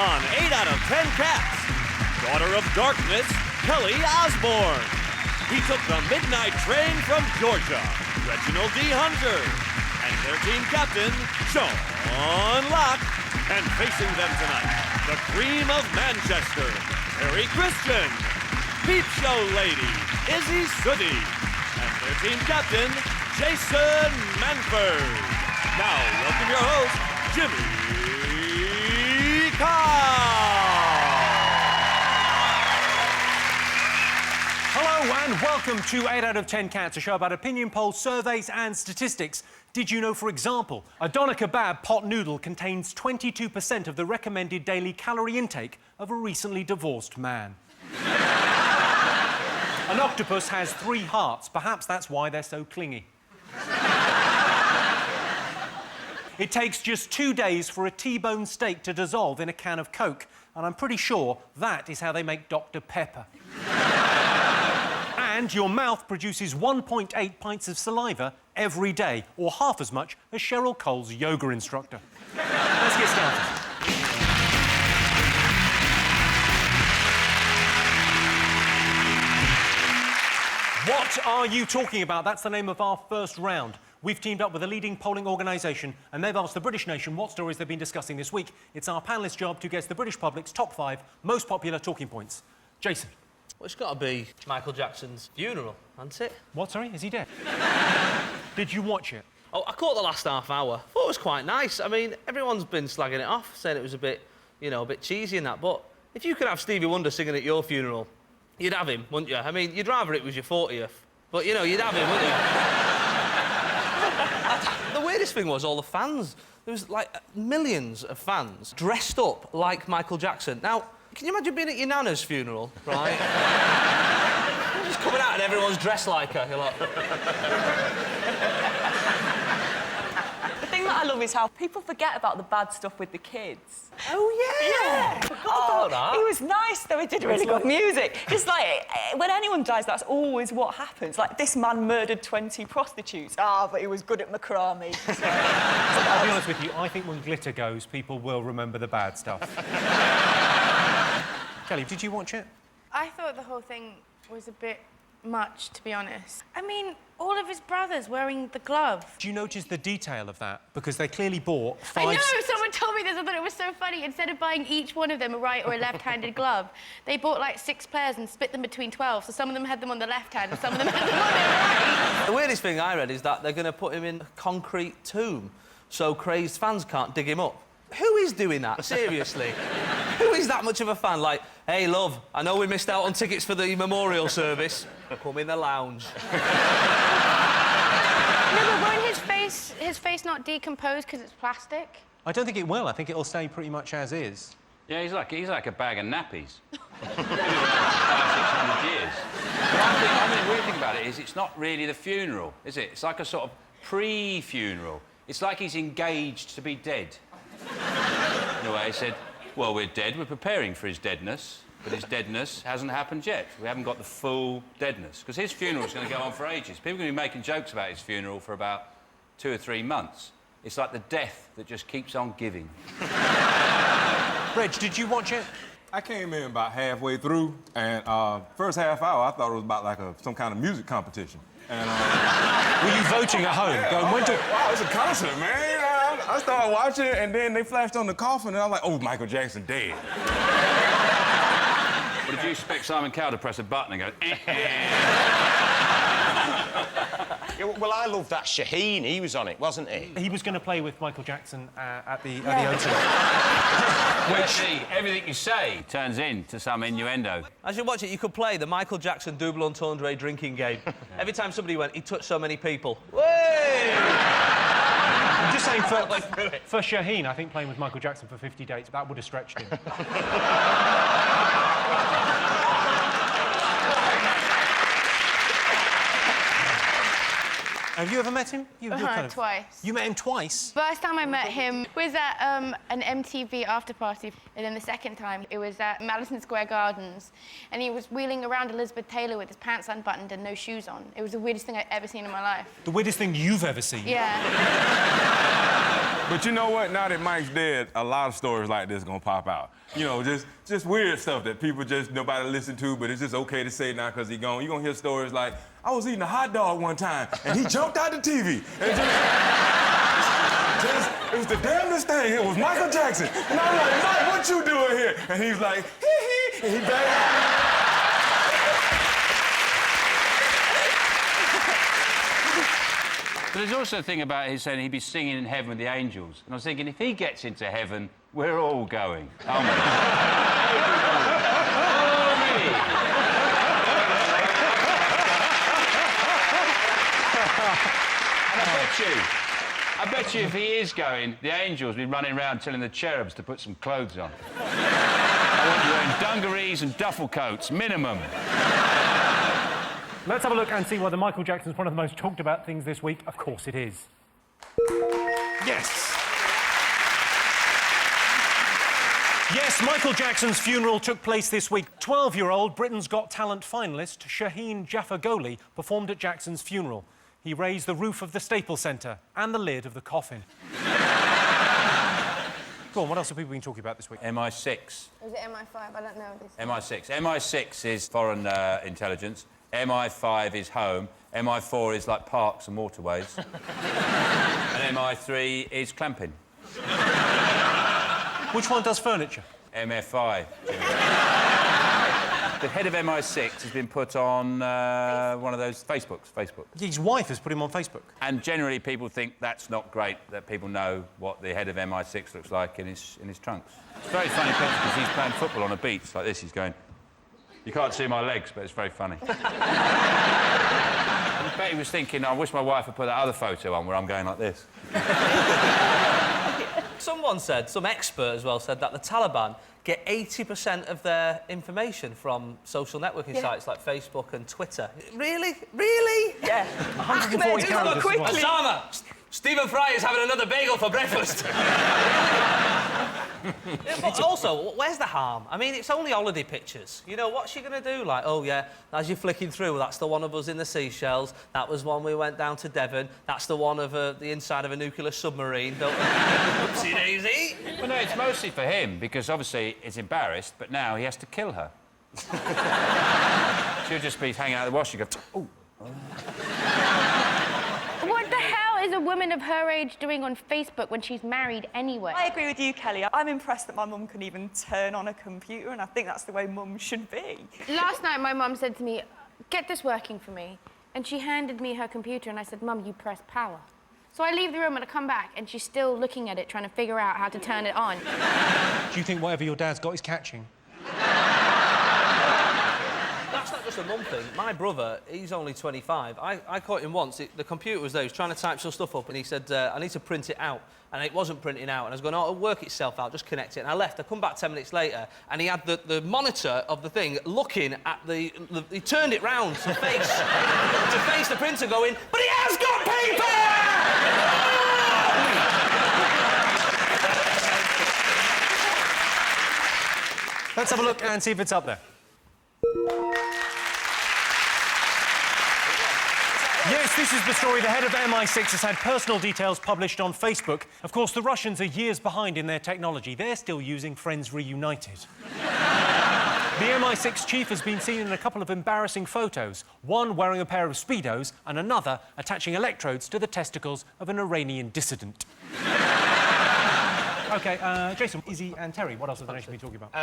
on 8 out of 10 Cats, daughter of darkness, Kelly Osbourne. He took the midnight train from Georgia, Reginald D. Hunter, and their team captain, Sean Locke. And facing them tonight, the cream of Manchester, Terry Christian, Peep Show lady, Izzy Sooty, and their team captain, Jason Manford. Now, welcome your host, Jimmy Carr. Hello and welcome to 8 out of 10 Cats, a show about opinion polls, surveys and statistics. Did you know, for example, a doner kebab pot noodle contains 22% of the recommended daily calorie intake of a recently divorced man? An octopus has 3 hearts. Perhaps that's why they're so clingy. It takes just 2 days for a T-bone steak to dissolve in a can of Coke, and I'm pretty sure that is how they make Dr. Pepper. And your mouth produces 1.8 pints of saliva every day, or half as much as Cheryl Cole's yoga instructor. Let's get started. What are you talking about? That's the name of our first round. We've teamed up with a leading polling organisation, and they've asked the British nation what stories they've been discussing this week. It's our panellists' job to guess the British public's top 5 most popular talking points. Jason. Well, it's got to be Michael Jackson's funeral, hasn't it? What, sorry? Is he dead? Did you watch it? Oh, I caught the last half hour. Thought it was quite nice. I mean, everyone's been slagging it off, saying it was a bit, you know, a bit cheesy and that, but if you could have Stevie Wonder singing at your funeral, you'd have him, wouldn't you? I mean, you'd rather it was your 40th, but, you know, you'd have him, wouldn't you? The weirdest thing was all the fans. There was, like, millions of fans dressed up like Michael Jackson. Now, can you imagine being at your nana's funeral, right? You're just coming out and everyone's dressed like her. You're like... The thing that I love is how people forget about the bad stuff with the kids. Oh, yeah! Yeah! Oh, that. He was nice, though. He did really good music. Just like, when anyone dies, that's always what happens. Like, this man murdered 20 prostitutes. Ah, but he was good at macrame. So... I'll be honest with you, I think when glitter goes, people will remember the bad stuff. Kelly, did you watch it? I thought the whole thing was a bit much, to be honest. I mean, all of his brothers wearing the glove. Do you notice the detail of that? Because they clearly bought 5... I know! Someone told me this. I thought it was so funny. Instead of buying each one of them a right or a left-handed glove, they bought, like, 6 pairs and split them between 12. So some of them had them on the left hand and some of them had them on their right. The weirdest thing I read is that they're going to put him in a concrete tomb so crazed fans can't dig him up. Who is doing that? Seriously? Who is that much of a fan? Like, hey, love, I know we missed out on tickets for the memorial service. Come in the lounge. No, but won't his face not decompose because it's plastic? I don't think it will. I think it'll stay pretty much as is. Yeah, he's like a bag of nappies. 500-600 years. But I mean, the weird thing about it is it's not really the funeral, is it? It's like a sort of pre-funeral. It's like he's engaged to be dead. In a way, he said, well, we're dead, we're preparing for his deadness, but his deadness hasn't happened yet. We haven't got the full deadness. Because his funeral's going to go on for ages. People are going to be making jokes about his funeral for about 2 or 3 months. It's like the death that just keeps on giving. Reg, did you watch it? I came in about halfway through, and first half hour, I thought it was about like some kind of music competition. And, Were you voting at home? Wow, it's a concert, man. I started watching it, and then they flashed on the coffin, and I was like, oh, Michael Jackson dead. But did you expect Simon Cowell to press a button and go, Yeah, well, I love that Shaheen. He was on it, wasn't he? He was going to play with Michael Jackson at the O2. Which everything you say turns into some innuendo. As you watch it, you could play the Michael Jackson double entendre drinking game. Every time somebody went, he touched so many people. Way! I'm just saying, for Shaheen, I think playing with Michael Jackson for 50 dates, that would have stretched him. Have you ever met him? Twice. You met him twice? First time I met him was at an MTV after party, and then the second time it was at Madison Square Gardens, and he was wheeling around Elizabeth Taylor with his pants unbuttoned and no shoes on. It was the weirdest thing I'd ever seen in my life. The weirdest thing you've ever seen? Yeah. But you know what? Now that Mike's dead, a lot of stories like this gonna pop out. You know, just weird stuff that people nobody listen to, but it's just okay to say now because he gone. You're gonna hear stories like, I was eating a hot dog one time and he jumped out the TV. And it was the damnedest thing. It was Michael Jackson. And I'm like, Mike, what you doing here? And he's like, hee hee, and he back out. But there's also a thing about his saying he'd be singing in heaven with the angels. And I was thinking, if he gets into heaven, we're all going, aren't we? Oh, me! And I bet you if he is going, the angels will be running around telling the cherubs to put some clothes on. I want you wearing dungarees and duffel coats, minimum. Let's have a look and see whether Michael Jackson's one of the most talked about things this week. Of course it is. Yes. Yes, Michael Jackson's funeral took place this week. 12-year-old Britain's Got Talent finalist Shaheen Jaffagoli performed at Jackson's funeral. He raised the roof of the Staples Centre and the lid of the coffin. Go on, what else have people been talking about this week? MI6. Was it MI5? I don't know. MI6. MI6 is foreign intelligence. MI5 is home. MI4 is like parks and waterways. And MI3 is clamping. Which one does furniture? MFI. The head of MI6 has been put on one of those Facebook. His wife has put him on Facebook. And generally people think that's not great, that people know what the head of MI6 looks like in his trunks. It's a very funny picture because he's playing football on a beach like this. He's going... You can't see my legs, but it's very funny. I bet he was thinking, I wish my wife had put that other photo on where I'm going like this. Someone said, some expert as well, said that the Taliban get 80% of their information from social networking sites like Facebook and Twitter. Really? Really? Yeah. 140 characters. Quickly. Osama, Stephen Fry is having another bagel for breakfast. Yeah, but also, where's the harm? I mean, it's only holiday pictures. You know, what's she going to do? Like, oh, yeah, as you're flicking through, that's the one of us in the Seychelles. That was one we went down to Devon. That's the one of the inside of a nuclear submarine. Oopsie daisy. Well, no, it's mostly for him, because obviously he's embarrassed, but now he has to kill her. She'll just be hanging out of the wash and go, ooh. What the hell is a woman of her age doing on Facebook when she's married anyway? I agree with you, Kelly. I'm impressed that my mum can even turn on a computer, and I think that's the way mum should be. Last night, my mum said to me, get this working for me. And she handed me her computer, and I said, Mum, you press power. So I leave the room and I come back, and she's still looking at it, trying to figure out how to turn it on. Do you think whatever your dad's got is catching? That's not just a mum thing. My brother, he's only 25. I caught him once. The computer was there. He was trying to type some stuff up, and he said, I need to print it out. And it wasn't printing out. And I was going, oh, it'll work itself out. Just connect it. And I left. I come back 10 minutes later, and he had the monitor of the thing looking at the... He turned it round to face the printer going, but he has got paper! Let's have a look and see if it's up there. Yes, this is the story. The head of MI6 has had personal details published on Facebook. Of course, the Russians are years behind in their technology. They're still using Friends Reunited. The MI6 chief has been seen in a couple of embarrassing photos, one wearing a pair of Speedos and another attaching electrodes to the testicles of an Iranian dissident. OK, Jason, Izzy and Terry, what else have the nation been talking about?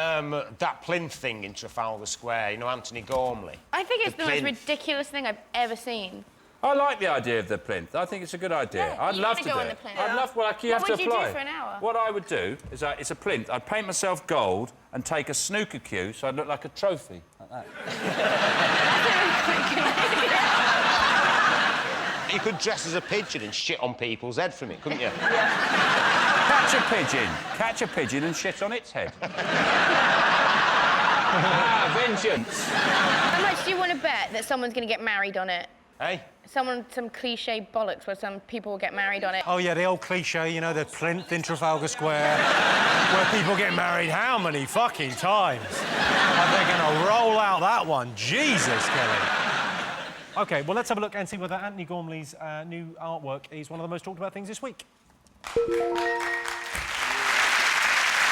That plinth thing in Trafalgar Square, you know, Anthony Gormley. I think it's the most plinth. ridiculous thing I've ever seen. I like the idea of the plinth. I think it's a good idea. Yeah, I'd you love wanna to go do on it. the plinth. I'd love... Well, you have to What would you apply. do for an hour? What I would do is, it's a plinth. I'd paint myself gold and take a snooker cue so I'd look like a trophy, like that. You could dress as a pigeon and shit on people's head from it, couldn't you? Catch a pigeon and shit on its head. Vengeance. How much do you want to bet that someone's going to get married on it? Hey? Some cliche bollocks where some people will get married on it. Oh, yeah, the old cliche, you know, the plinth in Trafalgar Square, where people get married how many fucking times? Are they going to roll out that one? Jesus, Kelly. OK, well, let's have a look and see whether Anthony Gormley's new artwork is one of the most talked about things this week.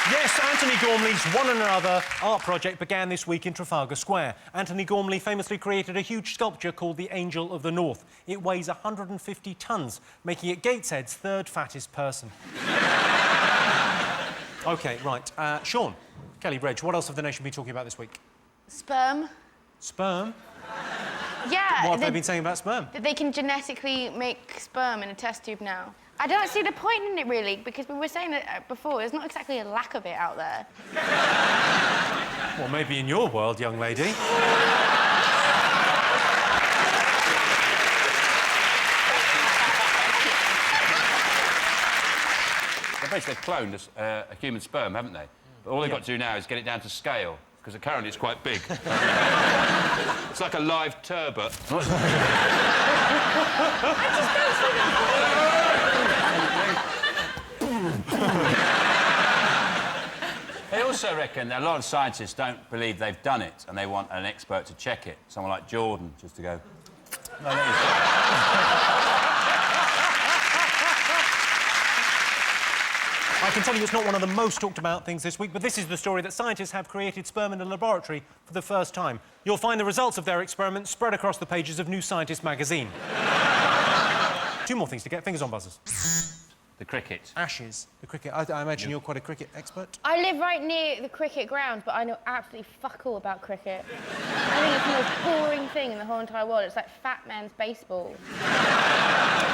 Yes, Anthony Gormley's One and Another art project began this week in Trafalgar Square. Anthony Gormley famously created a huge sculpture called the Angel of the North. It weighs 150 tonnes, making it Gateshead's third fattest person. OK, right. Sean, Kelly, Reg, what else have the nation been talking about this week? Sperm. Sperm? Yeah. What have they been saying about sperm? That they can genetically make sperm in a test tube now. I don't see the point in it, really, because we were saying that before, there's not exactly a lack of it out there. Well, maybe in your world, young lady. They've cloned a human sperm, haven't they? But all they've got to do now is get it down to scale, because currently it's quite big. It's like a live turbot. They also reckon that a lot of scientists don't believe they've done it, and they want an expert to check it. Someone like Jordan, just to go... No, there you go. I can tell you it's not one of the most talked about things this week, but this is the story that scientists have created sperm in a laboratory for the first time. You'll find the results of their experiments spread across the pages of New Scientist magazine. 2 more things to get fingers on buzzers. The cricket. Ashes. The cricket. I imagine you're quite a cricket expert. I live right near the cricket ground, but I know absolutely fuck all about cricket. I think it's the most boring thing in the whole entire world. It's like fat man's baseball.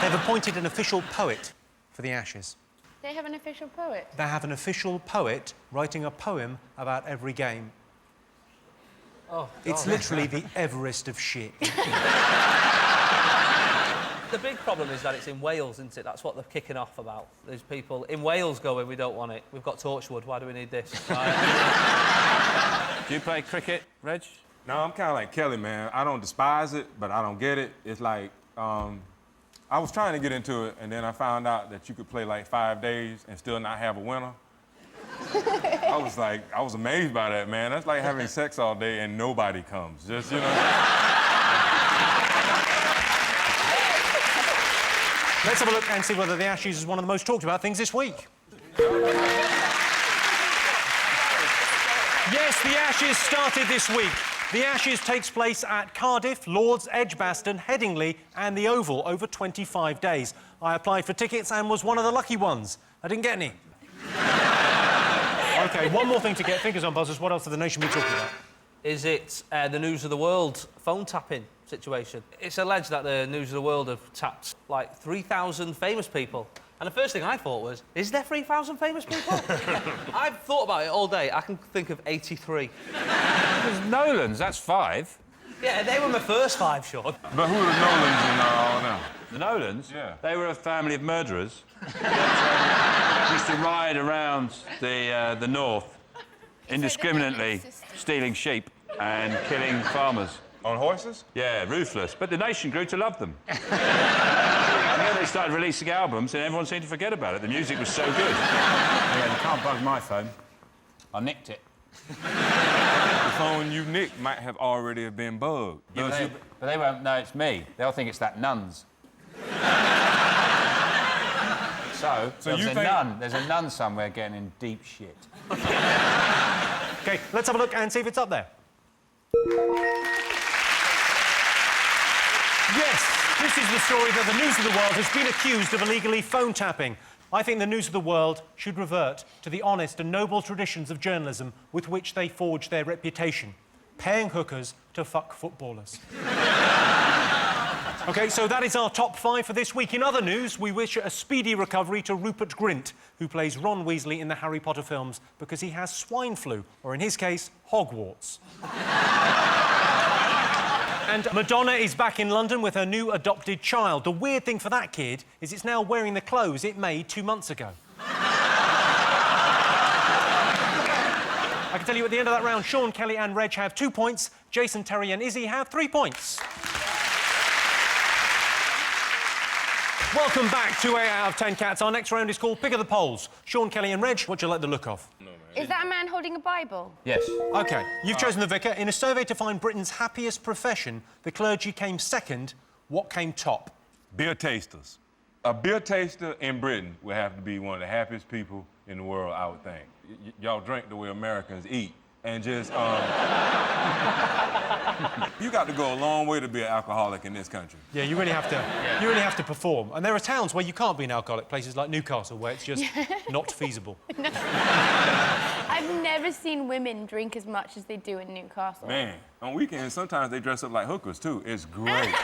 They've appointed an official poet for the Ashes. They have an official poet. They have an official poet writing a poem about every game. Oh, it's literally the Everest of shit. The big problem is that it's in Wales, isn't it? That's what they're kicking off about. There's people in Wales going, we don't want it. We've got Torchwood, why do we need this? Do you play cricket, Reg? No, I'm kind of like Kelly, man. I don't despise it, but I don't get it. It's like, I was trying to get into it, and then I found out that you could play like 5 days and still not have a winner. I was amazed by that, man. That's like having sex all day and nobody comes. Just, you know. Let's have a look and see whether the Ashes is one of the most talked about things this week. Yes, the Ashes started this week. The Ashes takes place at Cardiff, Lords, Edgbaston, Headingley and the Oval over 25 days. I applied for tickets and was one of the lucky ones. I didn't get any. OK, one more thing to get fingers on buzzers. What else have the nation been talking about? Is it the News of the World phone tapping situation? It's alleged that the News of the World have tapped, like, 3,000 famous people. And the first thing I thought was, is there 3,000 famous people? I've thought about it all day. I can think of 83. There's Nolans, that's 5. Yeah, they were my first 5, Sean. But who are the Nolans and all them? The Nolans? Yeah. They were a family of murderers. Used to ride around the north indiscriminately, stealing sheep and killing farmers. On horses? Yeah, ruthless. But the nation grew to love them. And then they started releasing albums and everyone seemed to forget about it. The music was so good. Yeah, you can't bug my phone. I nicked it. The phone you nicked might have already been bugged. Yeah, but they won't know it's me. They'll think it's that nun's. So there's a nun somewhere getting in deep shit. OK, let's have a look and see if it's up there. Yes, this is the story that the News of the World has been accused of illegally phone tapping. I think the News of the World should revert to the honest and noble traditions of journalism with which they forged their reputation, paying hookers to fuck footballers. OK, so that is our top 5 for this week. In other news, we wish a speedy recovery to Rupert Grint, who plays Ron Weasley in the Harry Potter films because he has swine flu, or in his case, Hogwarts. And Madonna is back in London with her new adopted child. The weird thing for that kid is it's now wearing the clothes it made 2 months ago. I can tell you at the end of that round, Sean, Kelly and Reg have 2 points. Jason, Terry and Izzy have 3 points. Welcome back to 8 out of 10 Cats. Our next round is called Pick of the Polls. Sean, Kelly and Reg, what do you like the look of? Is that a man holding a Bible? Yes. OK, you've chosen the vicar. In a survey to find Britain's happiest profession, the clergy came second. What came top? Beer tasters. A beer taster in Britain would have to be one of the happiest people in the world, I would think. Y'all drink the way Americans eat. And just, you got to go a long way to be an alcoholic in this country. Yeah, you really have to. You really have to perform. And there are towns where you can't be an alcoholic. Places like Newcastle, where it's just not feasible. No. I've never seen women drink as much as they do in Newcastle. Man, on weekends sometimes they dress up like hookers too. It's great.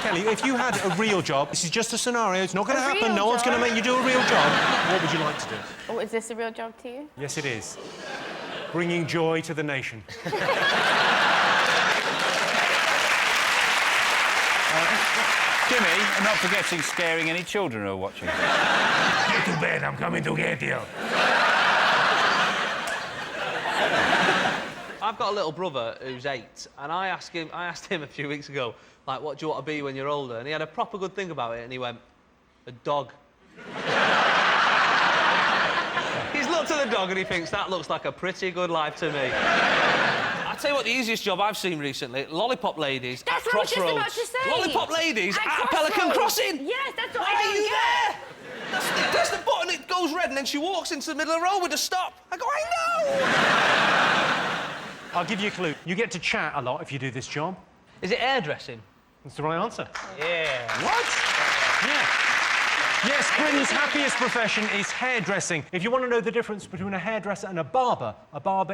Kelly, if you had a real job, this is just a scenario. It's not going to happen. real No one's going to job? make you do a real job. What would you like to do? Oh, is this a real job to you? Yes, it is. Bringing joy to the nation. Jimmy, and not forgetting scaring any children who are watching. Get to bed. I'm coming to get you. I've got a little brother who's 8, and I asked him a few weeks ago, like, what do you want to be when you're older? And he had a proper good think about it, and he went, a dog. He's looked at the dog and he thinks, that looks like a pretty good life to me. I'll tell you what, the easiest job I've seen recently, lollipop ladies That's at what I was Crossroads. just about to say. Lollipop ladies at Crossroads. Pelican Crossing. Yes, that's what Why I are don't you get. there? Press the button, it goes red, and then she walks into the middle of the road with a stop. I go, I know! I'll give you a clue. You get to chat a lot if you do this job. Is it hairdressing? That's the right answer. Yeah. What? Yeah. Yes, Britain's happiest profession is hairdressing. If you want to know the difference between a hairdresser and a barber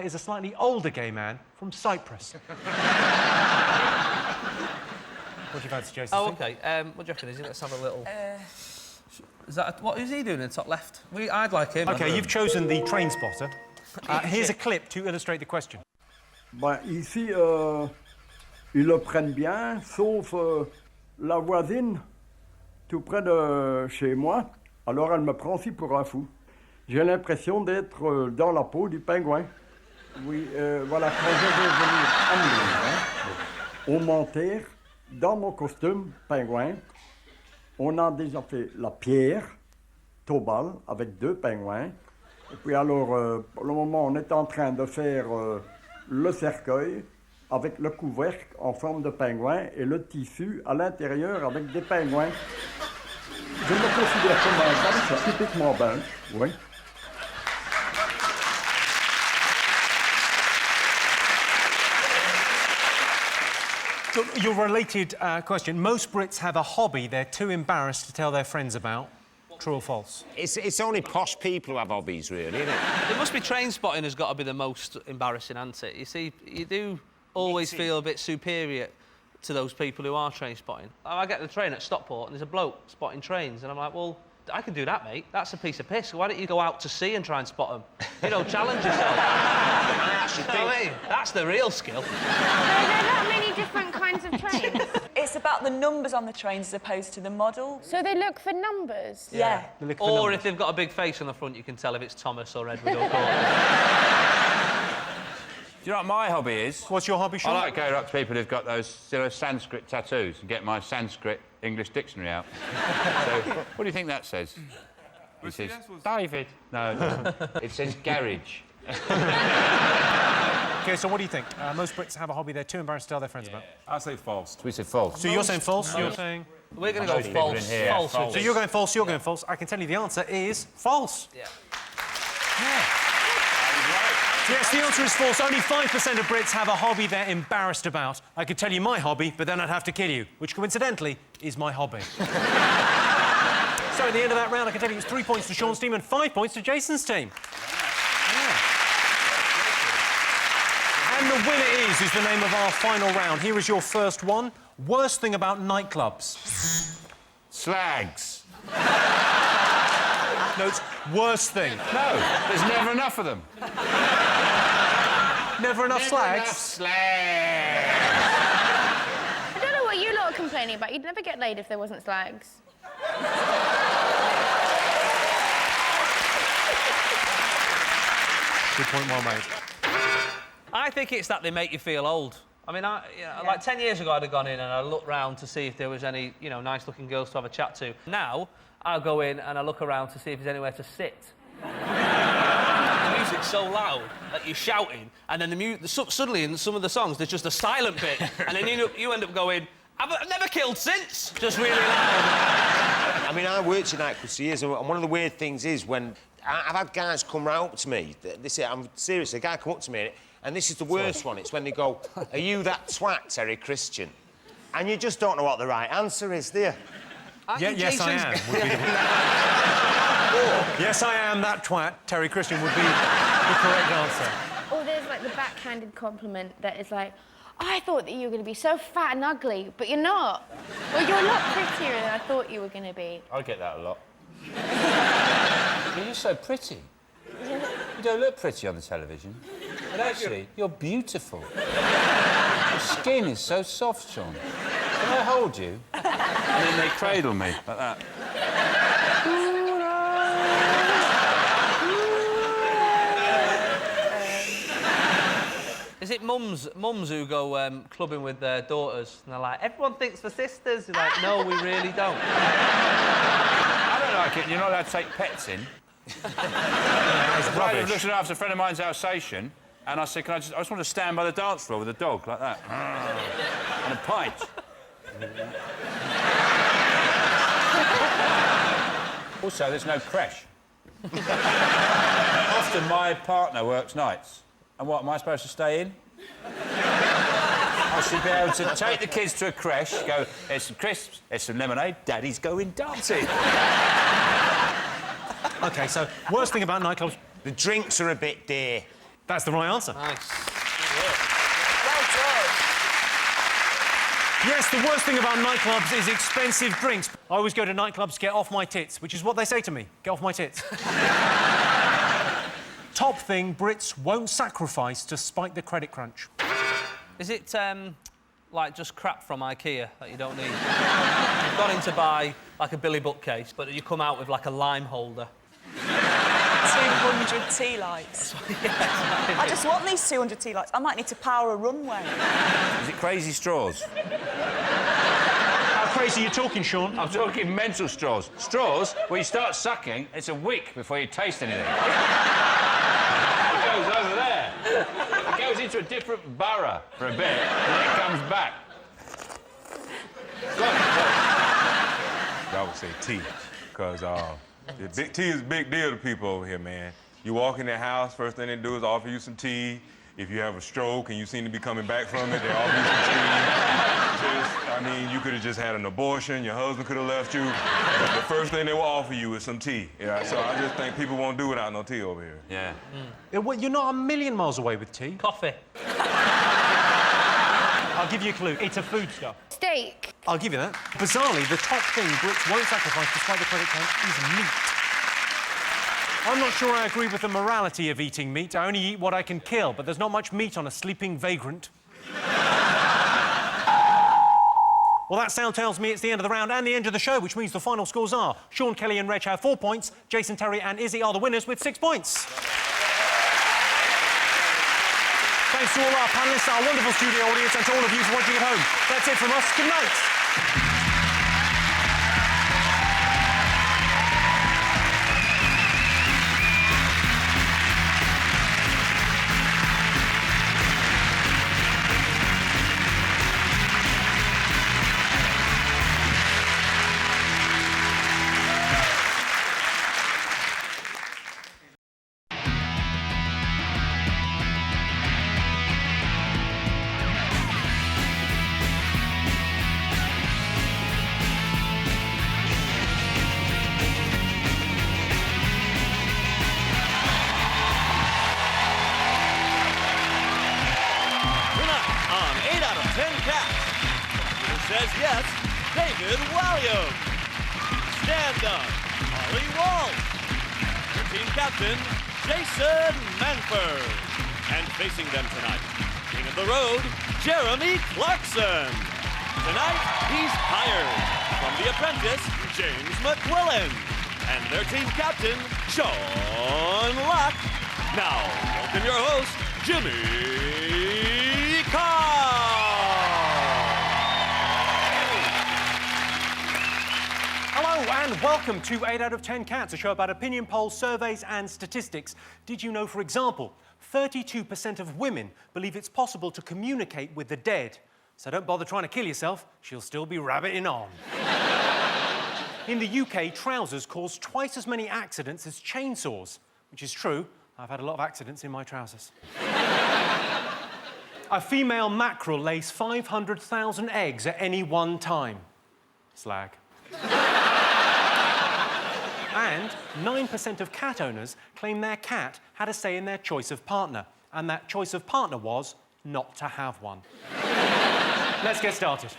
is a slightly older gay man from Cyprus. What do you fancy, Jason? Oh, OK. What do you reckon, is he? Let's have a little... Is that... What is he doing in the top left? I'd like him. OK, you've chosen the train spotter. Here's a clip to illustrate the question. Ben, ici, ils le prennent bien, sauf la voisine, tout près de chez moi. Alors, elle me prend aussi pour un fou. J'ai l'impression d'être dans la peau du pingouin. Oui, voilà, quand je vais venir à Milan, au monter, dans mon costume pingouin, on a déjà fait la pierre, Tobal, avec 2 pingouins. Et puis alors, pour le moment, on est en train de faire le cercueil avec le couvercle en forme de pingouin et le tissu à l'intérieur avec des pingouins. Je me considère comme un belge, typiquement belge, oui. So, your related question. Most Brits have a hobby they're too embarrassed to tell their friends about. True or false? It's only posh people who have hobbies, really, isn't it? It must be train spotting has got to be the most embarrassing, hasn't it? You see, you do always feel a bit superior to those people who are train spotting. I get the train at Stockport and there's a bloke spotting trains and I'm like, well, I can do that, mate. That's a piece of piss. Why don't you go out to sea and try and spot them? You know, challenge yourself. You know what I mean? That's the real skill. There are that many different kinds of trains. It's about the numbers on the trains as opposed to the model. So they look for numbers? Yeah. Or if they've got a big face on the front, you can tell if it's Thomas or Edward or Gordon. Do you know what my hobby is? What's your hobby, Sean? I like going up to people who've got those Sanskrit tattoos and get my Sanskrit English dictionary out. So, what do you think that says? It says, David. No, it says garage. OK, so what do you think? Most Brits have a hobby they're too embarrassed to tell their friends about. I say false. We said false. So you're saying false? You're saying... We're going to go false. False. So you're going false, you're going false. I can tell you the answer is false. Yeah. Yes, the answer is false. Only 5% of Brits have a hobby they're embarrassed about. I could tell you my hobby, but then I'd have to kill you, which coincidentally is my hobby. So at the end of that round, I can tell you it's 3 points to Sean's team and 5 points to Jason's team. And the winner is the name of our final round. Here is your first one. Worst thing about nightclubs. Slags. No, it's worst thing. No, there's never enough of them. Never enough slags? Slags. I don't know what you lot are complaining about. You'd never get laid if there wasn't slags. Good point, well made. I think it's that they make you feel old. I mean, like 10 years ago, I'd have gone in and I looked round to see if there was any, you know, nice-looking girls to have a chat to. Now, I'll go in and I look around to see if there's anywhere to sit. The music's so loud that you're shouting, and then suddenly in some of the songs there's just a silent bit, and then you end up going, I've never killed since. Just really loud. I mean, I worked in nightclubs for years, and one of the weird things is when I've had guys come round up to me. I'm serious. A guy come up to me, and this is the worst one. It's when they go, "Are you that twat, Terry Christian?" And you just don't know what the right answer is, do you? Yes, I am. Would be yes, I am that twat. Terry Christian would be the correct answer. Or there's like the backhanded compliment that is like, I thought that you were going to be so fat and ugly, but you're not. Well, you're a lot prettier than I thought you were going to be. I get that a lot. You're just so pretty. You don't look pretty on the television. But actually, you're beautiful. Your skin is so soft, Sean. Can I hold you? And then they cradle me like that. Is it mums who go clubbing with their daughters and they're like, everyone thinks we're sisters? You're like, no, we really don't. I don't like it. You're not allowed to take pets in. I was looking after a friend of mine's Alsatian, and I said, I just want to stand by the dance floor with a dog like that. And a pint. Also, there's no creche. Often my partner works nights. And what, am I supposed to stay in? I should be able to take the kids to a creche, go, there's some crisps, there's some lemonade, Daddy's going dancing. OK, so, worst thing about nightclubs... The drinks are a bit dear. That's the right answer. Nice. Well done. Yes, the worst thing about nightclubs is expensive drinks. I always go to nightclubs to get off my tits, which is what they say to me. Get off my tits. Top thing Brits won't sacrifice to spite the credit crunch. Is it, like, just crap from IKEA that you don't need? You've gone in to buy, like, a Billy bookcase, but you come out with, like, a lime holder. 200 tea lights. Yeah, I just want these 200 tea lights. I might need to power a runway. Is it crazy straws? How crazy are you talking, Sean? I'm talking mental straws. Straws where you start sucking, it's a week before you taste anything. It goes over there. It goes into a different borough for a bit, and then it comes back. I would say tea, because big tea is a big deal to people over here, man. You walk in their house, first thing they do is offer you some tea. If you have a stroke and you seem to be coming back from it, they offer you some tea. You could have just had an abortion, your husband could have left you, but the first thing they will offer you is some tea. Yeah, so I just think people won't do without no tea over here. Yeah. Well, you're not a million miles away with tea. Coffee. I'll give you a clue. It's a foodstuff. Steak. I'll give you that. Bizarrely, the top thing Brits won't sacrifice despite the credit crunch is meat. I'm not sure I agree with the morality of eating meat. I only eat what I can kill, but there's not much meat on a sleeping vagrant. Well, that sound tells me it's the end of the round and the end of the show, which means the final scores are Sean, Kelly and Reg have 4 points, Jason, Terry and Izzy are the winners with 6 points. Thanks to all our panellists, our wonderful studio audience, and to all of you watching at home. That's it from us. Good night. Says yes, David Walliam. Stand up, Ollie Wall. Your team captain, Jason Manford. And facing them tonight, king of the road, Jeremy Clarkson. Tonight, he's hired from The Apprentice, James McQuillan. And their team captain, Sean Locke. Now, welcome your host, Jimmy Carr. Hello and welcome to 8 out of 10 Cats, a show about opinion polls, surveys and statistics. Did you know, for example, 32% of women believe it's possible to communicate with the dead? So don't bother trying to kill yourself, she'll still be rabbiting on. In the UK, trousers cause twice as many accidents as chainsaws, which is true. I've had a lot of accidents in my trousers. A female mackerel lays 500,000 eggs at any one time. Slag. And 9% of cat owners claim their cat had a say in their choice of partner, and that choice of partner was not to have one. Let's get started.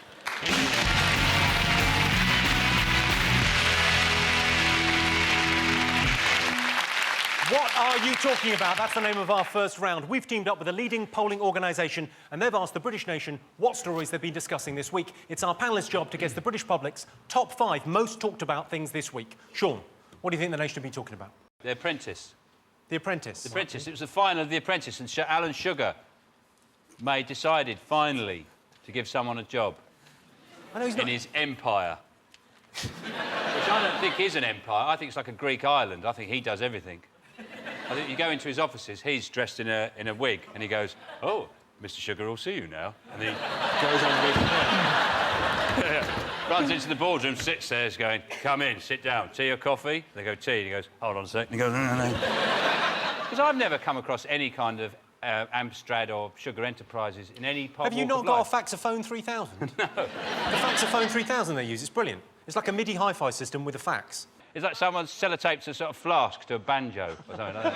What are you talking about? That's the name of our first round. We've teamed up with a leading polling organisation and they've asked the British nation what stories they've been discussing this week. It's our panellists' job to guess the British public's top 5 most talked about things this week. Sean, what do you think the nation have been talking about? The Apprentice. The Apprentice? The Apprentice. It was the final of The Apprentice and Alan Sugar decided, finally, to give someone a job in his empire. Which I don't think is an empire. I think it's like a Greek island. I think he does everything. I think you go into his offices, he's dressed in a wig, and he goes, "Oh, Mr. Sugar, I'll see you now." And he goes on with runs into the boardroom, sits there, is going, "Come in, sit down. Tea or coffee?" They go, "Tea." And he goes, "Hold on a sec." And he goes, "No." Because I've never come across any kind of Amstrad or Sugar Enterprises in any part of Have you not got a Faxophone 3000? No. The Faxophone 3000 they use, it's brilliant. It's like a MIDI hi-fi system with a fax. It's like someone sellotapes a sort of flask to a banjo or something like that.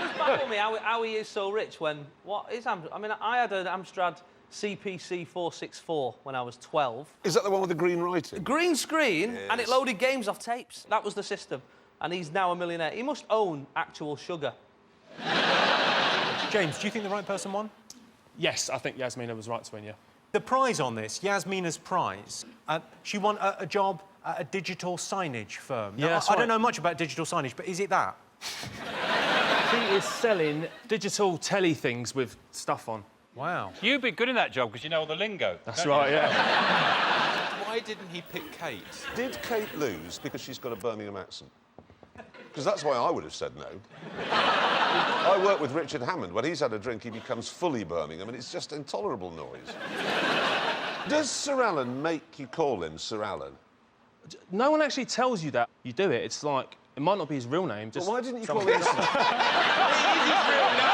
It's baffled me how he is so rich when... What is Amstrad? I mean, I had an Amstrad CPC 464 when I was 12. Is that the one with the green writing? Green screen, yes. And it loaded games off tapes. That was the system. And he's now a millionaire. He must own actual sugar. James, do you think the right person won? Yes, I think Yasmina was right to win, yeah. The prize on this, Yasmina's prize, she won a job at a digital signage firm. Now, I don't know much about digital signage, but is it that? She is selling digital telly things with stuff on. Wow. You'd be good in that job because you know all the lingo. That's right, yeah. Why didn't he pick Kate? Did Kate lose because she's got a Birmingham accent? Because that's why I would have said no. I work with Richard Hammond. When he's had a drink, he becomes fully Birmingham, and it's just intolerable noise. Does Sir Alan make you call him Sir Alan? No one actually tells you that. You do it. It's like, it might not be his real name. Just but why didn't you call him... It is his real name.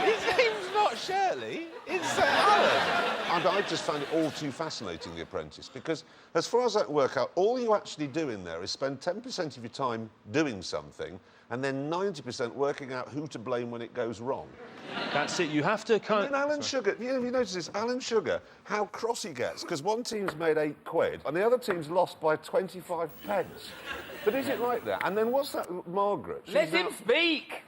His name's not Shirley. It's Sir Alan. And I just found it all too fascinating, The Apprentice, because as far as I can work out, all you actually do in there is spend 10% of your time doing something and then 90% working out who to blame when it goes wrong. That's it. You have to kind of... Alan Sugar, you notice this? Alan Sugar, how cross he gets, because one team's made £8 and the other team's lost by 25 pence. But is it like that? And then what's that, Margaret? Let him speak!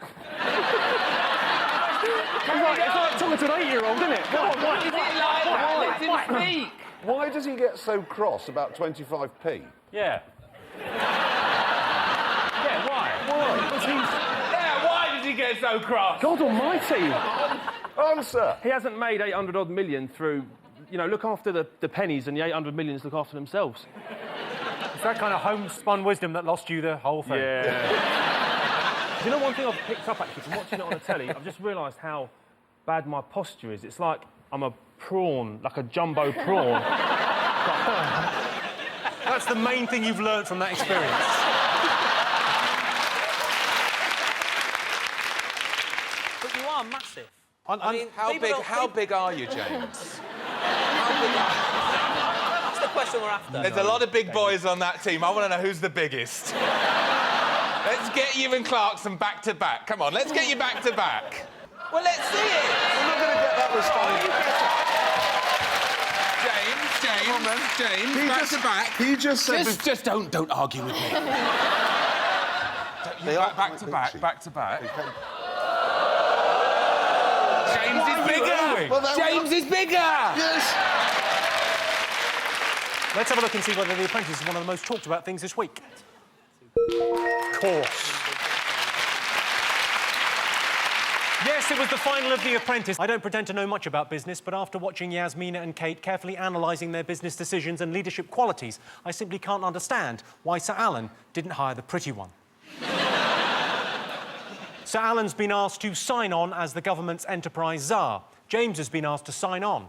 It's like talking to an 8-year-old, isn't it? Is it like that? Let him speak! Why does he get so cross about 25p? Yeah. Yeah, why? Why does he get so cross? God almighty! Answer! He hasn't made 800-odd million through, you know, look after the pennies and the 800 millions look after themselves. It's that kind of homespun wisdom that lost you the whole thing. Yeah. You know, one thing I've picked up, actually, from watching it on the telly, I've just realised how bad my posture is. It's like I'm a prawn, like a jumbo prawn. That's the main thing you've learned from that experience. But you are massive. I mean, how big are you, James? How big are you? That's the question we're after. There's a lot of big boys on that team. I want to know who's the biggest. Let's get you and Clarkson back to back. Come on, let's get you back to back. Well, let's see it. We're not going to get that response. James, back to back. He just said... Just don't argue with me. Back to back. James is bigger! James is bigger! Yes! Let's have a look and see whether The Apprentice is one of the most talked about things this week. Course. Yes, it was the final of The Apprentice. I don't pretend to know much about business, but after watching Yasmina and Kate carefully analysing their business decisions and leadership qualities, I simply can't understand why Sir Alan didn't hire the pretty one. Sir Alan's been asked to sign on as the government's enterprise czar. James has been asked to sign on.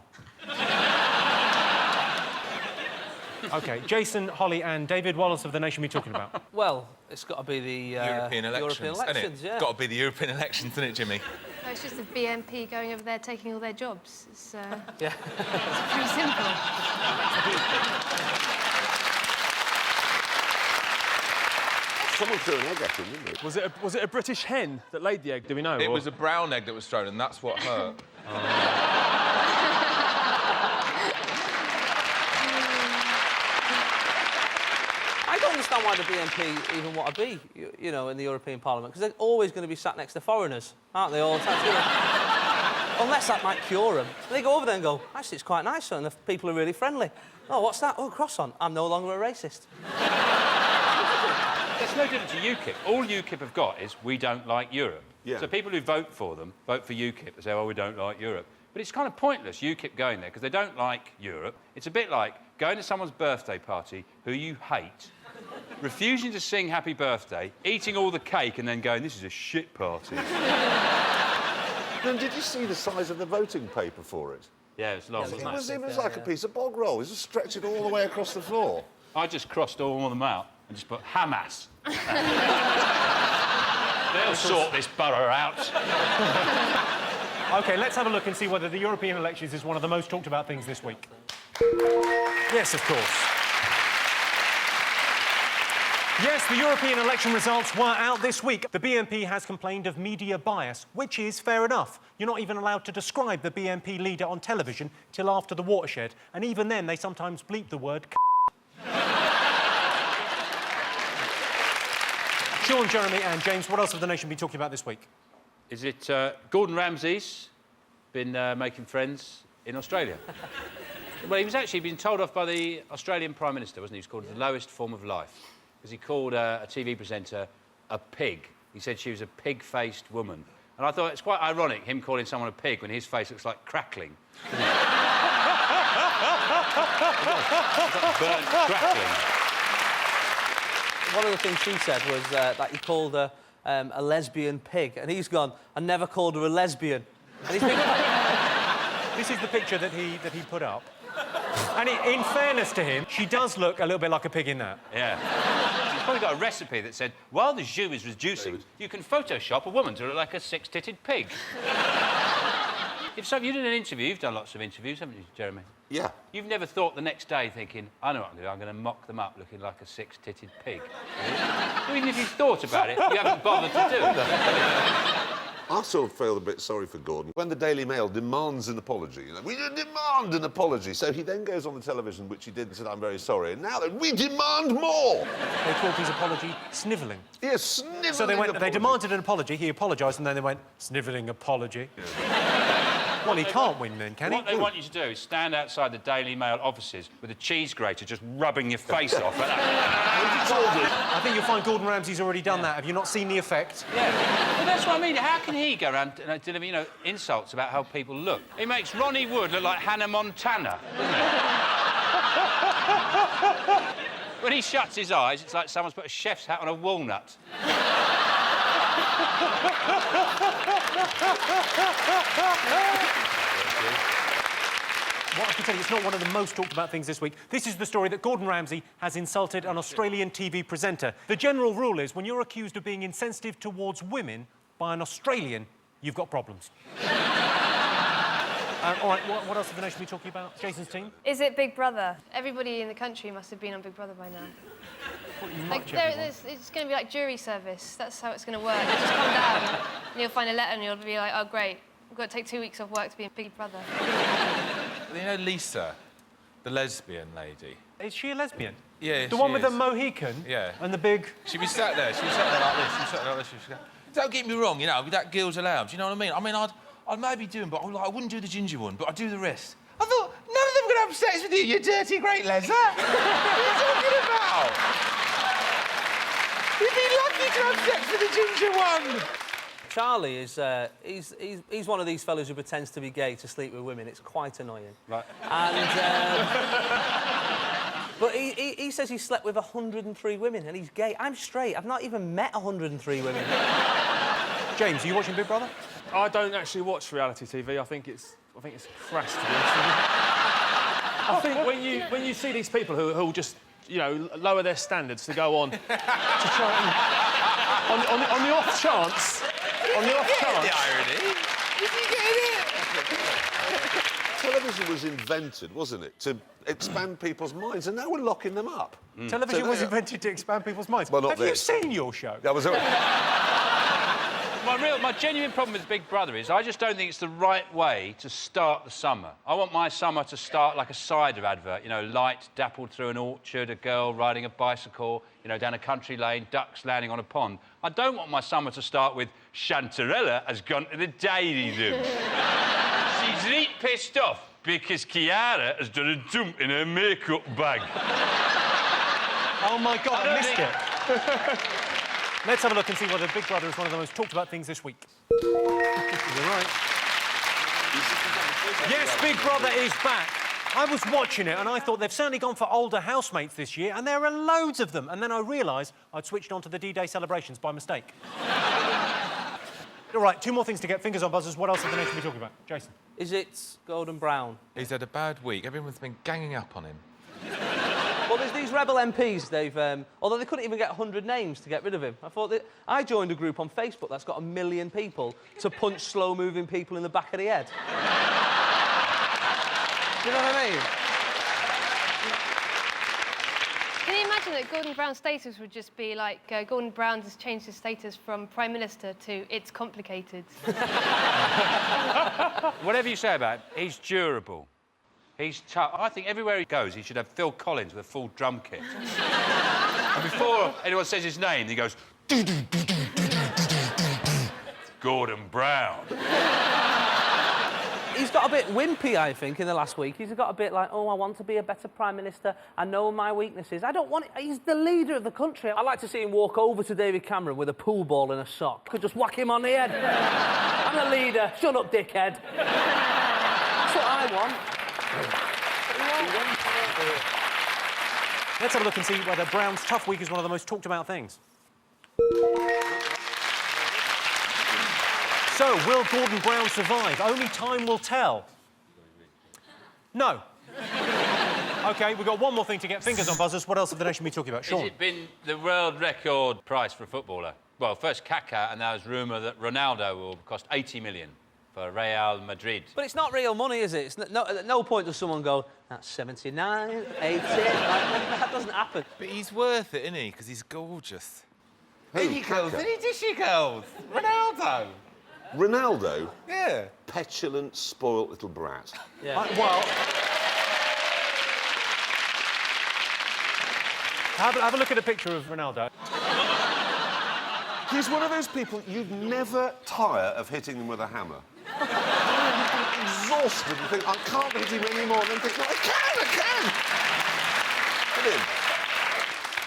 OK, Jason, Holly and David, what else of the nation are we talking about? Well, it's got to be the European elections, European isn't elections, it? yeah. Got to be the European elections, isn't it, Jimmy? No, it's just the BNP going over there taking all their jobs. It's, Yeah. it's pretty simple. Someone threw an egg at him, didn't they? Was it a British hen that laid the egg? Do we know? It was a brown egg that was thrown, and that's what hurt. I don't understand why the BNP even want to be, you know, in the European Parliament, because they're always going to be sat next to foreigners, aren't they, all the time? Unless that might cure them. They go over there and go, actually, it's quite nice, and the people are really friendly. Oh, what's that? Oh, cross-on. I'm no longer a racist. There's no difference to UKIP. All UKIP have got is we don't like Europe. Yeah. So people who vote for them vote for UKIP and say, oh, we don't like Europe. But it's kind of pointless, UKIP going there, because they don't like Europe. It's a bit like going to someone's birthday party who you hate, refusing to sing happy birthday, eating all the cake and then going, this is a shit party. Then did you see the size of the voting paper for it? Yeah, it's long. It was like a piece of bog roll. It just stretched it all the way across the floor. I just crossed all of them out and just put Hamas. They'll sort this borough out. OK, let's have a look and see whether the European elections is one of the most talked about things this week. Yes, of course. Yes, the European election results were out this week. The BNP has complained of media bias, which is fair enough. You're not even allowed to describe the BNP leader on television till after the watershed, and even then they sometimes bleep the word Sean, Jeremy and James, what else have the nation been talking about this week? Is it Gordon Ramsay's been making friends in Australia? Well, he was actually being told off by the Australian Prime Minister, wasn't he? He was called the lowest form of life. Because he called a TV presenter a pig. He said she was a pig-faced woman. And I thought it's quite ironic, him calling someone a pig when his face looks like crackling. Burnt crackling. One of the things she said was that he called her a lesbian pig, and he's gone, I never called her a lesbian. And he's been... This is the picture that he put up. And in fairness to him, she does look a little bit like a pig in that. Yeah. He's probably got a recipe that said, while the jus is reducing, you can Photoshop a woman to look like a six-titted pig. If you did an interview, you've done lots of interviews, haven't you, Jeremy? Yeah. You've never thought the next day thinking, I know what I'm going to do, I'm going to mock them up looking like a six-titted pig. Even if you've thought about it, you haven't bothered to do it. I sort of feel a bit sorry for Gordon. When the Daily Mail demands an apology, you know, we demand an apology. So he then goes on the television, which he did, and said, I'm very sorry. And now we demand more. They called his apology snivelling. Yes, snivelling. So they apology. demanded an apology, he apologised, and then they went, snivelling apology. Yeah. Well, he can't win then, can he? What they want you to do is stand outside the Daily Mail offices with a cheese grater just rubbing your face off. I think you'll find Gordon Ramsay's already done that. Have you not seen the effect? Yeah. Well, that's what I mean. How can he go around delivering, you know, insults about how people look? He makes Ronnie Wood look like Hannah Montana, doesn't he? When he shuts his eyes, it's like someone's put a chef's hat on a walnut. What I can tell you, it's not one of the most talked about things this week. This is the story that Gordon Ramsay has insulted an Australian TV presenter. The general rule is when you're accused of being insensitive towards women by an Australian, you've got problems. All right, what else have the nation been talking about? Jason's team? Is it Big Brother? Everybody in the country must have been on Big Brother by now. It's going to be like jury service. That's how it's going to work. You just come down and you'll find a letter and you'll be like, oh, great, I've got to take 2 weeks off work to be in Big Brother. You know Lisa, the lesbian lady? Is she a lesbian? Yeah, The one with the Mohican? Yeah. And the big... She'd be sat there like this. She'd sat there like this. She'd go, don't get me wrong, you know, that girl's allowed. Do you know what I mean? I mean, I'd maybe do them, but I wouldn't do the ginger one, but I'd do the rest. I thought, none of them are going to have sex with you, you dirty great Lesa. What are you talking about? You'd be lucky to have sex with the ginger one. Charlie is, he's one of these fellows who pretends to be gay to sleep with women. It's quite annoying. Right. And, but he says he slept with 103 women and he's gay. I'm straight. I've not even met 103 women. James, are you watching Big Brother? I don't actually watch reality TV. I think it's crass, to be honest with you. I think when you see these people who will just, you know, lower their standards to go on to try and... on the off chance... On the off chance... the irony? Is he getting it? Television was invented, wasn't it, to expand people's minds, and now we're locking them up. Television was invented to expand people's minds. Well, not Have this. you seen your show? That was... My genuine problem with Big Brother is I just don't think it's the right way to start the summer. I want my summer to start like a cider advert, you know, light dappled through an orchard, a girl riding a bicycle, you know, down a country lane, ducks landing on a pond. I don't want my summer to start with Chantarella has gone to the dairy room. She's really pissed off because Kiara has done a dump in her makeup bag. Oh, my God, I missed it. Let's have a look and see whether Big Brother is one of the most talked about things this week. You're right. Yes, Big Brother is back. I was watching it and I thought they've certainly gone for older housemates this year, and there are loads of them. And then I realised I'd switched on to the D-Day celebrations by mistake. All right, 2 more things to get fingers on buzzers. What else is the nation be talking about? Jason. Is it Gordon Brown? He's had a bad week. Everyone's been ganging up on him. Well, there's these rebel MPs, although they couldn't even get 100 names to get rid of him. I joined a group on Facebook that's got 1 million people to punch slow-moving people in the back of the head. Do you know what I mean? Can you imagine that Gordon Brown's status would just be like, Gordon Brown has changed his status from Prime Minister to it's complicated? Whatever you say about it, he's durable. He's tough. I think everywhere he goes, he should have Phil Collins with a full drum kit. And before anyone says his name, he goes... Gordon Brown. He's got a bit wimpy, I think, in the last week. He's got a bit like, oh, I want to be a better Prime Minister. I know my weaknesses. I don't want it. He's the leader of the country. I'd like to see him walk over to David Cameron with a pool ball in a sock. Could just whack him on the head. I'm a leader. Shut up, dickhead. That's what I want. Let's have a look and see whether Brown's tough week is one of the most talked about things. So, will Gordon Brown survive? Only time will tell. No. OK, we've got 1 more thing to get fingers on buzzers. What else have the nation been talking about? Sean? Has it been the world record price for a footballer? Well, first Kaká, and now there's rumour that Ronaldo will cost 80 million. For Real Madrid. But it's not real money, is it? At no point does someone go, that's 79, 80... that doesn't happen. But he's worth it, isn't he? Because he's gorgeous. Who? He goes, did he dish he goes? Ronaldo. Ronaldo? Yeah. Petulant, spoilt little brat. Yeah. Well... Have a look at a picture of Ronaldo. He's one of those people you'd never tire of hitting them with a hammer. Exhausted and think, I can't hit him anymore, and then think, no, I can! Hit him.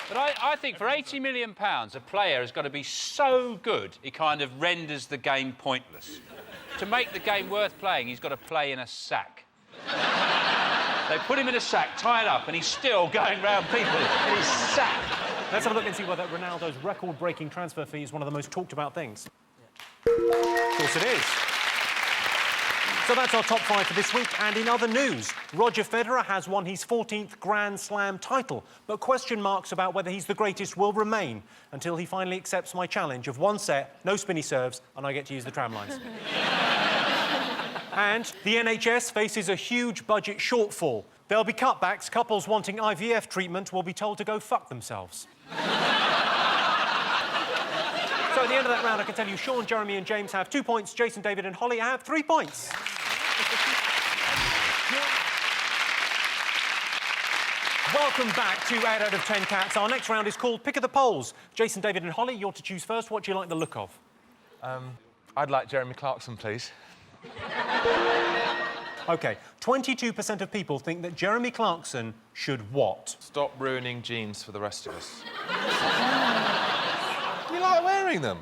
But I think for £80 million, a player has got to be so good he kind of renders the game pointless. To make the game worth playing, he's got to play in a sack. They put him in a sack, tied up, and he's still going round people in his sack. Let's have a look and see whether Ronaldo's record-breaking transfer fee is one of the most talked about things. Of course it is. So that's our top 5 for this week. And in other news, Roger Federer has won his 14th Grand Slam title, but question marks about whether he's the greatest will remain until he finally accepts my challenge of 1 set, no spinny serves, and I get to use the tram lines. And the NHS faces a huge budget shortfall. There'll be cutbacks. Couples wanting IVF treatment will be told to go fuck themselves. So at the end of that round, I can tell you Sean, Jeremy and James have 2 points. Jason, David and Holly have 3 points. Welcome back to 8 out of 10 Cats. Our next round is called Pick of the Polls. Jason, David and Holly, you're to choose first. What do you like the look of? I'd like Jeremy Clarkson, please. OK, 22% of people think that Jeremy Clarkson should what? Stop ruining jeans for the rest of us. You like wearing them?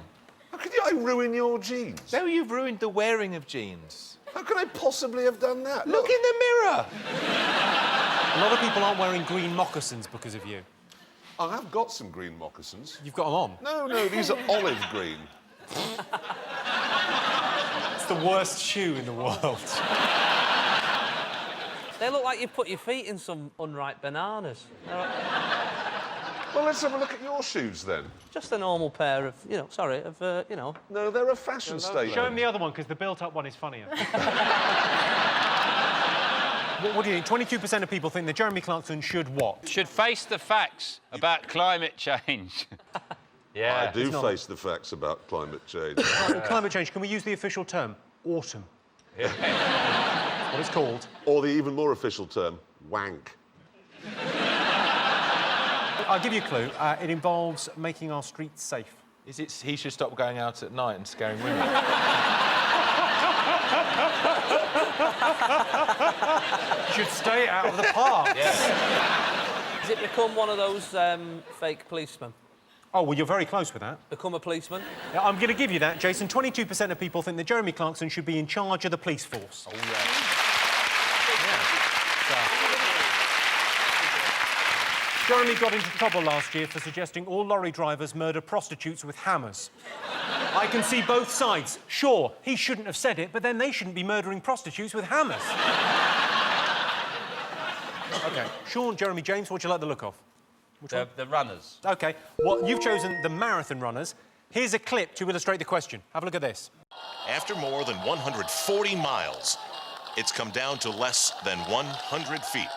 How could I ruin your jeans? No, you've ruined the wearing of jeans. How could I possibly have done that? Look in the mirror! A lot of people aren't wearing green moccasins because of you. I have got some green moccasins. You've got them on? No, these are olive green. It's the worst shoe in the world. They look like you've put your feet in some unripe bananas. Well, let's have a look at your shoes then. Just a normal pair of, you know. No, they're a fashion statement. Show him the other one, because the built-up one is funnier. What do you think? 22% of people think that Jeremy Clarkson should what? Should face the facts about climate change. Yeah. I do face the facts about climate change. Climate change, can we use the official term? Autumn. Yeah. What it's called. Or the even more official term, wank. I'll give you a clue. It involves making our streets safe. Is it he should stop going out at night and scaring women? Should stay out of the park. Yeah. Has it become one of those fake policemen? Oh, well, you're very close with that. Become a policeman? Yeah, I'm going to give you that, Jason. 22% of people think that Jeremy Clarkson should be in charge of the police force. Oh, yeah. Jeremy got into trouble last year for suggesting all lorry drivers murder prostitutes with hammers. I can see both sides. Sure, he shouldn't have said it, but then they shouldn't be murdering prostitutes with hammers. OK, Sean, Jeremy, James, what do you like the look of? The runners. OK, well, you've chosen the marathon runners. Here's a clip to illustrate the question. Have a look at this. After more than 140 miles, it's come down to less than 100 feet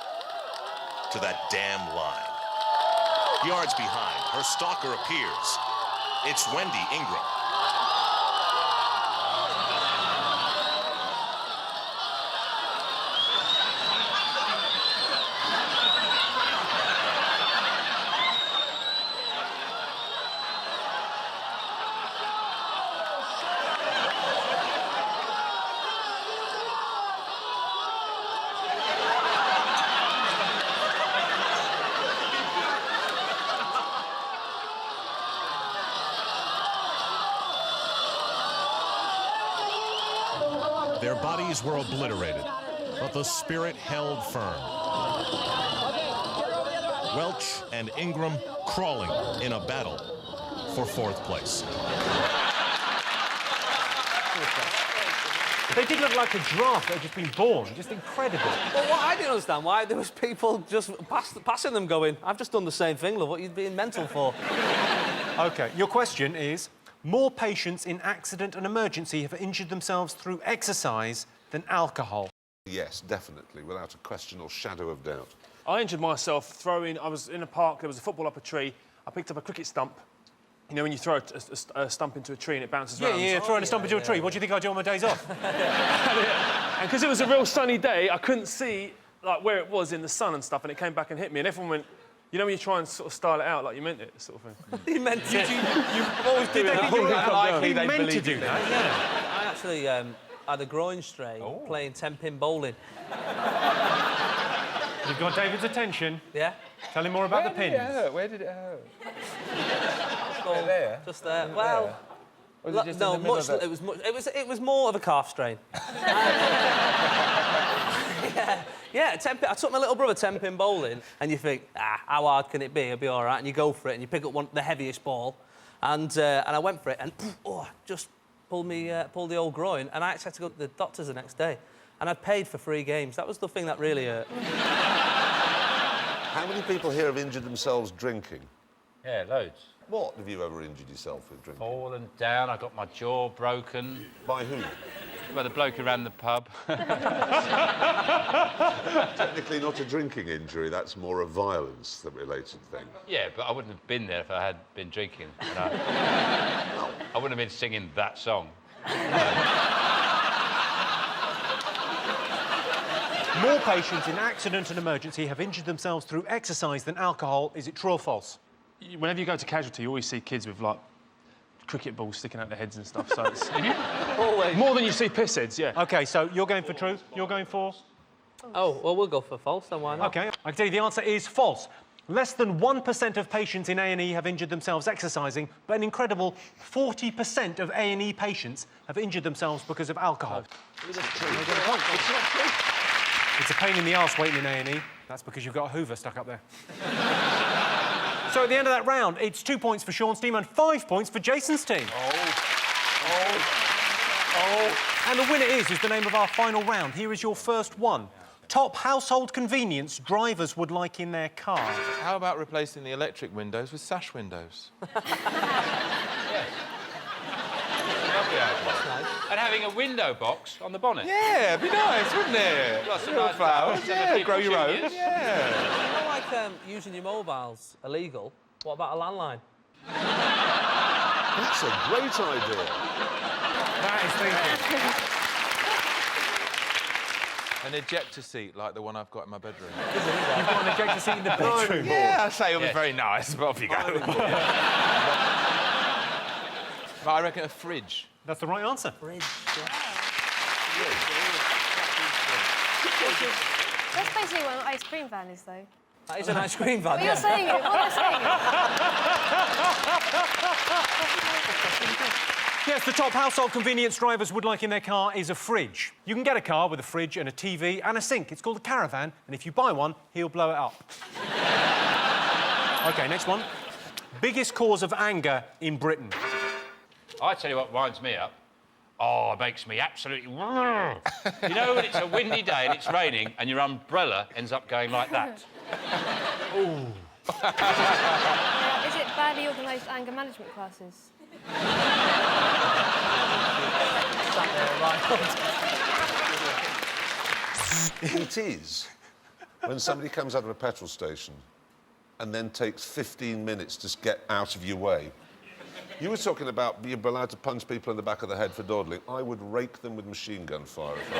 to that damn line. Yards behind, her stalker appears. It's Wendy Ingram. Their bodies were obliterated, but the spirit held firm. Welch and Ingram crawling in a battle for fourth place. They did look like a giraffe that had just been born. Just incredible. Well, what I didn't understand, why there was people just passing them going, I've just done the same thing, love, what are you being mental for? OK, your question is, more patients in accident and emergency have injured themselves through exercise than alcohol. Yes, definitely, without a question or shadow of doubt. I injured myself throwing... I was in a park, there was a football up a tree. I picked up a cricket stump. You know, when you throw a stump into a tree and it bounces around? Yeah, throwing a stump into a tree. What do you think I do on my days off? And because it was a real sunny day, I couldn't see, like, where it was in the sun and stuff, and it came back and hit me, and everyone went... You know when you try and sort of style it out like you meant it, sort of thing? You meant it. You always do that. You Unlikely they meant to believe do it. that, yeah. I actually had a groin strain playing 10-pin bowling. You've got David's attention. Yeah. Tell him more about the pins. Where did it hurt? Just there. Just there. Well... Was it just no, in the middle much. of It was more of a calf strain. Yeah, I took my little brother 10-pin bowling, and you think, how hard can it be? It'll be all right. And you go for it, and you pick up the heaviest ball, and I went for it, and just pulled the old groin, and I actually had to go to the doctors the next day, and I paid for 3 games. That was the thing that really hurt. How many people here have injured themselves drinking? Yeah, loads. What have you ever injured yourself with drinking? Fallen down, I got my jaw broken. By who? By the bloke who ran the pub. Technically not a drinking injury, that's more a violence-related thing. Yeah, but I wouldn't have been there if I had been drinking. You know? I wouldn't have been singing that song. More patients in accident and emergency have injured themselves through exercise than alcohol. Is it true or false? Whenever you go to casualty, you always see kids with, like, cricket balls sticking out their heads and stuff, so it's... Always. More than you see piss heads, yeah. OK, so you're going for true, you're going for... Oh, well, we'll go for false, then why not? OK, I can tell you the answer is false. Less than 1% of patients in A&E have injured themselves exercising, but an incredible 40% of A&E patients have injured themselves because of alcohol. It's not true. It's a pain in the arse waiting in A&E. That's because you've got a Hoover stuck up there. So at the end of that round, it's 2 points for Sean's team and 5 points for Jason's team. And the winner is the name of our final round. Here is your first one. top household convenience drivers would like in their car. How about replacing the electric windows with sash windows? And having a window box on the bonnet. Yeah, it'd be nice, wouldn't it? Got some Little nice flowers. flowers, Yeah, and a grow few your own. petunias. Yeah. You know, like using your mobiles illegal. What about a landline? That's a great idea. That is thinking. An ejector seat like the one I've got in my bedroom. You've got an ejector seat in the bedroom. Yeah, I say it'll be very nice, but off you go. But I reckon a fridge. That's the right answer. That's basically what an ice cream van is, though. That is an ice cream van. But you're saying it. What am I saying? Yes, the top household convenience drivers would like in their car is a fridge. You can get a car with a fridge and a TV and a sink. It's called a caravan, and if you buy one, he'll blow it up. OK, next one. Biggest cause of anger in Britain. I tell you what winds me up. Oh, it makes me absolutely... You know when it's a windy day and it's raining and your umbrella ends up going like that? Ooh. Is it badly organised anger management classes? It is when somebody comes out of a petrol station and then takes 15 minutes to get out of your way. You were talking about being allowed to punch people in the back of the head for dawdling. I would rake them with machine gun fire if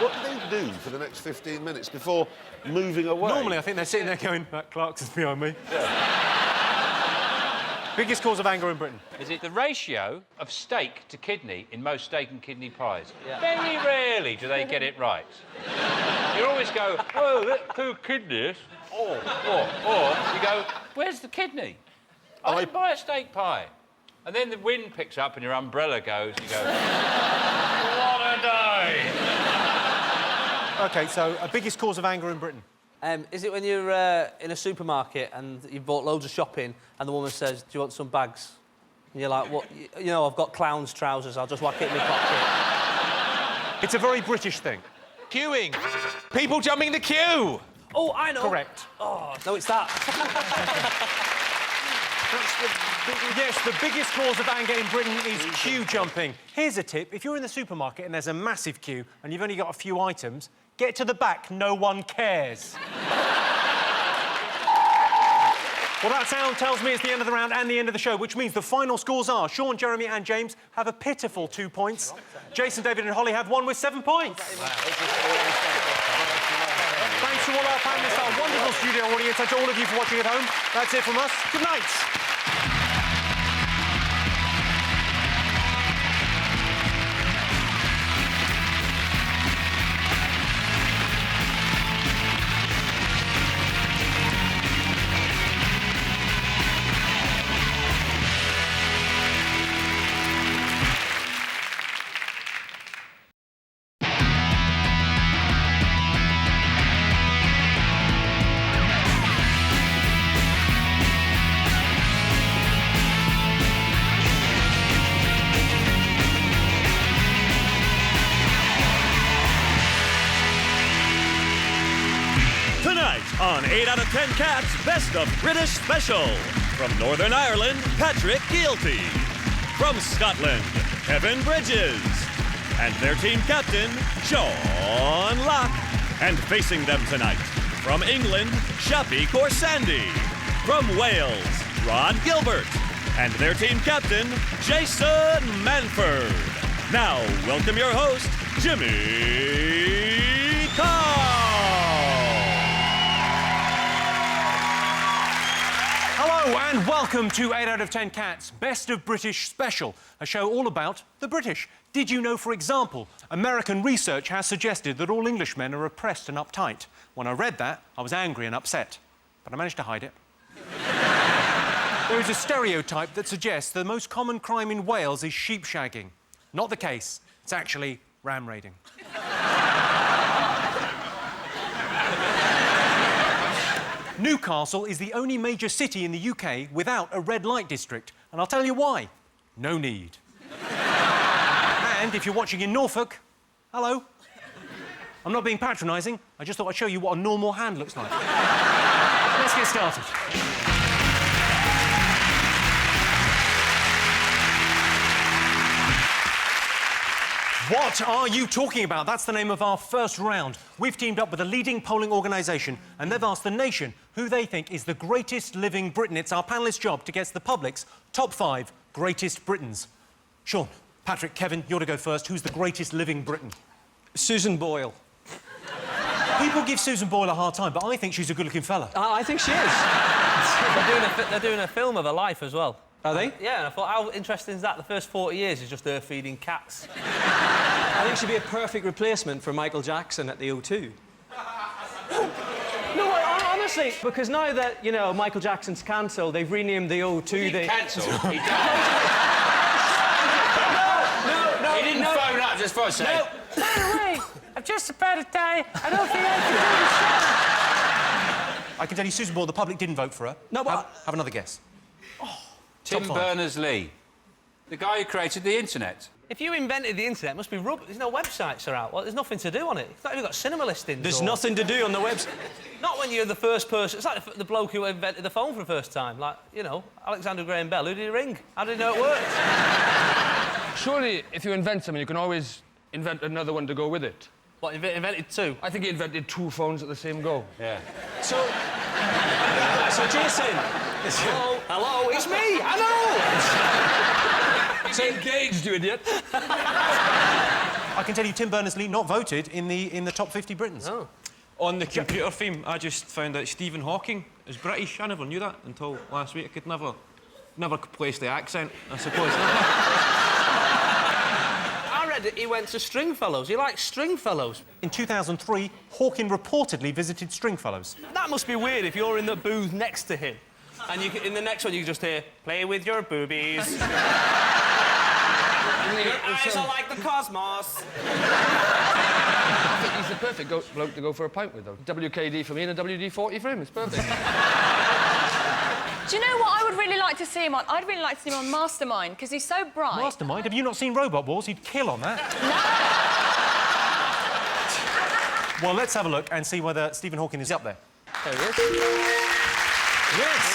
I were What do they do for the next 15 minutes before moving away? Normally, I think they're sitting there going, that Clarkson's behind me. Biggest cause of anger in Britain. Is it the ratio of steak to kidney in most steak and kidney pies? Yeah. Very rarely do they get it right. You always go, oh, that's 2 kidneys. Or you go, where's the kidney? I didn't buy a steak pie. And then the wind picks up and your umbrella goes, you go, what a day! OK, so biggest cause of anger in Britain. Is it when you're in a supermarket and you've bought loads of shopping and the woman says, do you want some bags? And you're like, what? You know, I've got clown's trousers, I'll just whack it in my pocket. It's a very British thing. Queuing. People jumping the queue. Oh, I know. Correct. Oh, no, it's that. Yes, the biggest cause of anger in Britain is queue jumping. Here's a tip. If you're in the supermarket and there's a massive queue and you've only got a few items, get to the back, no one cares. Well, that sound tells me it's the end of the round and the end of the show, which means the final scores are Sean, Jeremy and James have a pitiful 2 points. Jason, David and Holly have one with 7 points. Thanks to all our panellists, our wonderful studio audience, and to all of you for watching at home. That's it from us. Good night. On 8 out of 10 Cats Best of British Special. From Northern Ireland, Patrick Keelty. From Scotland, Kevin Bridges. And their team captain, John Locke. And facing them tonight, from England, Shappy Corsandi. From Wales, Ron Gilbert. And their team captain, Jason Manford. Now, welcome your host, Jimmy Carr. Hello and welcome to 8 out of 10 Cats Best of British Special, a show all about the British. Did you know, for example, American research has suggested that all Englishmen are oppressed and uptight? When I read that, I was angry and upset, but I managed to hide it. There is a stereotype that suggests the most common crime in Wales is sheep shagging. Not the case. It's actually ram raiding. Newcastle is the only major city in the UK without a red light district, and I'll tell you why. No need. And if you're watching in Norfolk, hello. I'm not being patronising. I just thought I'd show you what a normal hand looks like. Let's get started. What are you talking about? That's the name of our first round. We've teamed up with a leading polling organisation and they've asked the nation who they think is the greatest living Briton. It's our panellists' job to guess the public's top 5 greatest Britons. Sean, Patrick, Kevin, you're to go first. Who's the greatest living Briton? Susan Boyle. People give Susan Boyle a hard time, but I think she's a good-looking fella. I think she is. They're doing a film of her life as well. Are they? Yeah, and I thought, how interesting is that? The first 40 years is just her feeding cats. I think she'd be a perfect replacement for Michael Jackson at the O2. No, honestly, because now that, you know, Michael Jackson's cancelled, they've renamed the O2... Cancelled? He died. No, he didn't phone up just for a second. No. By the way, I'm just about to die. I don't think I can do the show. I can tell you, Susan Boyle, the public didn't vote for her. No, but... Have another guess. Tim Berners-Lee, the guy who created the internet. If you invented the internet, it must be rubbish. There's no websites are out. Well, there's nothing to do on it. It's not even got cinema listings. There's nothing to do on the website. Not when you're the first person. It's like the bloke who invented the phone for the first time. Like, you know, Alexander Graham Bell. Who did he ring? How did he know it worked? Surely, if you invent something, you can always invent another one to go with it. What, invented 2? I think he invented 2 phones at the same go. Yeah. So Jason... Hello, it's me! Hello! So engaged, you idiot. I can tell you, Tim Berners-Lee not voted in the top 50 Britons. Oh. On the computer theme, I just found out Stephen Hawking is British. I never knew that until last week. I could never place the accent, I suppose. I read that he went to Stringfellows. He likes Stringfellows. In 2003, Hawking reportedly visited Stringfellows. That must be weird if you're in the booth next to him. And in the next one, you can just hear, play with your boobies. Your eyes are like the cosmos. I think he's the perfect bloke to go for a pint with, though. WKD for me and a WD-40 for him. It's perfect. Do you know what I would really like to see him on? I'd really like to see him on Mastermind, because he's so bright. Mastermind? Have you not seen Robot Wars? He'd kill on that. No! Well, let's have a look and see whether Stephen Hawking is up there. There he is. Yes!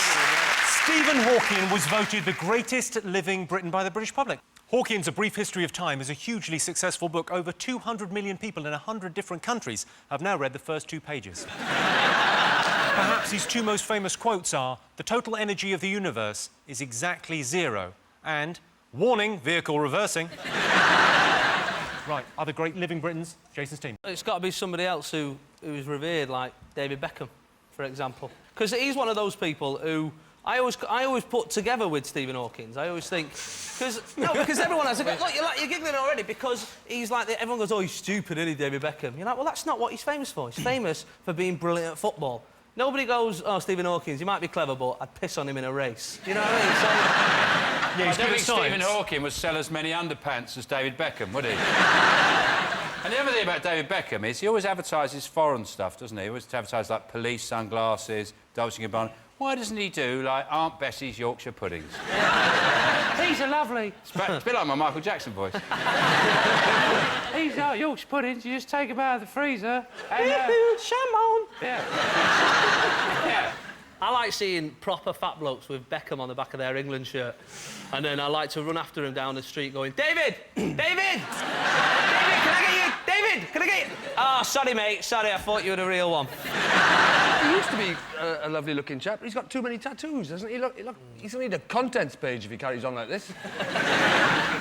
Stephen Hawking was voted the greatest living Briton by the British public. Hawking's A Brief History of Time is a hugely successful book. Over 200 million people in 100 different countries have now read the first 2 pages. Perhaps his 2 most famous quotes are, "The total energy of the universe is exactly 0," and, "Warning, vehicle reversing." Right, other great living Britons, Jason's team. It's got to be somebody else who's revered, like David Beckham, for example. Because he's one of those people who I always put together with Stephen Hawking. I always think... because everyone has... Look, you're giggling already because he's like... Everyone goes, oh, he's stupid, isn't he, David Beckham? You're like, well, that's not what he's famous for. He's famous for being brilliant at football. Nobody goes, oh, Stephen Hawking, he might be clever, but I'd piss on him in a race. You know what I mean? So... Yeah, I don't think Stephen Hawking would sell as many underpants as David Beckham, would he? And the other thing about David Beckham is he always advertises foreign stuff, doesn't he? He always advertises, like, police sunglasses, Dolce & Gabbana. Why doesn't he do, like, Aunt Bessie's Yorkshire puddings? These are lovely. It's a bit like my Michael Jackson voice. These are Yorkshire puddings. You just take them out of the freezer and... Sham on! Yeah. Yeah. I like seeing proper fat blokes with Beckham on the back of their England shirt. And then I like to run after him down the street going, David! David! David, can I get you? David, can I get you? Oh, sorry, mate. Sorry, I thought you were the real one. He used to be a lovely-looking chap, but he's got too many tattoos, doesn't he? Look, he's going to need a contents page if he carries on like this.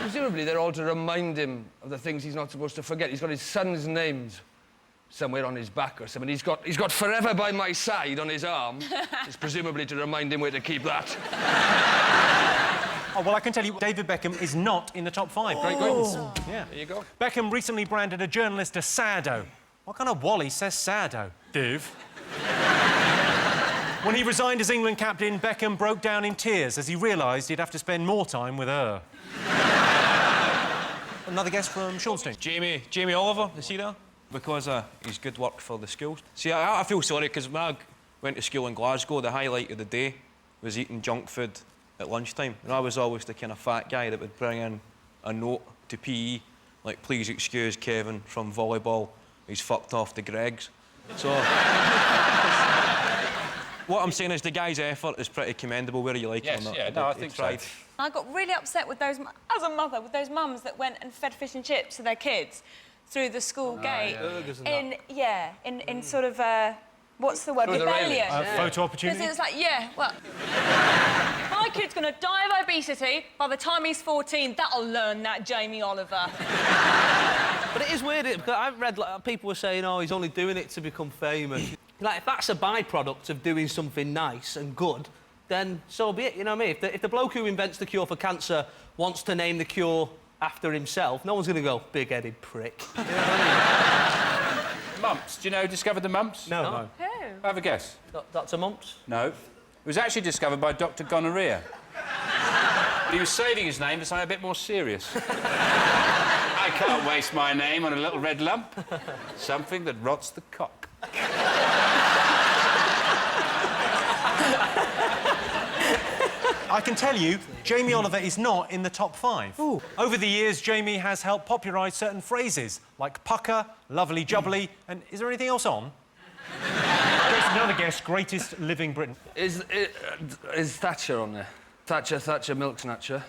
Presumably, they're all to remind him of the things he's not supposed to forget. He's got his son's names somewhere on his back or something. He's got "Forever by my side" on his arm. It's presumably to remind him where to keep that. Oh, well, I can tell you, David Beckham is not in the top 5 great Britons. Yeah. There you go. Beckham recently branded a journalist a sado. What kind of wally says sado? Div. When he resigned as England captain, Beckham broke down in tears as he realised he'd have to spend more time with her. Another guess from Sean's team. Jamie Oliver, is he there? Because his good work for the schools. See, I feel sorry because when I went to school in Glasgow, the highlight of the day was eating junk food at lunchtime. And I was always the kind of fat guy that would bring in a note to PE, like, please excuse Kevin from volleyball. he's fucked off to Greg's. So... What I'm saying is the guy's effort is pretty commendable, whether you like it or not. Yeah, no, I think so. I got really upset with those, as a mother, with those mums that went and fed fish and chips to their kids through the school gate. In sort of, what's the word? Rebellion. Photo opportunity? Because it was like, well, my kid's going to die of obesity. By the time he's 14, that'll learn that, Jamie Oliver. But it is weird, because I've read, like, people were saying, oh, he's only doing it to become famous. Like, if that's a byproduct of doing something nice and good, then so be it, you know what I mean? If the bloke who invents the cure for cancer wants to name the cure after himself, no one's going to go, big-headed prick. You know what I mean? Mumps. Do you know who discovered the mumps? No. Who? Have a guess. Dr. Mumps? No. It was actually discovered by Dr. Gonorrhea. But he was saving his name for something a bit more serious. I can't waste my name on a little red lump. Something that rots the cock. I can tell you, Jamie Oliver is not in the top 5. Ooh. Over the years, Jamie has helped popularise certain phrases, like pucker, lovely jubbly, and is there anything else on? Another guess, greatest living Briton. Is Thatcher on there? Thatcher, milk snatcher.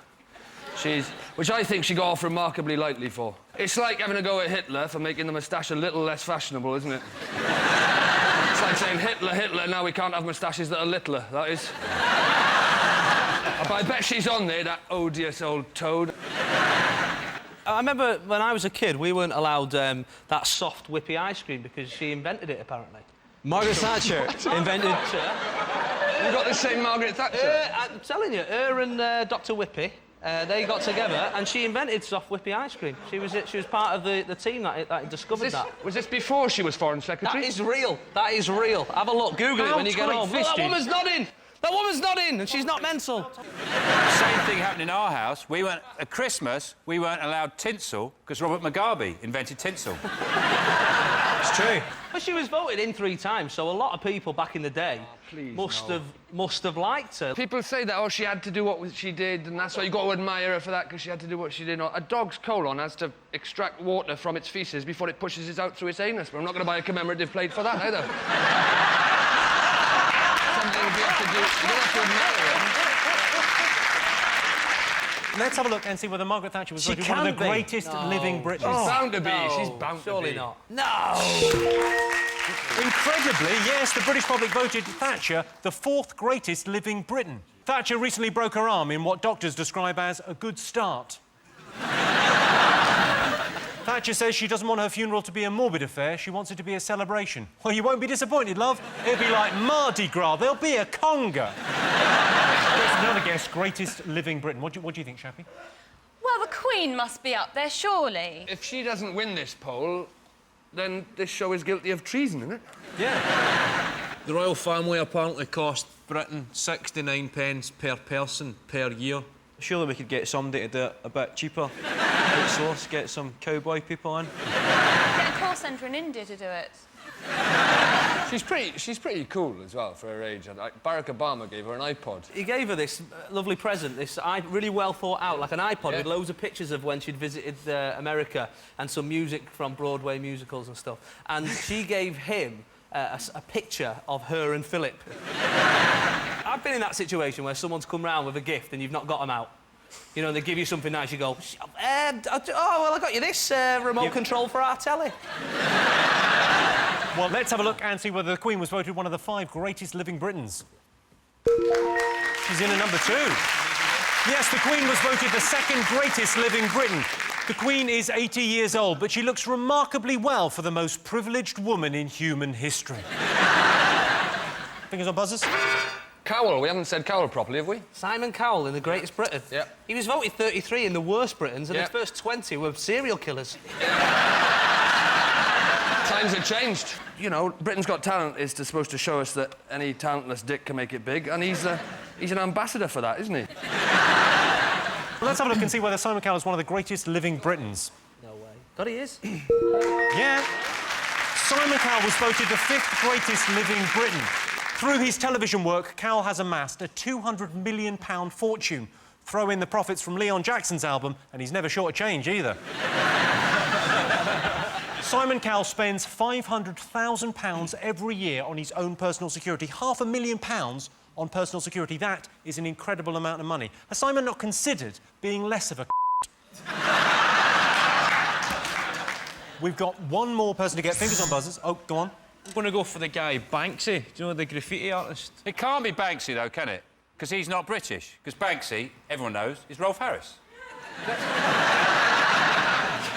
Which I think she got off remarkably lightly for. It's like having a go at Hitler for making the moustache a little less fashionable, isn't it? It's like saying, Hitler, now we can't have moustaches that are littler, that is. But I bet she's on there, that odious old toad. I remember when I was a kid, we weren't allowed that soft, whippy ice cream because she invented it, apparently. Margaret Thatcher invented... You got the same Margaret Thatcher? I'm telling you, her and Dr. Whippy, they got together and she invented soft, whippy ice cream. She was part of the team that discovered that. Was this before she was Foreign Secretary? That is real. That is real. Have a look. Google it when you get home. Look, that woman's not in. That woman's not in, and she's not mental. Same thing happened in our house. At Christmas, we weren't allowed tinsel because Robert Mugabe invented tinsel. It's true. But she was voted in 3 times, so a lot of people back in the day must have liked her. People say that, oh, she had to do what she did, and that's why you got to admire her for that, because she had to do what she did. A dog's colon has to extract water from its faeces before it pushes it out through its anus, but I'm not going to buy a commemorative plate for that, either. Something you have to do. You don't have to admire her. Let's have a look and see whether Margaret Thatcher was voted one of the greatest living Britons. She's bound to be. No, She's bound to be. surely not. No! Incredibly, yes, the British public voted Thatcher the 4th greatest living Briton. Thatcher recently broke her arm in what doctors describe as a good start. Thatcher says she doesn't want her funeral to be a morbid affair, she wants it to be a celebration. Well, you won't be disappointed, love. It'll be like Mardi Gras, there'll be a conga. There's another guess, greatest living Briton. What do you think, Shappy? Well, the Queen must be up there, surely. If she doesn't win this poll, then this show is guilty of treason, isn't it? Yeah. The royal family apparently cost Britain 69 pence per person per year. Surely we could get somebody to do it a bit cheaper. Outsource, get some cowboy people in. Get a call centre in India to do it. She's pretty cool as well for her age. Like, Barack Obama gave her an iPod. He gave her this lovely present, this really well thought out, like an iPod with loads of pictures of when she'd visited America and some music from Broadway musicals and stuff. And she gave him a picture of her and Philip. I've been in that situation where someone's come round with a gift and you've not got them out. You know, they give you something nice, you go, oh, well, I got you this remote control for our telly. Well, let's have a look and see whether the Queen was voted one of the 5 greatest living Britons. She's in at number 2. Yes, the Queen was voted the 2nd greatest living Briton. The Queen is 80 years old, but she looks remarkably well for the most privileged woman in human history. Fingers on buzzers. Cowell. We haven't said Cowell properly, have we? Simon Cowell in The Greatest Britain. Yeah. He was voted 33 in The Worst Britons, and his first 20 were serial killers. Times have changed. You know, Britain's Got Talent is supposed to show us that any talentless dick can make it big, and he's an ambassador for that, isn't he? Well, let's have a look and see whether Simon Cowell is one of the greatest living Britons. No way. God, he is. Yeah. Simon Cowell was voted the 5th greatest living Briton. Through his television work, Cowell has amassed a £200 million fortune. Throw in the profits from Leon Jackson's album, and he's never short of change either. Simon Cowell spends £500,000 every year on his own personal security. £500,000 on personal security. That is an incredible amount of money. Has Simon not considered being less of a We've got one more person to get fingers on buzzers. Oh, go on. I'm going to go for the guy Banksy. Do you know the graffiti artist? It can't be Banksy, though, can it? Because he's not British. Because Banksy, everyone knows, is Rolf Harris.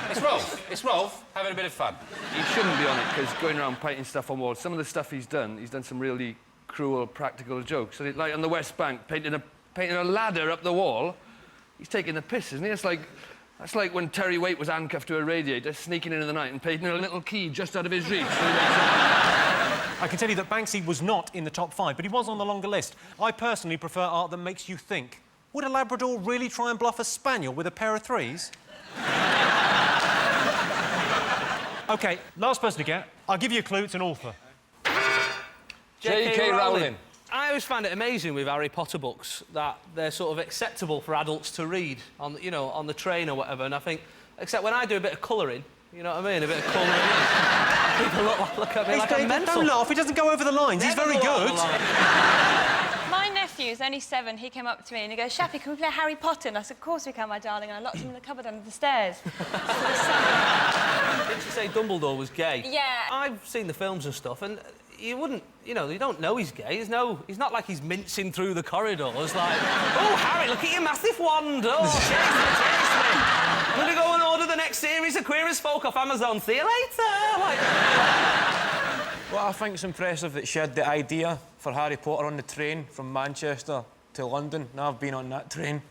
It's Rolf. It's Rolf having a bit of fun. He shouldn't be on it, because going around painting stuff on walls, some of the stuff he's done some really cruel, practical jokes. So, like on the West Bank, painting a ladder up the wall, he's taking the piss, isn't he? That's like when Terry Waite was handcuffed to a radiator, sneaking in the night and painting a little key just out of his reach. I can tell you that Banksy was not in the top 5, but he was on the longer list. I personally prefer art that makes you think. Would a Labrador really try and bluff a Spaniel with a pair of 3s? OK, last person to get. I'll give you a clue, it's an author. J.K. Rowling. I always find it amazing with Harry Potter books that they're sort of acceptable for adults to read on, you know, on the train or whatever. And I think, except when I do a bit of colouring, you know what I mean, a bit of colouring, people look at me like I'm mental. Don't laugh, he doesn't go over the lines. He's very good. My nephew is only 7. He came up to me and he goes, "Shappy, can we play Harry Potter?" And I said, "Of course we can, my darling." And I locked him in the cupboard under the stairs. Didn't you say Dumbledore was gay? Yeah. I've seen the films and stuff, and you wouldn't, you know, you don't know he's gay. He's not like he's mincing through the corridors like, "Oh, Harry, look at your massive wand. Oh, taste me. I'm going to go and order the next series of Queer as Folk off Amazon. See you later." Like... What I think's impressive that she had the idea for Harry Potter on the train from Manchester to London. Now I've been on that train,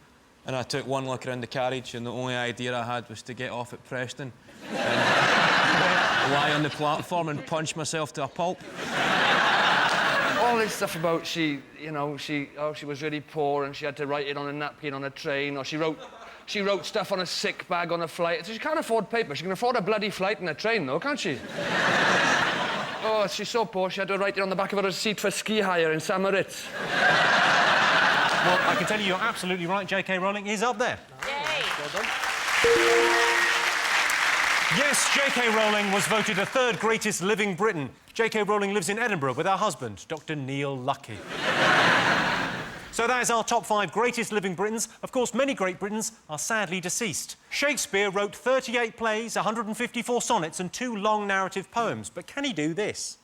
and I took one look around the carriage, and the only idea I had was to get off at Preston and lie on the platform and punch myself to a pulp. All this stuff about she was really poor and she had to write it on a napkin on a train, or she wrote stuff on a sick bag on a flight. So she can't afford paper. She can afford a bloody flight and a train, though, can't she? Oh, she's so poor, she had to write it on the back of her receipt for ski hire in St. Moritz. Well, I can tell you you're absolutely right. J.K. Rowling is up there. Yay. Well done. Yes, J.K. Rowling was voted the 3rd greatest living Briton. J.K. Rowling lives in Edinburgh with her husband, Dr. Neil Lucky. So that is our top 5 greatest living Britons. Of course, many great Britons are sadly deceased. Shakespeare wrote 38 plays, 154 sonnets and 2 long narrative poems. But can he do this?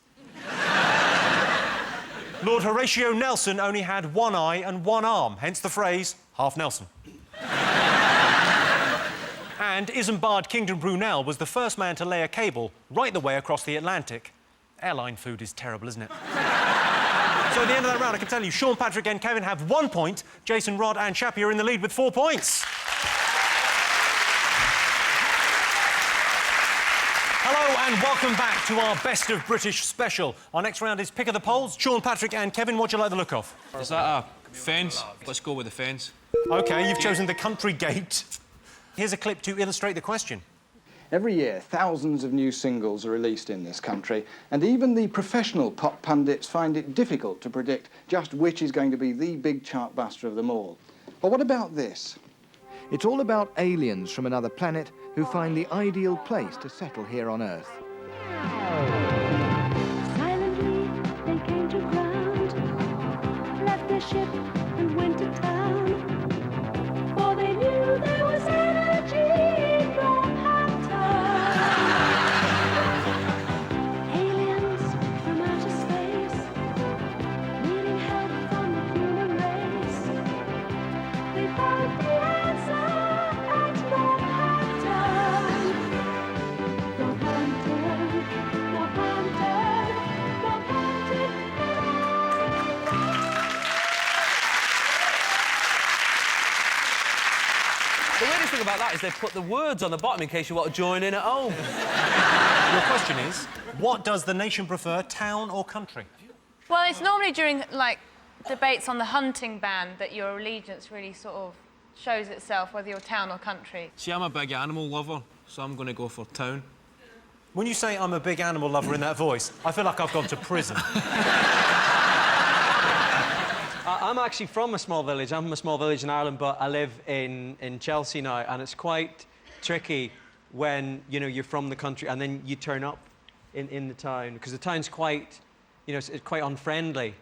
Lord Horatio Nelson only had 1 eye and 1 arm, hence the phrase, half Nelson. And Isambard Kingdom Brunel was the first man to lay a cable right the way across the Atlantic. Airline food is terrible, isn't it? So at the end of that round, I can tell you, Sean, Patrick and Kevin have 1 point. Jason, Rod and Shappy are in the lead with 4 points. Hello and welcome back to our Best of British special. Our next round is Pick of the Polls. Sean, Patrick and Kevin, what do you like the look of? Is that a fence? Let's go with the fence. OK, you've chosen the country gate. Here's a clip to illustrate the question. Every year, thousands of new singles are released in this country, and even the professional pop pundits find it difficult to predict just which is going to be the big chartbuster of them all. But what about this? It's all about aliens from another planet who find the ideal place to settle here on Earth. Silently, they came to ground, left their ship and went to town, for they knew there was energy from aliens from outer space, needing help from the human race. They found the answer at Northampton. Northampton, Northampton, Northampton. The weirdest thing about that is they put the words on the bottom in case you want to join in at home. Your question is, what does the nation prefer, town or country? Well, it's normally during, like, debates on the hunting ban that your allegiance really sort of shows itself, whether you're town or country. See, I'm a big animal lover, so I'm going to go for town. When you say I'm a big animal lover in that voice, I feel like I've gone to prison. I'm actually from a small village. I'm from a small village in Ireland, but I live in Chelsea now, and it's quite tricky when, you know, you're from the country and then you turn up in the town, because the town's quite, you know, it's quite unfriendly.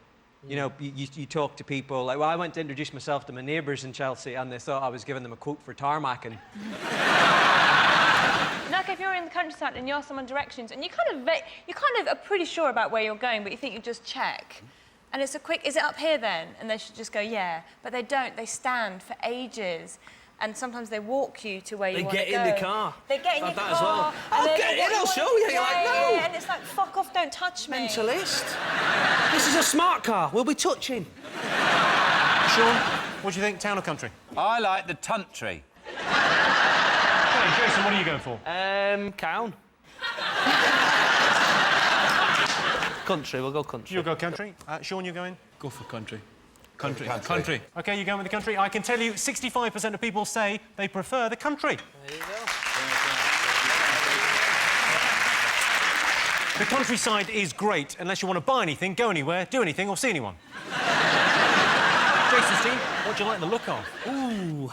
You know, you talk to people, like, well, I went to introduce myself to my neighbours in Chelsea and they thought I was giving them a quote for tarmacking. Like if you're in the countryside and you ask someone directions and you kind of are pretty sure about where you're going, but you think you just check. And it's a quick, is it up here then? And they should just go, yeah. But they don't, they stand for ages. And sometimes they walk you to where you want to go. They get in the car. They get in your that car. as well. And I'll get in, I'll show you. You're like, no. Yeah, and it's like, fuck off, don't touch me. Mentalist. This is a smart car. We'll be touching. Sean, what do you think, town or country? I like the country. Hey, Jason, what are you going for? Town. Country, we'll go country. You'll go country. Sean, you're going? Go for country. Country. OK, you're going with the country. I can tell you 65% of people say they prefer the country. There you go. The countryside is great. Unless you want to buy anything, go anywhere, do anything or see anyone. Jason's team, what do you like the look of? Ooh,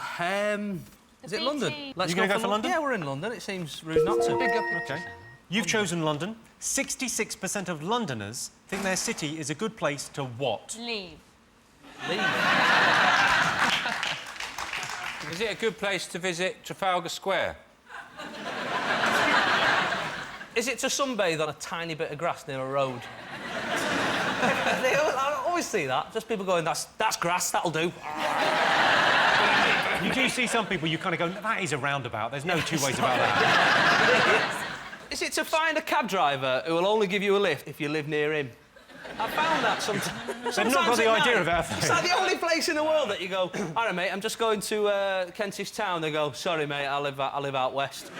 is it London? Let's You going to go for London? Yeah, we're in London. It seems rude not to. OK. You've chosen London. 66% of Londoners think their city is a good place to what? Leave. Is it a good place to visit Trafalgar Square? Is it to sunbathe on a tiny bit of grass near a road? I always see that. Just people going, that's grass, that'll do. You do see some people, you kind of go, that is a roundabout. There's no two ways about that. Is it to find a cab driver who will only give you a lift if you live near him? I found that sometimes. They've not got the idea of that. It's like the only place in the world that you go, all right, mate, I'm just going to Kentish Town. They go, sorry, mate, I live out west.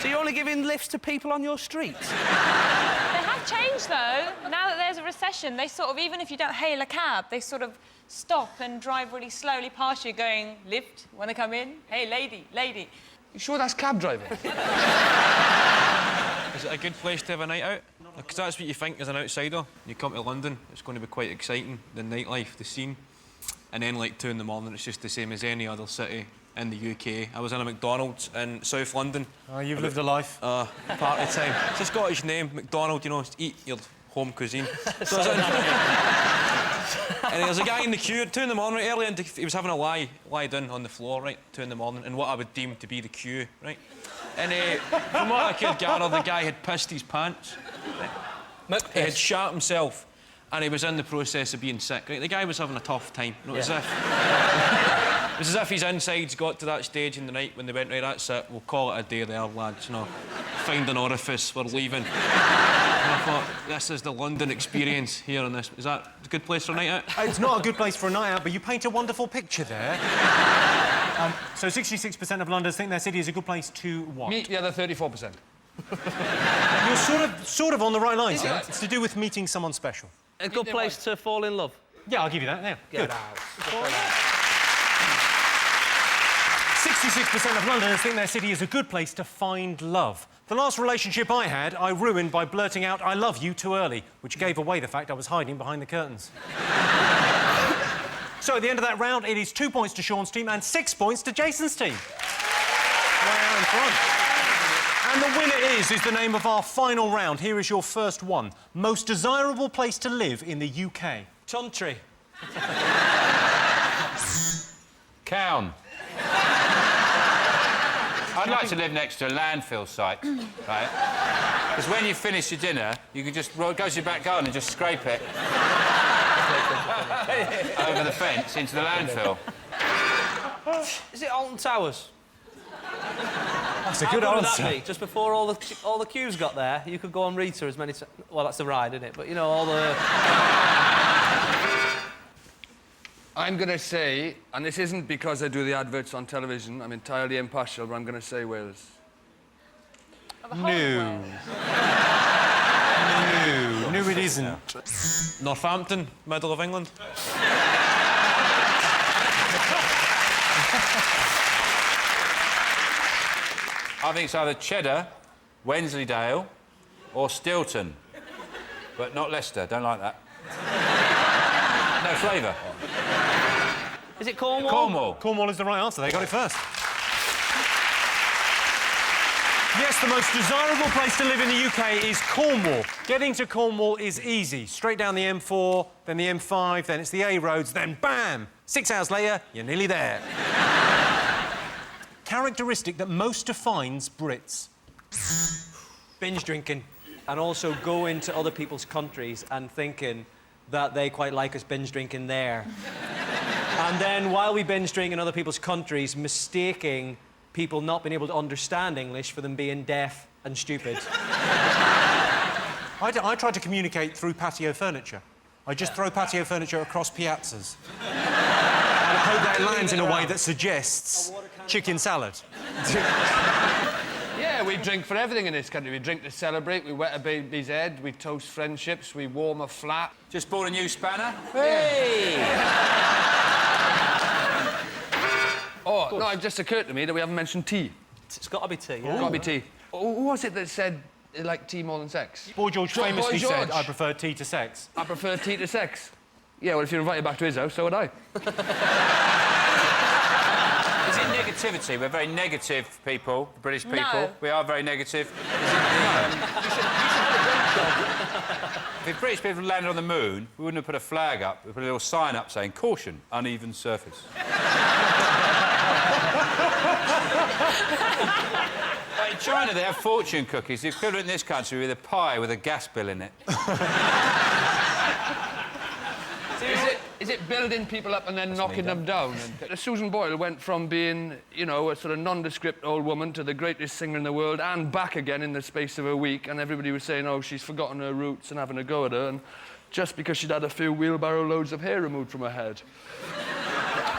So you're only giving lifts to people on your street? They have changed, though. Now that there's a recession, they sort of, even if you don't hail a cab, they sort of stop and drive really slowly past you going, lift, want to come in? Hey, lady. You sure that's cab driver? Is it a good place to have a night out? Because that's what you think as an outsider. You come to London, it's going to be quite exciting, the nightlife, the scene. And then, like, 2 in the morning, it's just the same as any other city in the UK. I was in a McDonald's in South London. Oh, you've lived a life. Party time. It's a Scottish name, McDonald, you know, eat your home cuisine. So I was and there's a guy in the queue at 2 in the morning, early, and he was having a lie down on the floor, right, 2 in the morning, in what I would deem to be the queue, right? And from what I could gather, the guy had pissed his pants. Right? He had shat himself, and he was in the process of being sick. Right? The guy was having a tough time. You know, it was as if his insides got to that stage in the night when they went, right, that's it, we'll call it a day there, lads, you know. Find an orifice, we're leaving. And I thought, this is the London experience here on this. Is that a good place for a night out? It's not a good place for a night out, but you paint a wonderful picture there. So 66% of Londoners think their city is a good place to what? Meet the other 34%. You're sort of on the right lines here. It's to do with meeting someone special. A good place to fall in love. Yeah, I'll give you that. Yeah, Get good. out. 66% of Londoners think their city is a good place to find love. The last relationship I had, I ruined by blurting out, I love you too early, which gave away the fact I was hiding behind the curtains. So at the end of that round, it is 2 points to Sean's team and 6 points to Jason's team. Wow, in front. And the winner is the name of our final round. Here is your first one. Most desirable place to live in the UK. Country. Cown. I'd like to live next to a landfill site, right? Because when you finish your dinner, you can just go to your back garden and just scrape it over the fence into the landfill. Is it Alton Towers? That's a good How good answer. would that be? Just before all the queues got there, you could go on Rita as many times. Well, that's the ride, isn't it? But, you know, all the... I'm going to say, and this isn't because I do the adverts on television, I'm entirely impartial, but I'm going to say Wales. No. No, it isn't. Northampton, middle of England. I think it's either Cheddar, Wensleydale, or Stilton. But not Leicester, don't like that. No flavour. Is it Cornwall? Cornwall. Cornwall is the right answer. They got it first. Yes, the most desirable place to live in the UK is Cornwall. Getting to Cornwall is easy. Straight down the M4, then the M5, then it's the A roads, then bam! 6 hours later, you're nearly there. Characteristic that most defines Brits. Binge drinking. And also go into other people's countries and thinking that they quite like us binge drinking there. And then, while we binge drink in other people's countries, mistaking people not being able to understand English for them being deaf and stupid. I try to communicate through patio furniture. I just throw patio furniture across piazzas. And I hope that it lands in a way that suggests chicken salad. Yeah, we drink for everything in this country. We drink to celebrate, we wet a baby's head, we toast friendships, we warm a flat. Just bought a new spanner? Hey! Oh, no, it just occurred to me that we haven't mentioned tea. It's got to be tea, It's got to be tea. Who was it that said they like tea more than sex? Boy George famously Boy George. said, I prefer tea to sex. I prefer tea to sex. Yeah, well, if you're invited back to his house, so would I. Is it negativity? We're very negative people, British people. No. We are very negative. If British people landed on the moon, we wouldn't have put a flag up. We put a little sign up saying, caution, uneven surface. Like in China, they have fortune cookies. The equivalent in this country with a pie with a gas bill in it. Is it building people up and then knocking them down? And Susan Boyle went from being, you know, a sort of nondescript old woman to the greatest singer in the world and back again in the space of a week, and everybody was saying, oh, she's forgotten her roots and having a go at her, and just because she'd had a few wheelbarrow loads of hair removed from her head.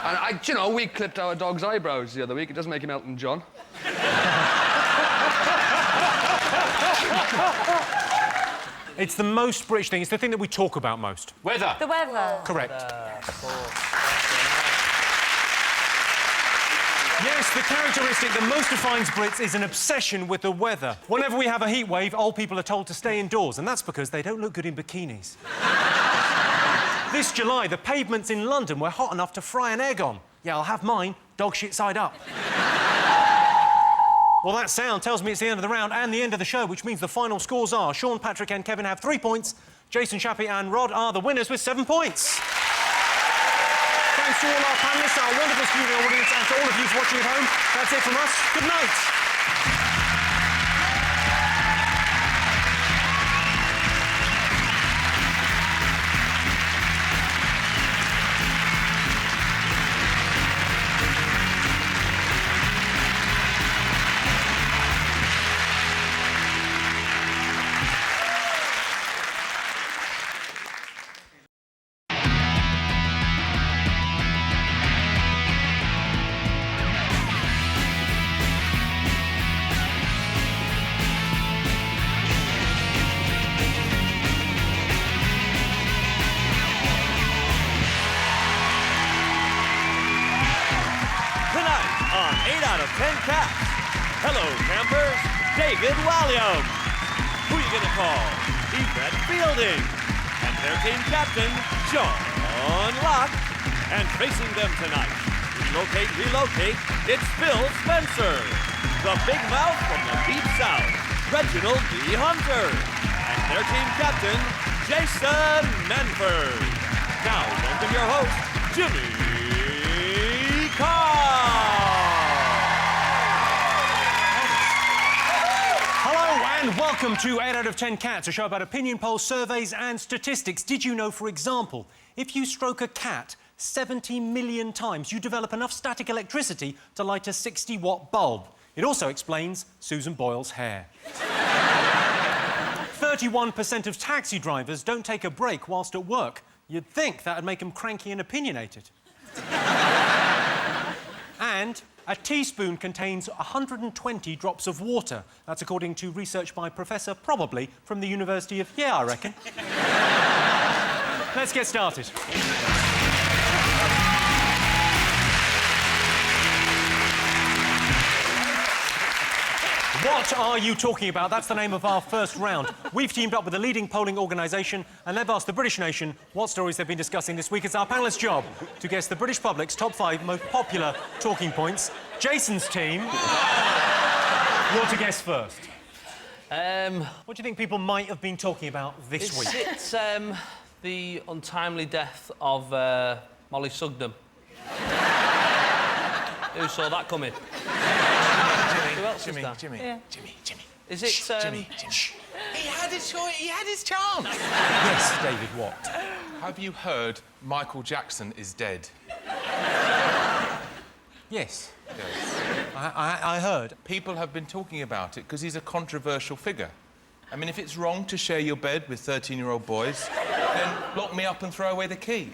And, you know, we clipped our dog's eyebrows the other week. It doesn't make him Elton John. It's the most British thing. It's the thing that we talk about most. Weather. The weather. Correct. Yes, the characteristic that most defines Brits is an obsession with the weather. Whenever we have a heat wave, old people are told to stay indoors, and that's because they don't look good in bikinis. This July, the pavements in London were hot enough to fry an egg on. Yeah, I'll have mine dog shit side up. Well, that sound tells me it's the end of the round and the end of the show, which means the final scores are Sean, Patrick and Kevin have 3 points. Jason, Chappie and Rod are the winners with 7 points. Thanks to all our panellists, our wonderful studio audience, and to all of you for watching at home. That's it from us. Good night. On 8 out of 10 Caps. Hello, campers. David Walliam. Who you gonna call? Yvette Fielding. And their team captain, John Locke. And facing them tonight, relocate, it's Phil Spencer. The big mouth from the deep south, Reginald D. Hunter. And their team captain, Jason Manford. Now, welcome your host, Jimmy Carr. And welcome to 8 out of 10 Cats, a show about opinion polls, surveys and statistics. Did you know, for example, if you stroke a cat 70 million times, you develop enough static electricity to light a 60-watt bulb? It also explains Susan Boyle's hair. 31% of taxi drivers don't take a break whilst at work. You'd think that would make them cranky and opinionated. And a teaspoon contains 120 drops of water. That's according to research by Professor, probably, from the University of... Yeah, I reckon. Let's get started. What are you talking about? That's the name of our first round. We've teamed up with a leading polling organisation and they've asked the British nation what stories they've been discussing this week. It's our panellists' job to guess the British public's top 5 most popular talking points. Jason's team You're to guess first. What do you think people might have been talking about this week? It's the untimely death of Molly Sugden. Who saw that coming? Who else is that? Jimmy. Is it... Jimmy. He had his chance. Yes, David, what? Have you heard Michael Jackson is dead? Yes. Yes. I heard. People have been talking about it because he's a controversial figure. I mean, if it's wrong to share your bed with 13-year-old boys, then lock me up and throw away the key.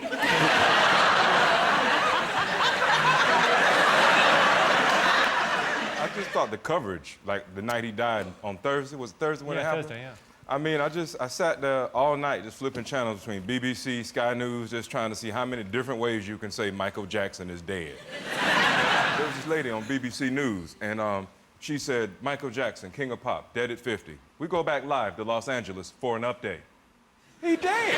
I just thought the coverage, like the night he died on Thursday, was it Thursday when it happened? Thursday, yeah. I mean, I sat there all night just flipping channels between BBC, Sky News, just trying to see how many different ways you can say Michael Jackson is dead. There was this lady on BBC News, and she said, Michael Jackson, King of Pop, dead at 50. We go back live to Los Angeles for an update. He dead!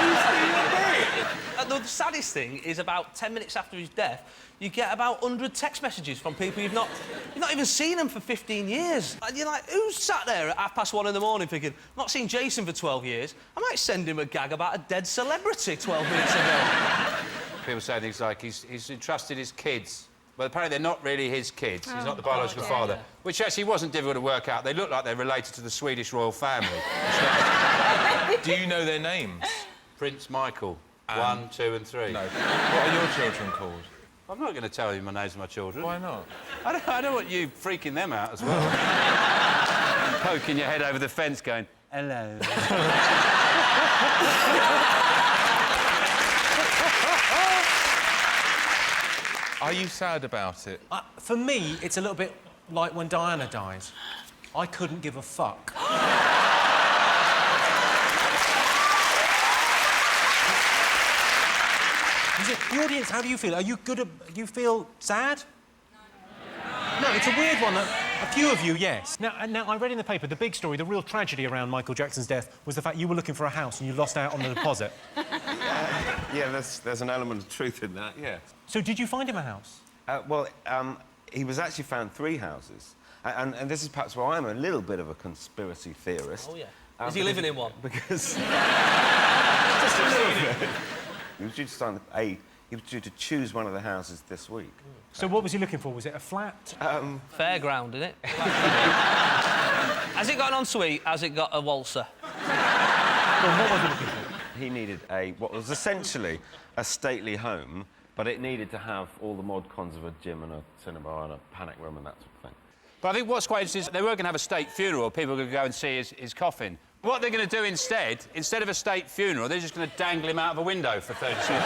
He's still dead! The saddest thing is about 10 minutes after his death, you get about 100 text messages from people you've not even seen them for 15 years. And you're like, who's sat there at 1:30 in the morning thinking, I've not seen Jason for 12 years, I might send him a gag about a dead celebrity 12 minutes ago. People say things like he's entrusted his kids. Well, apparently they're not really his kids. He's not the biological father. Yeah. Which actually wasn't difficult to work out. They look like they're related to the Swedish royal family. Do you know their names? Prince Michael. 1, 2 and 3. No. What are your children called? I'm not going to tell you my names of my children. Why not? I don't want you freaking them out as well. Poking your head over the fence going, hello. Are you sad about it? For me, it's a little bit like when Diana dies. I couldn't give a fuck. The audience, how do you feel? Are you you feel sad? No, it's a weird one. A few of you, yes. Now, I read in the paper, the big story, the real tragedy around Michael Jackson's death was the fact you were looking for a house and you lost out on the deposit. Yeah, there's an element of truth in that, yeah. So did you find him a house? He was actually found 3 houses. And this is perhaps why I'm a little bit of a conspiracy theorist. Oh, yeah. Is he living in one? Because... just a little bit. He was due to sign he was due to choose one of the houses this week. So what was he looking for? Was it a flat? Fairground, isn't it? Has it got an ensuite? Has it got a waltzer? Well, what was he looking for? He needed what was essentially a stately home, but it needed to have all the mod cons of a gym and a cinema and a panic room and that sort of thing. But I think what's quite interesting is they were going to have a state funeral. People were going to go and see his coffin. What they're going to do instead of a state funeral, they're just going to dangle him out of a window for 30 seconds.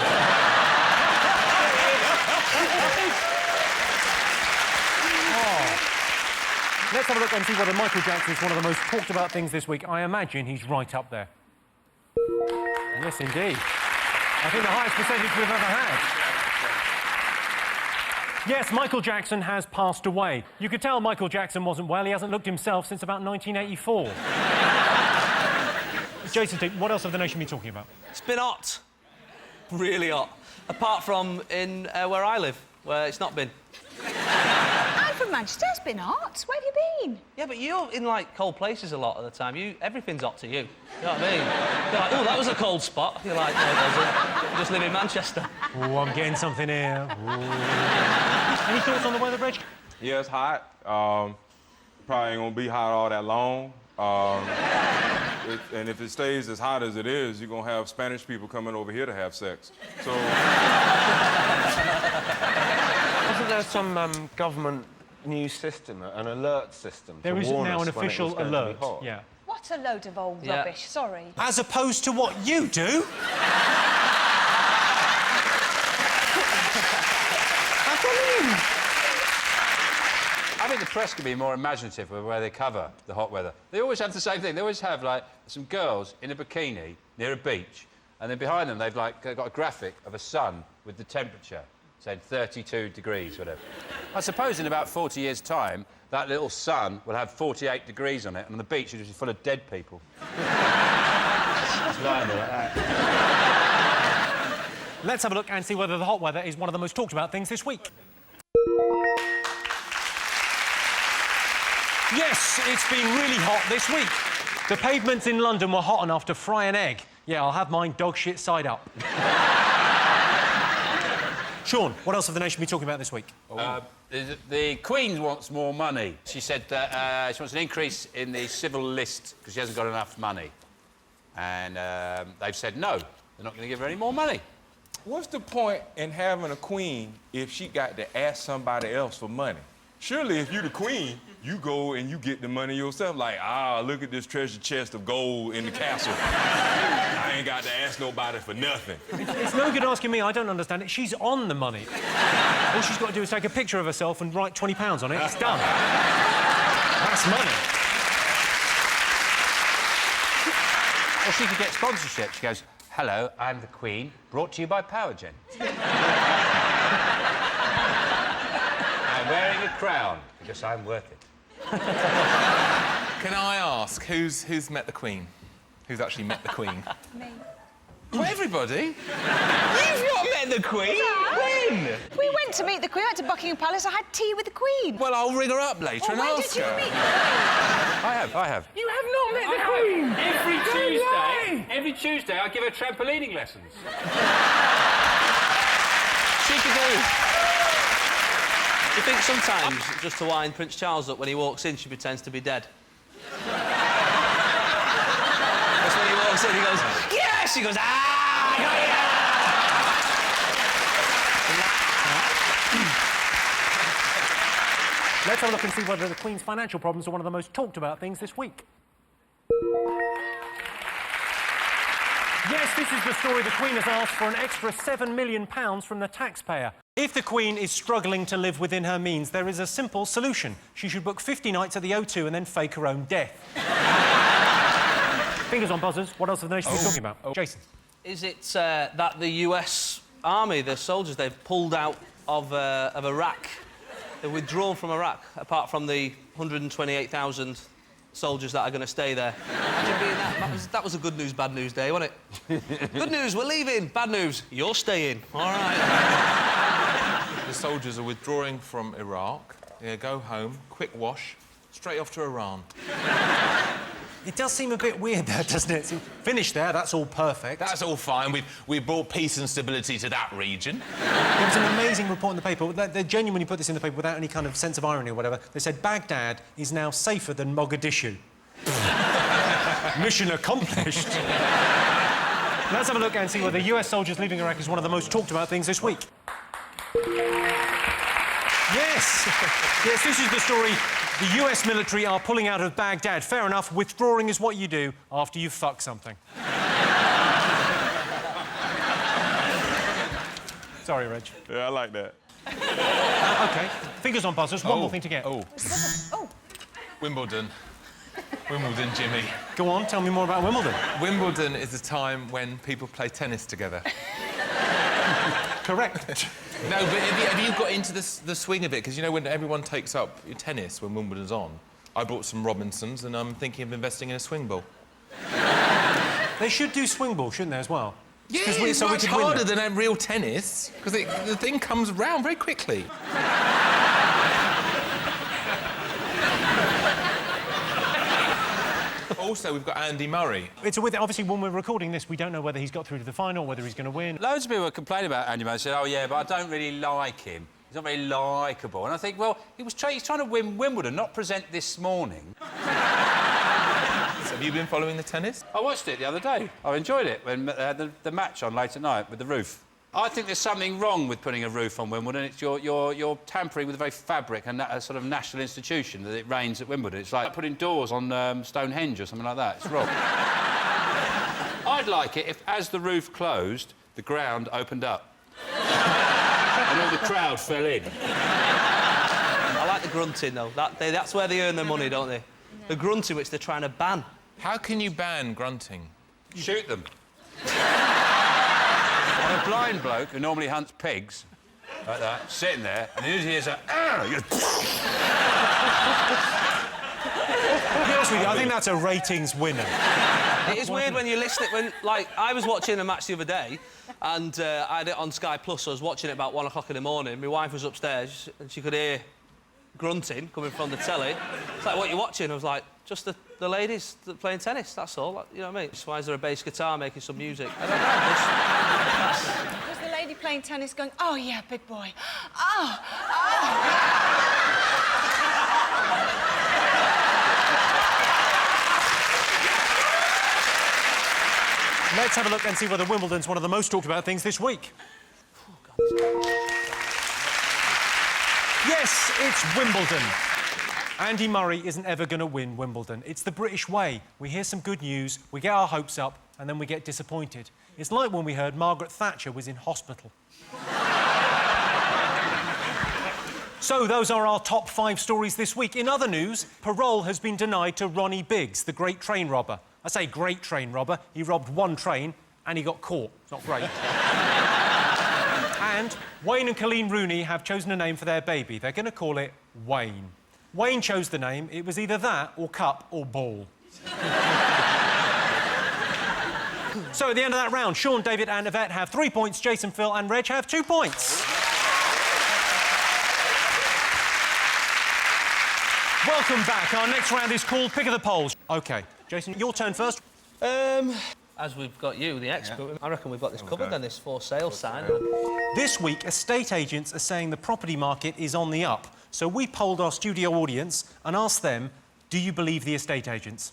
Let's have a look and see whether Michael Jackson is one of the most talked about things this week. I imagine he's right up there. Yes, indeed. I think the highest percentage we've ever had. Yes, Michael Jackson has passed away. You could tell Michael Jackson wasn't well. He hasn't looked himself since about 1984. Jason, what else have the nation been talking about? It's been hot. Really hot. Apart from in where I live, where it's not been. I'm from Manchester. It's been hot. Where have you been? Yeah, but you're in, like, cold places a lot of the time. Everything's hot to you. You know what I mean? You're like, oh, that was a cold spot. You're like, no, it wasn't. You just live in Manchester. Oh, I'm getting something here. Any thoughts on the weather, Reg? Yeah, it's hot. Probably ain't gonna be hot all that long. And if it stays as hot as it is, you're gonna have Spanish people coming over here to have sex. So... Wasn't there some government new system, an alert system? There is now an official alert. Yeah. What a load of old rubbish. Sorry. As opposed to what you do. I think the press could be more imaginative with where they cover the hot weather. They always have the same thing. They always have, like, some girls in a bikini near a beach, and then behind them they've, like, got a graphic of a sun with the temperature, saying 32 degrees, whatever. I suppose in about 40 years' time, that little sun will have 48 degrees on it, and on the beach it'll just be full of dead people. Just lying there like that. Let's have a look and see whether the hot weather is one of the most talked about things this week. Yes, it's been really hot this week. The pavements in London were hot enough to fry an egg. Yeah, I'll have mine dog shit side up. Sean, what else have the nation been talking about this week? The Queen wants more money. She said that she wants an increase in the civil list because she hasn't got enough money. And they've said no, they're not going to give her any more money. What's the point in having a queen if she got to ask somebody else for money? Surely, if you're the queen, you go and you get the money yourself. Like, look at this treasure chest of gold in the castle. I ain't got to ask nobody for nothing. It's no good asking me, I don't understand it. She's on the money. All she's got to do is take a picture of herself and write £20 on it. It's done. That's money. Or she could get sponsorship. She goes, hello, I'm the Queen, brought to you by Powergen. I'm wearing a crown because I'm worth it. Can I ask, who's met the Queen? Who's actually met the Queen? Me. Well, everybody. You've not met the Queen? When? We went to meet the Queen. I went to Buckingham Palace. I had tea with the Queen. Well, I'll ring her up later and when ask did you her. meet the Queen? I have. You have not met the Queen? Every Tuesday I give her trampolining lessons. She could do. Do you think sometimes, just to wind Prince Charles up, when he walks in, she pretends to be dead? That's when he walks in, he goes, yes! She goes, ah! Let's have a look and see whether the Queen's financial problems are one of the most talked about things this week. Yes, this is the story. The Queen has asked for an extra £7 million from the taxpayer. If the Queen is struggling to live within her means, there is a simple solution. She should book 50 nights at the O2 and then fake her own death. Fingers on buzzers. What else have the nation been talking about? Jason. Is it that the US Army, the soldiers, they've pulled out of Iraq? They've withdrawn from Iraq, apart from the 128,000 soldiers that are going to stay there. Imagine being that. That was a good news, bad news day, wasn't it? Good news, we're leaving. Bad news, you're staying. All right. The soldiers are withdrawing from Iraq. They go home, quick wash, straight off to Iran. It does seem a bit weird, though, doesn't it? Finish there, that's all perfect. That's all fine. We've brought peace and stability to that region. There was an amazing report in the paper. They genuinely put this in the paper without any kind of sense of irony or whatever. They said Baghdad is now safer than Mogadishu. Mission accomplished. Let's have a look and see whether US soldiers leaving Iraq is one of the most talked about things this week. Yes! Yes, this is the story. The US military are pulling out of Baghdad. Fair enough, withdrawing is what you do after you fuck something. Sorry, Reg. Yeah, I like that. OK, fingers on buzzers. One more thing to get. Wimbledon. Wimbledon, Jimmy. Go on, tell me more about Wimbledon. Wimbledon is a time when people play tennis together. Correct. No, but have you got into the swing of it? Because, you know, when everyone takes up tennis when Wimbledon's on, I brought some Robinsons and I'm thinking of investing in a swing ball. They should do swing ball, shouldn't they, as well? Yeah, it's much harder than real tennis, because the thing comes round very quickly. Also, we've got Andy Murray. Obviously, when we're recording this, we don't know whether he's got through to the final, whether he's going to win. Loads of people were complaining about Andy Murray. Said, oh, yeah, but I don't really like him. He's not very likeable. And I think, well, he's trying to win Wimbledon, not present this morning. Have you been following the tennis? I watched it the other day. I enjoyed it when they had the match on late at night with the roof. I think there's something wrong with putting a roof on Wimbledon. It's you're tampering with the very fabric and a sort of national institution that it rains at Wimbledon. It's like putting doors on Stonehenge or something like that. It's wrong. I'd like it if, as the roof closed, the ground opened up. And all the crowd fell in. I like the grunting, though. That's where they earn their money, don't they? The grunting, which they're trying to ban. How can you ban grunting? Shoot them. I'm a blind bloke who normally hunts pigs, like that, sitting there, and he hears a... To be honest with you, I think that's a ratings winner. It is weird when you listen... I was watching a match the other day, and I had it on Sky Plus. I was watching it about 1 o'clock in the morning. My wife was upstairs, and she could hear grunting coming from the telly. It's like, what you watching? I was like, just the ladies playing tennis, that's all. Like, you know what I mean? Why is there a bass guitar making some music? I don't know. Was the lady playing tennis going, oh, yeah, big boy. Oh, oh. Let's have a look and see whether Wimbledon's one of the most talked about things this week. Yes, it's Wimbledon. Andy Murray isn't ever going to win Wimbledon. It's the British way. We hear some good news, we get our hopes up, and then we get disappointed. It's like when we heard Margaret Thatcher was in hospital. So those are our top 5 stories this week. In other news, parole has been denied to Ronnie Biggs, the great train robber. I say great train robber. He robbed one train and he got caught. It's not great. And Wayne and Colleen Rooney have chosen a name for their baby. They're going to call it Wayne. Wayne chose the name. It was either that or cup or ball. So at the end of that round, Sean, David and Yvette have 3 points. Jason, Phil and Reg have 2 points. Welcome back. Our next round is called Pick of the Polls. OK, Jason, your turn first. As we've got you, the expert, I reckon we've got this covered then, this for sale sign. This week, estate agents are saying the property market is on the up. So we polled our studio audience and asked them, do you believe the estate agents?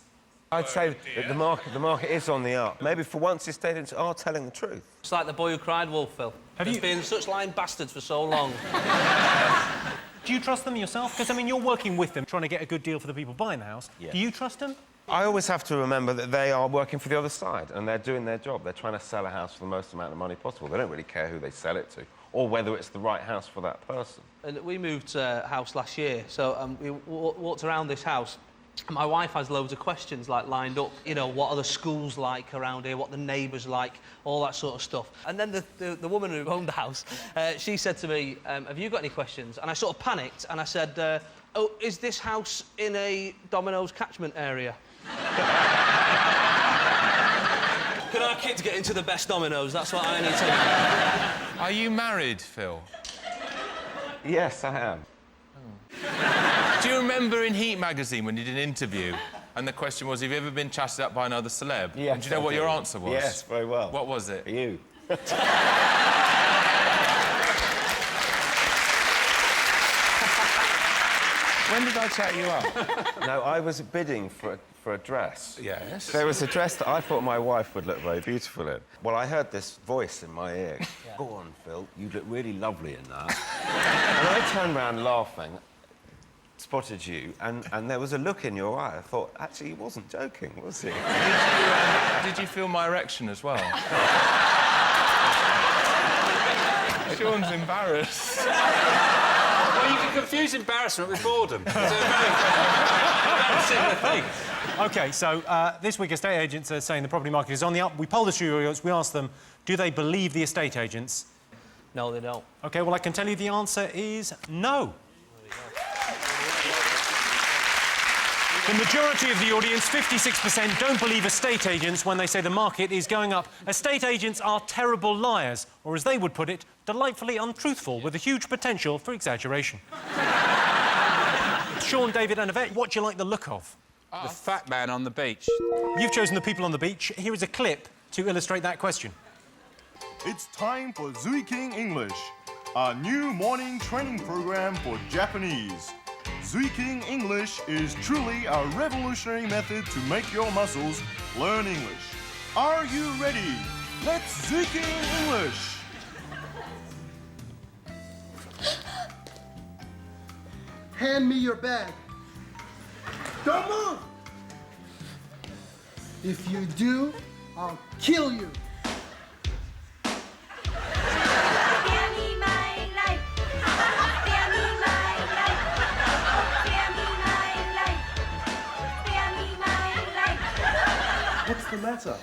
I'd say that the market is on the up. Maybe for once, estate agents are telling the truth. It's like the boy who cried wolf, Phil. There's been such lying bastards for so long. Do you trust them yourself? Because, I mean, you're working with them, trying to get a good deal for the people buying the house. Yeah. Do you trust them? I always have to remember that they are working for the other side and they're doing their job. They're trying to sell a house for the most amount of money possible. They don't really care who they sell it to or whether it's the right house for that person. And we moved house last year, so we walked around this house. My wife has loads of questions, like, lined up. You know, what are the schools like around here, what the neighbours like, all that sort of stuff. And then the woman who owned the house, she said to me, have you got any questions? And I sort of panicked, and I said, oh, is this house in a Domino's catchment area? Can our kids get into the best Domino's? That's what I need to know. Are you married, Phil? Yes, I am. Do you remember in Heat magazine when you did an interview and the question was, have you ever been chatted up by another celeb? Yes, And do you know what your answer was? Yes, very well. What was it? You. When did I chat you up? No, I was bidding for a dress. Yes. There was a dress that I thought my wife would look very beautiful in. Well, I heard this voice in my ear. Yeah. Go on, Phil, you look really lovely in that. And I turned around laughing, spotted you, and there was a look in your eye. I thought, actually, he wasn't joking, was he? Did you feel my erection as well? Sean's embarrassed. Well, you can confuse embarrassment with boredom. It's a very similar thing. OK, so this week estate agents are saying the property market is on the up. We polled the studio audience, we asked them, do they believe the estate agents? No, they don't. OK, well, I can tell you the answer is no. The majority of the audience, 56%, don't believe estate agents when they say the market is going up. Estate agents are terrible liars, or as they would put it, delightfully untruthful with a huge potential for exaggeration. Sean, David and Yvette, what do you like the look of? The fat man on the beach. You've chosen the people on the beach. Here is a clip to illustrate that question. It's time for Zui King English, a new morning training program for Japanese. Zui King English is truly a revolutionary method to make your muscles learn English. Are you ready? Let's Zui King English! Hand me your bag. Don't move! If you do, I'll kill you. What's the matter?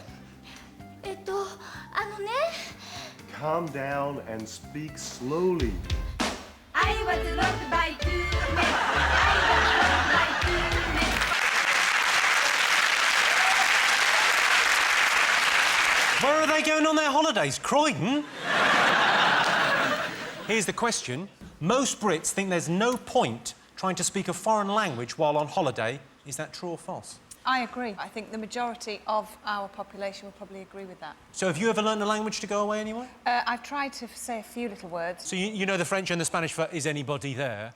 Calm down and speak slowly. I was loved by 2 men. Where are they going on their holidays? Croydon? Here's the question. Most Brits think there's no point trying to speak a foreign language while on holiday. Is that true or false? I agree. I think the majority of our population will probably agree with that. So have you ever learned a language to go away anywhere? I've tried to say a few little words. So you know the French and the Spanish for is anybody there?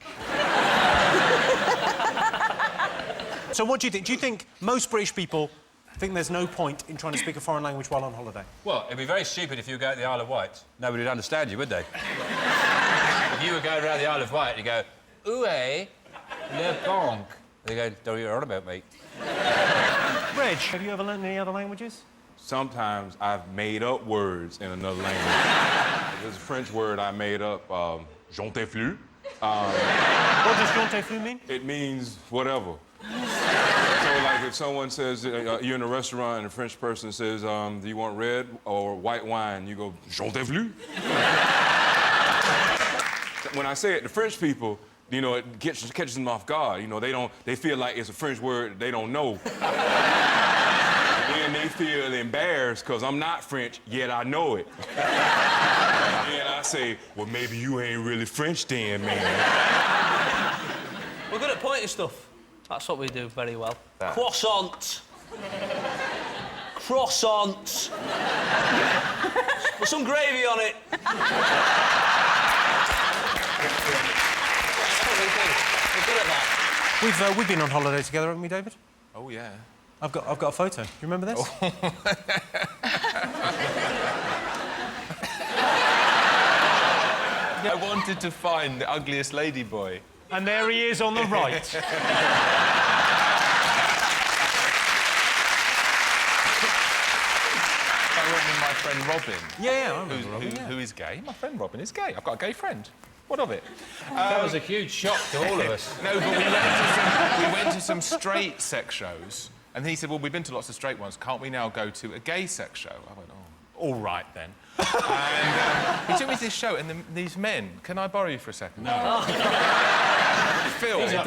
So what do you think? Do you think most British people think there's no point in trying to speak a foreign language while on holiday? Well, it'd be very stupid if you go to the Isle of Wight. Nobody would understand you, would they? If you were going around the Isle of Wight, you go, "Où est le banque?" They go, "Don't you on about, mate?" Reg, have you ever learned any other languages? Sometimes I've made up words in another language. There's a French word I made up, j'en t'ai flu. What does j'en t'ai flu mean? It means whatever. So, like, if someone says, you're in a restaurant and a French person says, do you want red or white wine? You go, j'en t'ai flu. When I say it to French people, you know, it catches them off guard. You know, they feel like it's a French word they don't know. And then they feel embarrassed because I'm not French, yet I know it. And I say, well, maybe you ain't really French then, man. We're good at pointing stuff. That's what we do very well. That. Croissant. Croissant. With some gravy on it. We're good at that. We've been on holiday together, haven't we, David? Oh, yeah. I've got a photo. Do you remember this? I wanted to find the ugliest lady boy. And there he is on the right. I went with my friend Robin. Yeah, I remember Robin, Who is gay. My friend Robin is gay. I've got a gay friend. What of it? That was a huge shock to all of us. No, but we went to some straight sex shows, and he said, well, we've been to lots of straight ones. Can't we now go to a gay sex show? I went, oh, all right, then. And he took me to this show, and these men... Can I borrow you for a second? No. Phil, can I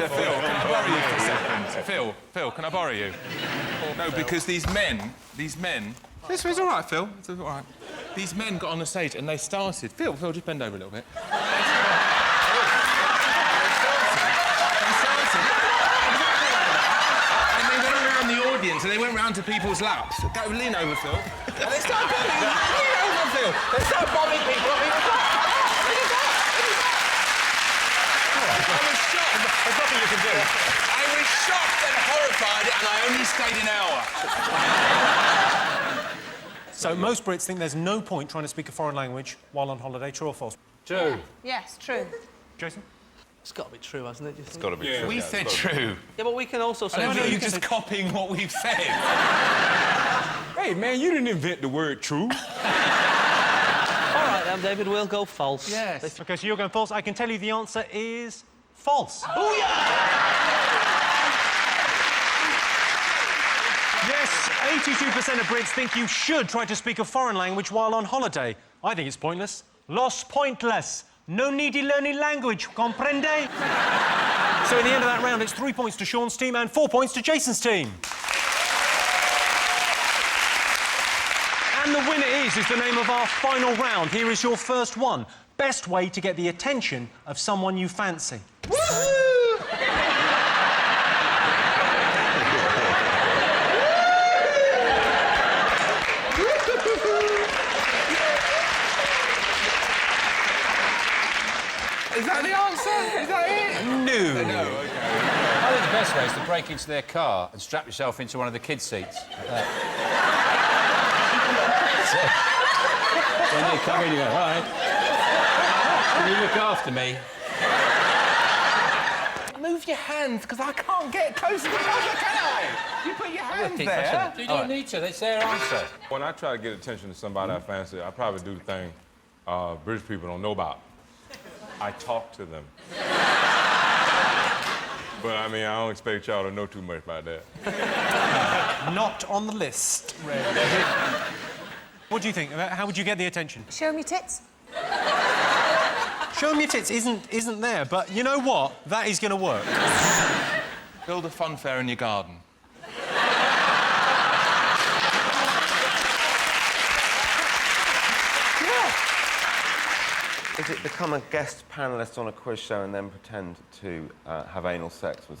borrow you for a second? Phil, can I borrow you? No, because these men... This was all right, Phil. It's all right. These men got on the stage and they started... Phil, just bend over a little bit. And they went round to people's laps. Go, lean over, Phil. And they started bombing. Lean over, Phil. They started bombing people. I was shocked. There's nothing you can do. I was shocked and horrified, and I only stayed an hour. So most Brits think there's no point trying to speak a foreign language while on holiday. True or false? True. Yes, true. Jason? It's got to be true, hasn't it? Do you think? It's got to be true. We said true. Yeah, but we can also say... I know you're just copying what we've said. Hey, man, you didn't invent the word true. All right, then, David, we'll go false. Yes. OK, so you're going false. I can tell you the answer is false. Oh, Yes, 82% of Brits think you should try to speak a foreign language while on holiday. I think it's pointless. Los pointless. No needy learning language, comprende? So at the end of that round, it's 3 points to Sean's team and 4 points to Jason's team. And the winner is the name of our final round. Here is your first one. Best way to get the attention of someone you fancy. Is that the answer? Is that it? No. No, OK. I think the best way is to break into their car and strap yourself into one of the kids' seats. Like that. When they come in, you go, all right. Can you look after me? Move your hands, because I can't get close to the buzzer, can I? You put your hands there. You don't need to, that's their answer. When I try to get attention to somebody I fancy, I probably do the thing British people don't know about. I talk to them. But, I mean, I don't expect y'all to know too much about that. Not on the list, Red. What do you think? How would you get the attention? Show me tits. Show 'em your tits isn't there, but you know what? That is going to work. Build a fun fair in your garden. Is it become a guest panellist on a quiz show and then pretend to have anal sex with...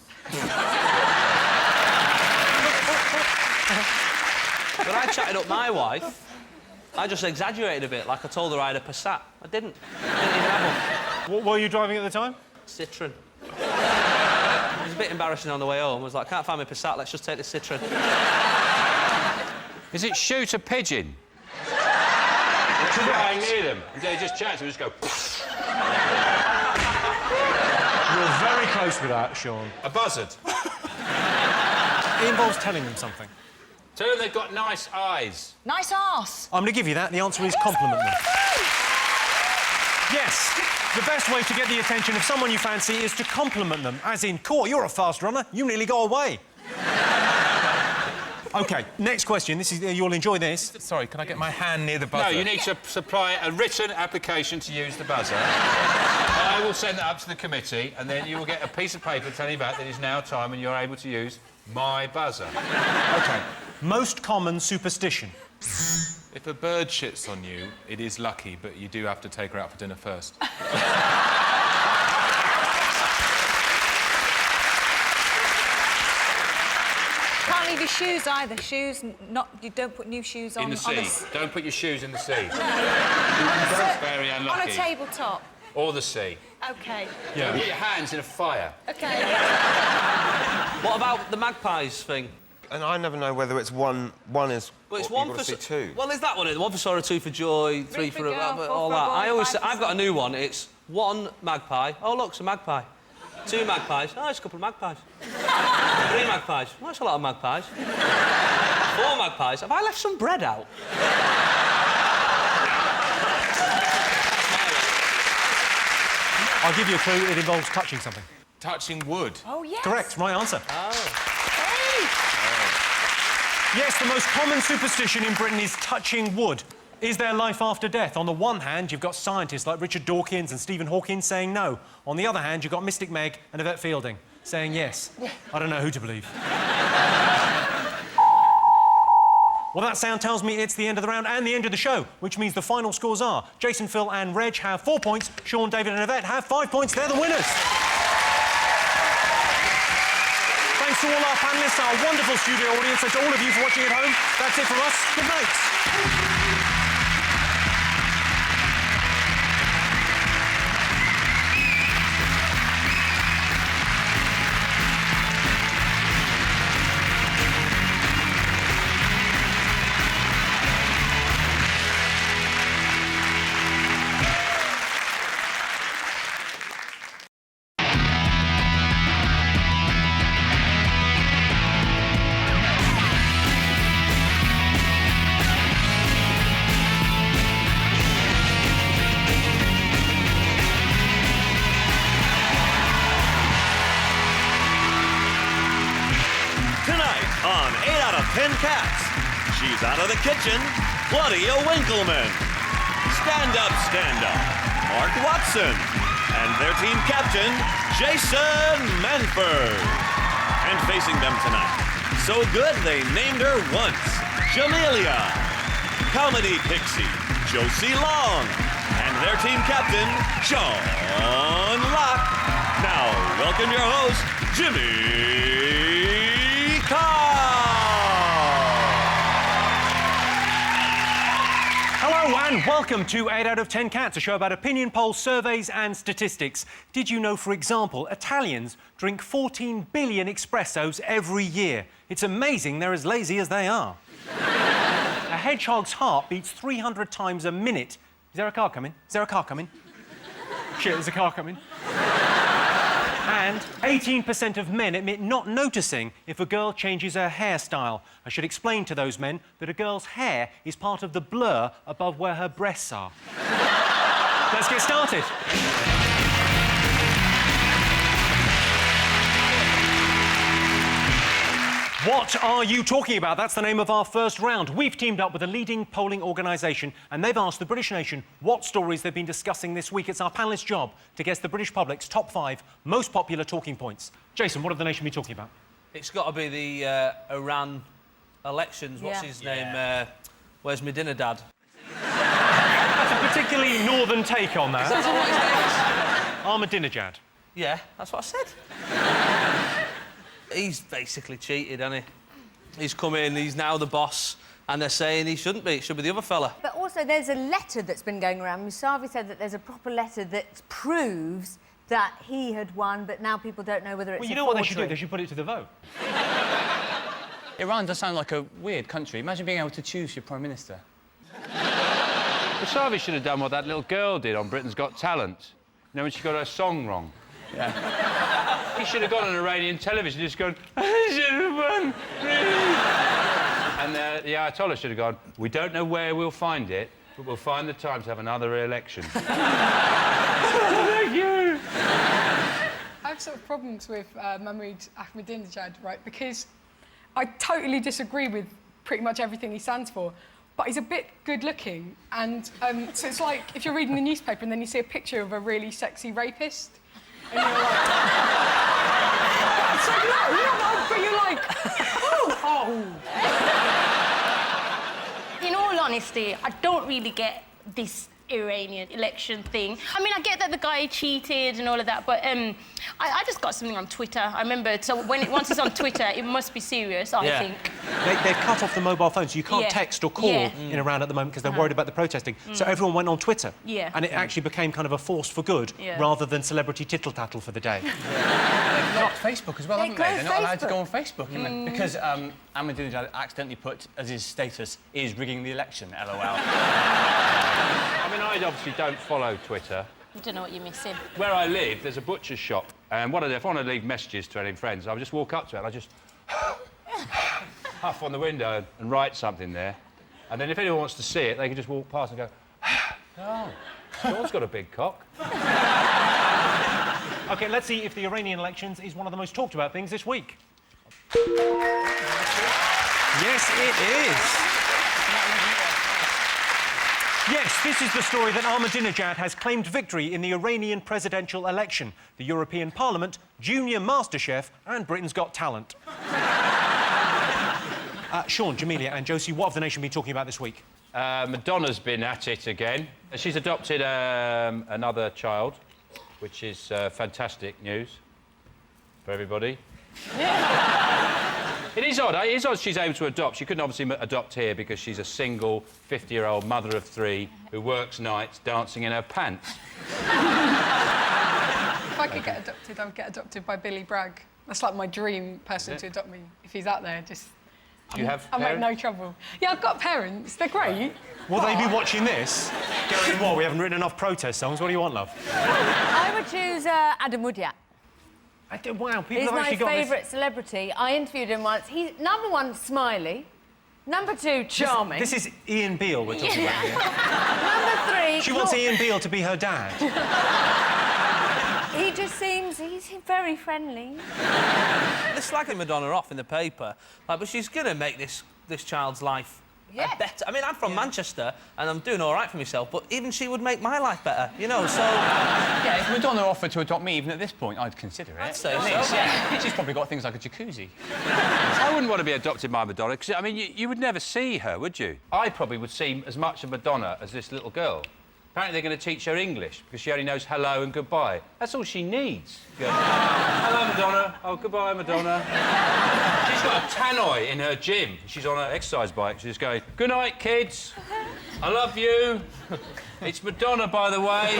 When I chatted up my wife, I just exaggerated a bit, like I told her I had a Passat. I didn't. I didn't even have one. What were you driving at the time? Citroen. It was a bit embarrassing on the way home. I was like, can't find my Passat, let's just take the Citroen. Is it shoot a pigeon? Flying near them, and they just chat and just go... You're very close with that, Sean. A buzzard. It involves telling them something. Tell them they've got nice eyes. Nice arse. I'm going to give you that. The answer is compliment them. Yes, the best way to get the attention of someone you fancy is to compliment them. As in, Court, you're a fast runner. You nearly got away. OK, next question. This is, you'll enjoy this. Sorry, can I get my hand near the buzzer? No, you need to supply a written application to use the buzzer. I will send that up to the committee, and then you will get a piece of paper telling you back that it's now time and you're able to use my buzzer. OK. Most common superstition. If a bird shits on you, it is lucky, but you do have to take her out for dinner first. Can't leave your shoes either. Shoes, not... You don't put new shoes on... In the sea. Don't put your shoes in the sea. No. That's very unlucky. On a tabletop. Or the sea. OK. Yeah. Put your hands in a fire. OK. What about the magpies thing? And I never know whether it's one is... Well, it's you've one got for... to see two. Well, there's that one. One for sorrow, two for joy, three for... all that. I always say... I've got a new one. It's one magpie. Oh, look, it's a magpie. Two magpies. Oh, it's a couple of magpies. Three magpies. Oh, it's a lot of magpies. Four magpies. Have I left some bread out? I'll give you a clue. It involves touching something. Touching wood. Oh, yes. Correct. Right answer. Hey. Yes, the most common superstition in Britain is touching wood. Is there life after death? On the one hand, you've got scientists like Richard Dawkins and Stephen Hawking saying no. On the other hand, you've got Mystic Meg and Yvette Fielding saying yes. I don't know who to believe. Well, that sound tells me it's the end of the round and the end of the show, which means the final scores are Jason, Phil and Reg have 4 points, Sean, David and Yvette have 5 points. They're the winners. Thanks to all our panellists, our wonderful studio audience, and to all of you for watching at home. That's it from us. Good night. On 8 out of 10 Cats, she's out of the kitchen, Claudia Winkleman. Stand up, Mark Watson. And their team captain, Jason Manford. And facing them tonight, so good they named her once, Jamelia. Comedy Pixie, Josie Long. And their team captain, John Locke. Now, welcome your host, Jimmy Carr. Hello and welcome to 8 out of 10 Cats, a show about opinion polls, surveys and statistics. Did you know, for example, Italians drink 14 billion espressos every year? It's amazing they're as lazy as they are. A hedgehog's heart beats 300 times a minute. Is there a car coming? Is there a car coming? Shit, there's a car coming. And 18% of men admit not noticing if a girl changes her hairstyle. I should explain to those men that a girl's hair is part of the blur above where her breasts are. Let's get started. What are you talking about? That's the name of our first round. We've teamed up with a leading polling organisation and they've asked the British nation what stories they've been discussing this week. It's our panellists' job to guess the British public's top 5 most popular talking points. Jason, what have the nation been talking about? It's got to be the Iran elections. What's his name? Where's my dinner, Dad? That's a particularly northern take on that. Is that not what his name is? Ahmadinejad. Yeah, that's what I said. He's basically cheated, hasn't he? He's come in, he's now the boss, and they're saying he shouldn't be. It should be the other fella. But also, there's a letter that's been going around. Musavi said that there's a proper letter that proves that he had won, but now people don't know whether it's Well, you know what they should do? They should put it to the vote. Iran does sound like a weird country. Imagine being able to choose your Prime Minister. Musavi should have done what that little girl did on Britain's Got Talent. You know, when she got her song wrong. Yeah. He should have gone on Iranian television just gone, I should have won, really. And the Ayatollah should have gone, we don't know where we'll find it, but we'll find the time to have another election. Thank you. I have sort of problems with Mahmoud Ahmadinejad, right? Because I totally disagree with pretty much everything he stands for, but he's a bit good-looking, and so it's like if you're reading the newspaper and then you see a picture of a really sexy rapist, and you're like... it's like, no, but you're like, oh. In all honesty, I don't really get this Iranian election thing. I mean, I get that the guy cheated and all of that, but I just got something on Twitter. I remember, so once it's on Twitter, it must be serious, I think. They've cut off the mobile phone, so you can't text or call in Iran at the moment because they're worried about the protesting. So everyone went on Twitter. And it actually became kind of a force for good rather than celebrity tittle-tattle for the day. They've blocked Facebook as well, haven't they? They're not allowed to go on Facebook, because Ahmadinejad accidentally put as his status is rigging the election, LOL. I mean, I obviously don't follow Twitter. I don't know what you're missing. Where I live, there's a butcher's shop, and what I do, if I want to leave messages to any friends, I would just walk up to it and I just huff on the window and write something there. And then if anyone wants to see it, they can just walk past and go, oh, Sean's got a big cock. OK, let's see if the Iranian elections is one of the most talked about things this week. Yes, it is. Yes, this is the story that Ahmadinejad has claimed victory in the Iranian presidential election, the European Parliament, Junior MasterChef and Britain's Got Talent. Sean, Jamelia and Josie, what have the nation been talking about this week? Madonna's been at it again. She's adopted another child, which is fantastic news for everybody. It is odd. It is odd she's able to adopt. She couldn't obviously adopt here because she's a single 50-year-old mother of 3 who works nights dancing in her pants. If I could get adopted, I would get adopted by Billy Bragg. That's like my dream person to adopt me. If he's out there, just... Do you have I make parents? no trouble. Yeah, I've got parents. They're great. Will they be watching this? Going, what, we haven't written enough protest songs. What do you want, love? I would choose Adam Woodyard. Wow, people He's have my actually got favourite this... celebrity. I interviewed him once. He's #1, smiley. #2, charming. This is Ian Beale we're talking about here. #3... She wants Ian Beale to be her dad. He just seems... he's very friendly. They're slagging Madonna off in the paper, but she's going to make this child's life better. I mean, I'm from Manchester, and I'm doing all right for myself, but even she would make my life better, you know, so... Yeah, if Madonna offered to adopt me, even at this point, I'd consider it. I'd say At so. least, yeah. She's probably got things like a jacuzzi. I wouldn't want to be adopted by Madonna, because, I mean, you would never see her, would you? I probably would see as much of Madonna as this little girl. Apparently they're going to teach her English, because she only knows hello and goodbye. That's all she needs. She goes, hello, Madonna. Oh, goodbye, Madonna. She's got a tannoy in her gym. She's on her exercise bike. She's going, good night, kids. I love you. It's Madonna, by the way.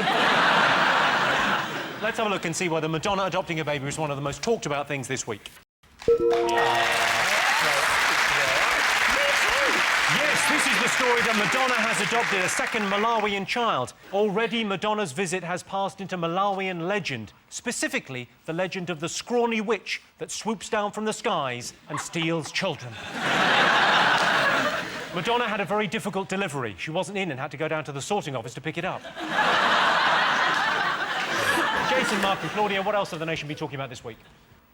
Let's have a look and see whether Madonna adopting a baby is one of the most talked about things this week. Yes, this is the story that Madonna has adopted a second Malawian child. Already, Madonna's visit has passed into Malawian legend, specifically the legend of the scrawny witch that swoops down from the skies and steals children. Madonna had a very difficult delivery. She wasn't in and had to go down to the sorting office to pick it up. Jason, Mark and Claudia, what else have the nation been talking about this week?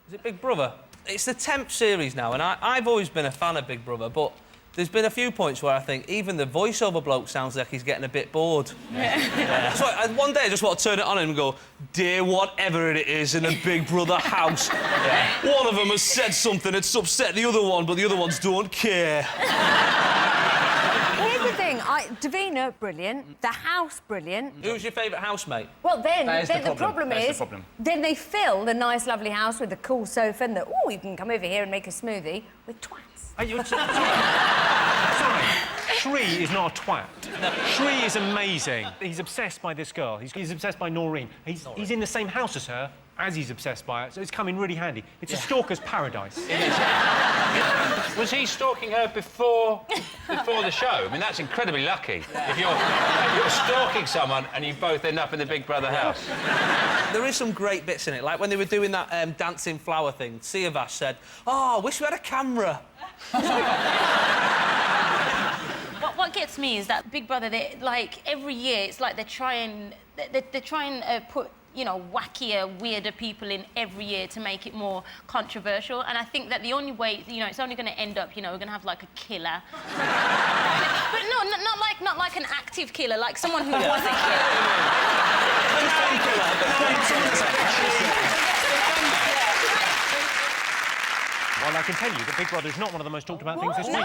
Is it Big Brother? It's the 10th series now, and I've always been a fan of Big Brother, but there's been a few points where I think even the voiceover bloke sounds like he's getting a bit bored. Yeah. So one day I just want to turn it on and go, dear whatever it is in the Big Brother house, one of them has said something that's upset the other one, but the other ones don't care. Here's the thing, Davina, brilliant. The house, brilliant. Who's your favourite housemate? Well, then, That is the the problem That is the is, problem. then they fill the nice, lovely house with the cool sofa and the, oh, you can come over here and make a smoothie with twats. Are you... Sorry. Shri is not a twat. Shri is amazing. He's obsessed by this girl. He's obsessed by Noreen. He's in the same house as her as he's obsessed by it, so it's come in really handy. It's a stalker's paradise. It is. Was he stalking her before the show? I mean, that's incredibly lucky. If you're stalking someone and you both end up in the Big Brother house. There is some great bits in it, like when they were doing that dancing flower thing, Siavash said, "Oh, I wish we had a camera." What gets me is that Big Brother, they, like, every year, it's like they're trying put, you know, wackier, weirder people in every year to make it more controversial. And I think that the only way, you know, it's only going to end up, you know, we're going to have, like, a killer. But no, not like an active killer, like someone who was a Well, I can tell you that Big Brother is not one of the most talked about things this week.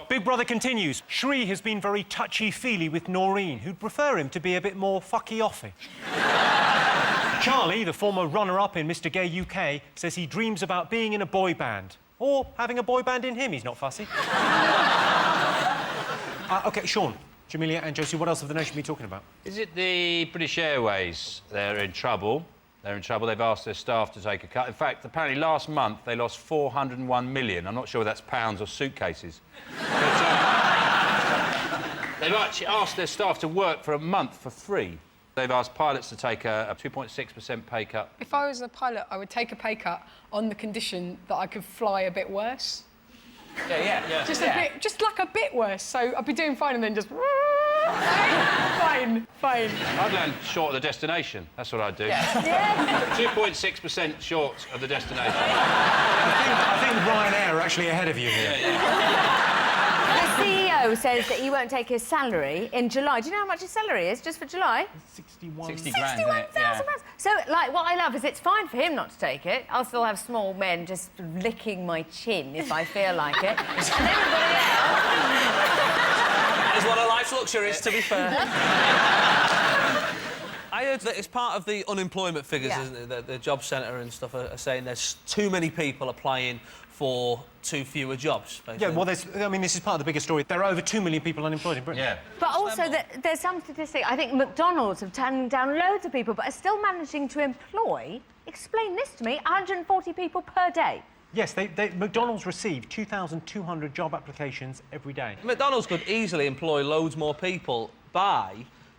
Big Brother continues. Shri has been very touchy-feely with Noreen, who'd prefer him to be a bit more fucky-offy. Charlie, the former runner-up in Mr Gay UK, says he dreams about being in a boy band. Or having a boy band in him, he's not fussy. OK, Sean, Jamelia and Josie, what else have the nation been talking about? Is it the British Airways? They're in trouble. They're in trouble. They've asked their staff to take a cut. In fact, apparently last month they lost 401 million. I'm not sure whether that's pounds or suitcases. But, they've actually asked their staff to work for a month for free. They've asked pilots to take a 2.6% pay cut. If I was a pilot, I would take a pay cut on the condition that I could fly a bit worse. Yeah. Just like a bit worse. So I'd be doing fine and then just... fine. I'd land short of the destination. That's what I'd do. 2.6% short of the destination. I think Ryanair are actually ahead of you here. The CEO says that he won't take his salary in July. Do you know how much his salary is just for July? 60 grand, isn't it? £61,000. So, like, what I love is it's fine for him not to take it. I'll still have small men just licking my chin if I feel like it. And everybody else... That is one of life's luxuries, to be fair. I heard that it's part of the unemployment figures, isn't it? The job centre and stuff are saying there's too many people applying for too fewer jobs, basically. Yeah, well, I mean, this is part of the bigger story. There are over 2 million people unemployed in Britain. Yeah. But also, there's some statistic. I think McDonald's have turned down loads of people, but are still managing to employ, explain this to me, 140 people per day. Yes, McDonald's receive 2,200 job applications every day. McDonald's could easily employ loads more people by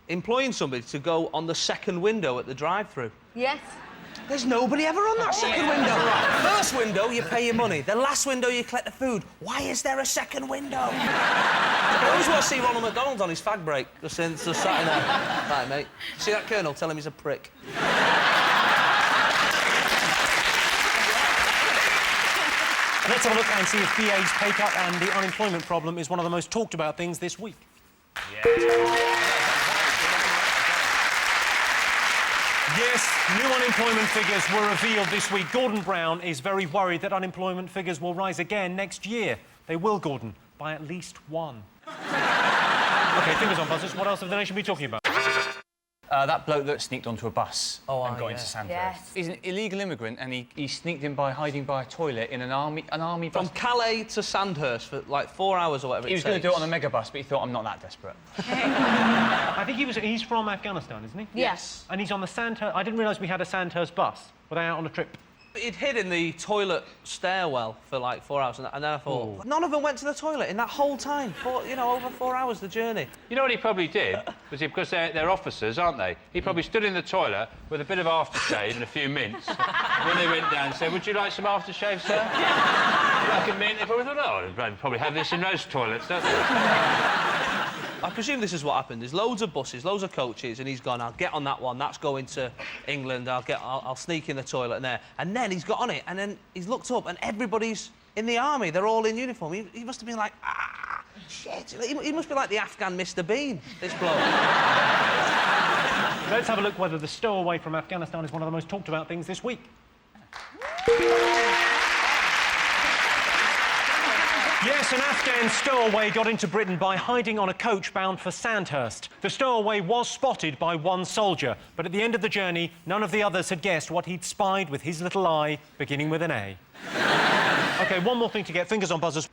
employing somebody to go on the second window at the drive-thru. Yes. There's nobody ever on that second window. First window, you pay your money. The last window, you collect the food. Why is there a second window? I always want to see Ronald McDonald on his fag break, just sat in there. Right, mate. See that Colonel? Tell him he's a prick. Let's have a look and see if BA's pay cut and the unemployment problem is one of the most talked about things this week. Yes, new unemployment figures were revealed this week. Gordon Brown is very worried that unemployment figures will rise again next year. They will, Gordon, by at least 1. OK, fingers on buzzers. What else have the nation been talking about? That bloke that sneaked onto a bus and got into Sandhurst. Yes. He's an illegal immigrant and he sneaked in by hiding by a toilet in an army bus. From Calais to Sandhurst for like 4 hours or whatever He was going to do it on a mega bus, but he thought, I'm not that desperate. I think he's from Afghanistan, isn't he? Yes. And he's on the Sandhurst... I didn't realise we had a Sandhurst bus. Were they out on a trip? He'd hid in the toilet stairwell for like 4 hours, and then I thought, none of them went to the toilet in that whole time. Over 4 hours, the journey. You know what he probably did? Was because they're officers, aren't they? He probably stood in the toilet with a bit of aftershave and a few mints. When they went down and said, would you like some aftershave, sir? Like a mint? They probably thought, oh, they probably have this in those toilets, don't they? I presume this is what happened. There's loads of buses, loads of coaches, and he's gone, I'll get on that one, that's going to England, I'll sneak in the toilet in there. And then he's got on it, and then he's looked up, and everybody's in the army. They're all in uniform. He must have been like, shit. He must be like the Afghan Mr. Bean, this bloke. Let's have a look whether the stowaway from Afghanistan is one of the most talked about things this week. Yes, Yes, an Afghan stowaway got into Britain by hiding on a coach bound for Sandhurst. The stowaway was spotted by one soldier, but at the end of the journey, none of the others had guessed what he'd spied with his little eye, beginning with an A. OK, one more thing to get fingers on buzzers.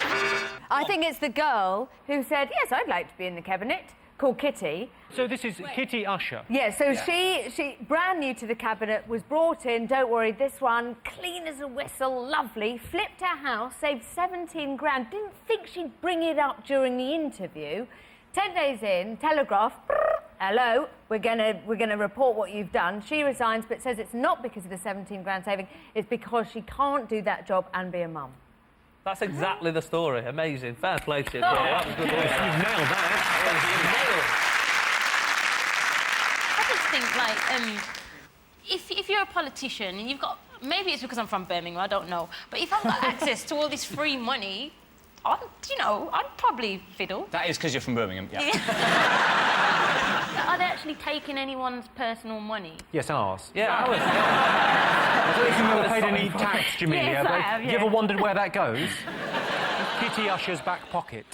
I think it's the girl who said, yes, I'd like to be in the cabinet, called Kitty. So this is Kitty Usher. Yeah, so she, brand new to the cabinet, was brought in, don't worry, this one, clean as a whistle, lovely, flipped her house, saved 17 grand, didn't think she'd bring it up during the interview. 10 days in, Telegraph, hello, we're gonna report what you've done. She resigns, but says it's not because of the 17 grand saving, it's because she can't do that job and be a mum. That's exactly the story. Amazing. Fair play to you. That was good. You've nailed that. I just think, like, if you're a politician and you've got... Maybe it's because I'm from Birmingham, I don't know. But if I've got access to all this free money, I'd probably fiddle. That is because you're from Birmingham, yeah. Are they actually taking anyone's personal money? Yes, ours. Yeah, ours. I don't think you've never paid any tax, Jamelia, Yes, I have, you yeah. ever wondered where that goes? Kitty Usher's back pocket.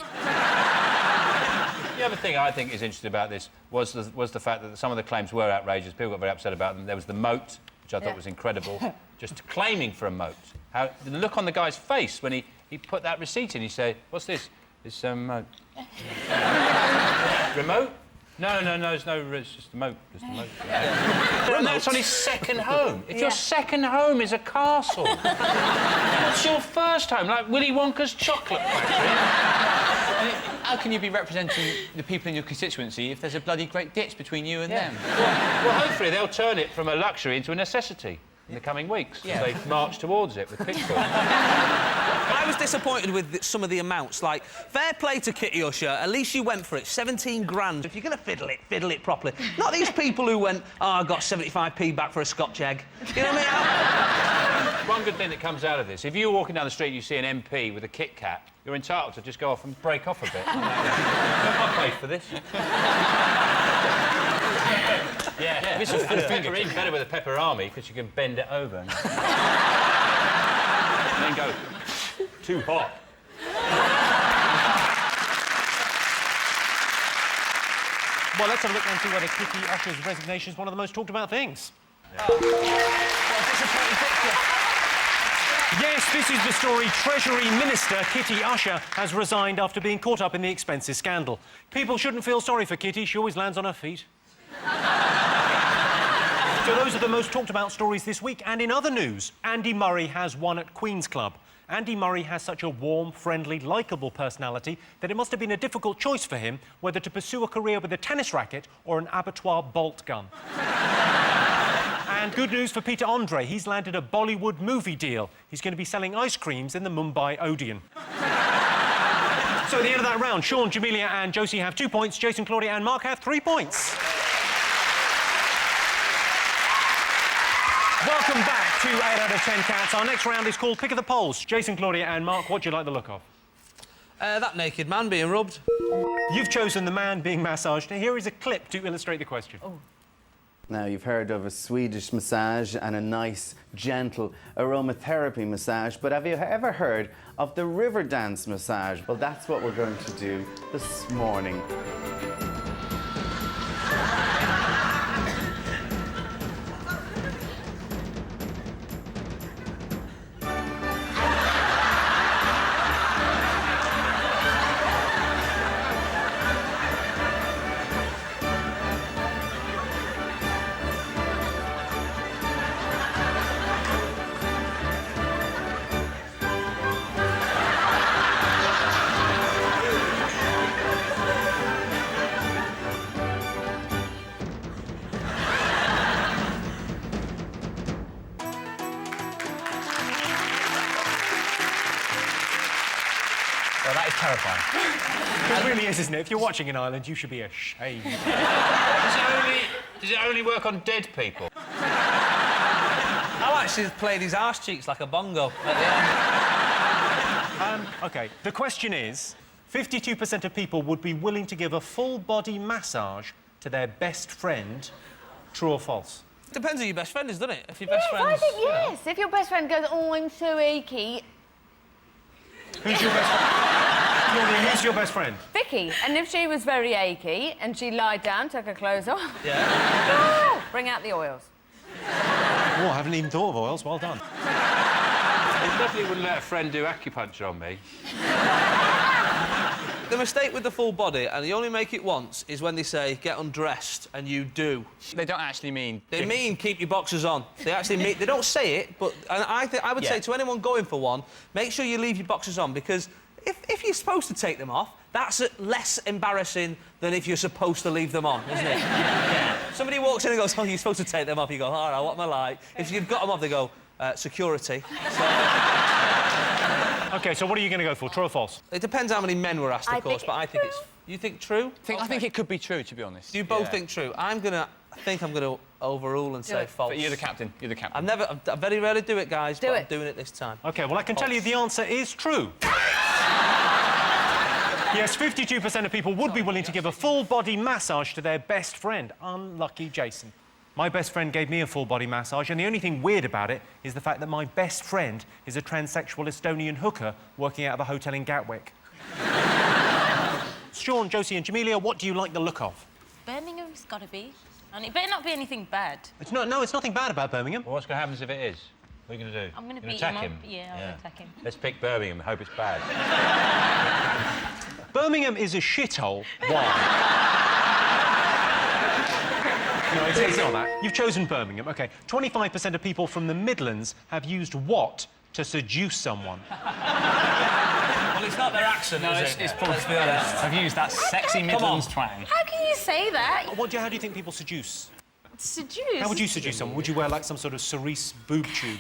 The other thing I think is interesting about this was the fact that some of the claims were outrageous. People got very upset about them. There was the moat, which I thought was incredible. Just claiming for a moat. How the look on the guy's face when he put that receipt in, he said, "What's this? It's moat." Remote? No, it's just a moat. Just a moat. And that's on his second home. If your second home is a castle, what's your first home? Like Willy Wonka's chocolate factory? How can you be representing the people in your constituency if there's a bloody great ditch between you and them? Well, hopefully they'll turn it from a luxury into a necessity in the coming weeks. Yeah. They march towards it with pitchforks. I was disappointed with some of the amounts. Like, fair play to Kitty Usher. At least she went for it. 17 grand. If you're going to fiddle it properly. Not these people who went, oh, I got 75p back for a Scotch egg. You know what I mean? One good thing that comes out of this, if you're walking down the street and you see an MP with a Kit Kat, you're entitled to just go off and break off a bit. I paid for this. Yeah. This is Pepper even better with a pepper army because you can bend it over. And then go, too hot. Well, let's have a look and see whether Kitty Usher's resignation is one of the most talked about things. Yes, this is the story. Treasury Minister Kitty Usher has resigned after being caught up in the expenses scandal. People shouldn't feel sorry for Kitty. She always lands on her feet. So those are the most talked about stories this week. And in other news, Andy Murray has won at Queen's Club. Andy Murray has such a warm, friendly, likeable personality that it must have been a difficult choice for him whether to pursue a career with a tennis racket or an abattoir bolt gun. And good news for Peter Andre. He's landed a Bollywood movie deal. He's going to be selling ice creams in the Mumbai Odeon. So at the end of that round, Sean, Jamelia and Josie have 2 points. Jason, Claudia and Mark have 3 points. Welcome back to 8 out of 10 Cats. Our next round is called Pick of the Polls. Jason, Claudia and Mark, what do you like the look of? That naked man being rubbed. You've chosen the man being massaged. Here is a clip to illustrate the question. Oh. Now, you've heard of a Swedish massage and a nice, gentle aromatherapy massage, but have you ever heard of the river dance massage? Well, that's what we're going to do this morning. Well, that is terrifying. It really is, isn't it? If you're watching in Ireland, you should be ashamed. Does it only work on dead people? I actually played his arse cheeks like a bongo at the end. OK, the question is, 52% of people would be willing to give a full-body massage to their best friend. True or false? Depends who your best friend is, doesn't it? If your best friend. I think yes. If your best friend goes, oh, I'm so achy. Who's your best friend? Who's your best friend? Vicky. And if she was very achy and she lied down, took her clothes off... Yeah. bring out the oils. Oh, I haven't even thought of oils. Well done. I definitely wouldn't let a friend do acupuncture on me. The mistake with the full body, and you only make it once, is when they say, get undressed, and you do. They don't actually mean... They mean keep your boxers on. They actually mean... They don't say it, but... And I would say to anyone going for one, make sure you leave your boxers on, because if you're supposed to take them off, that's less embarrassing than if you're supposed to leave them on, isn't it? Yeah. Somebody walks in and goes, oh, you're supposed to take them off. You go, all right, what am I like? If you've got them off, they go, security. OK, so what are you going to go for, true or false? It depends how many men were asked, of course, but I think it's... You think true? I think it could be true, to be honest. You both think true. I think I'm going to overrule and say false. But you're the captain. You're the captain. I very rarely do it, guys, but I'm doing it this time. OK, well, I can tell you the answer is true. Yes, 52% of people would be willing to give a full-body massage to their best friend. Unlucky Jason. My best friend gave me a full-body massage, and the only thing weird about it is the fact that my best friend is a transsexual Estonian hooker working out of a hotel in Gatwick. Sean, Josie and Jamelia, what do you like the look of? Birmingham's got to be. And it better not be anything bad. No, it's nothing bad about Birmingham. Well, what's going to happen if it is? What are you going to do? I'm going to You're beat gonna him attack up. Yeah, I'll attack him. Let's pick Birmingham and hope it's bad. Birmingham is a shithole. Why? No, it's not that. You've chosen Birmingham, OK. 25% of people from the Midlands have used what to seduce someone? Well, it's not their accent, is it? It's probably... Let's be honest. I've used that sexy Midlands twang. How can you say that? How do you think people seduce? Seduce? How would you seduce someone? Would you wear, like, some sort of cerise boob tube?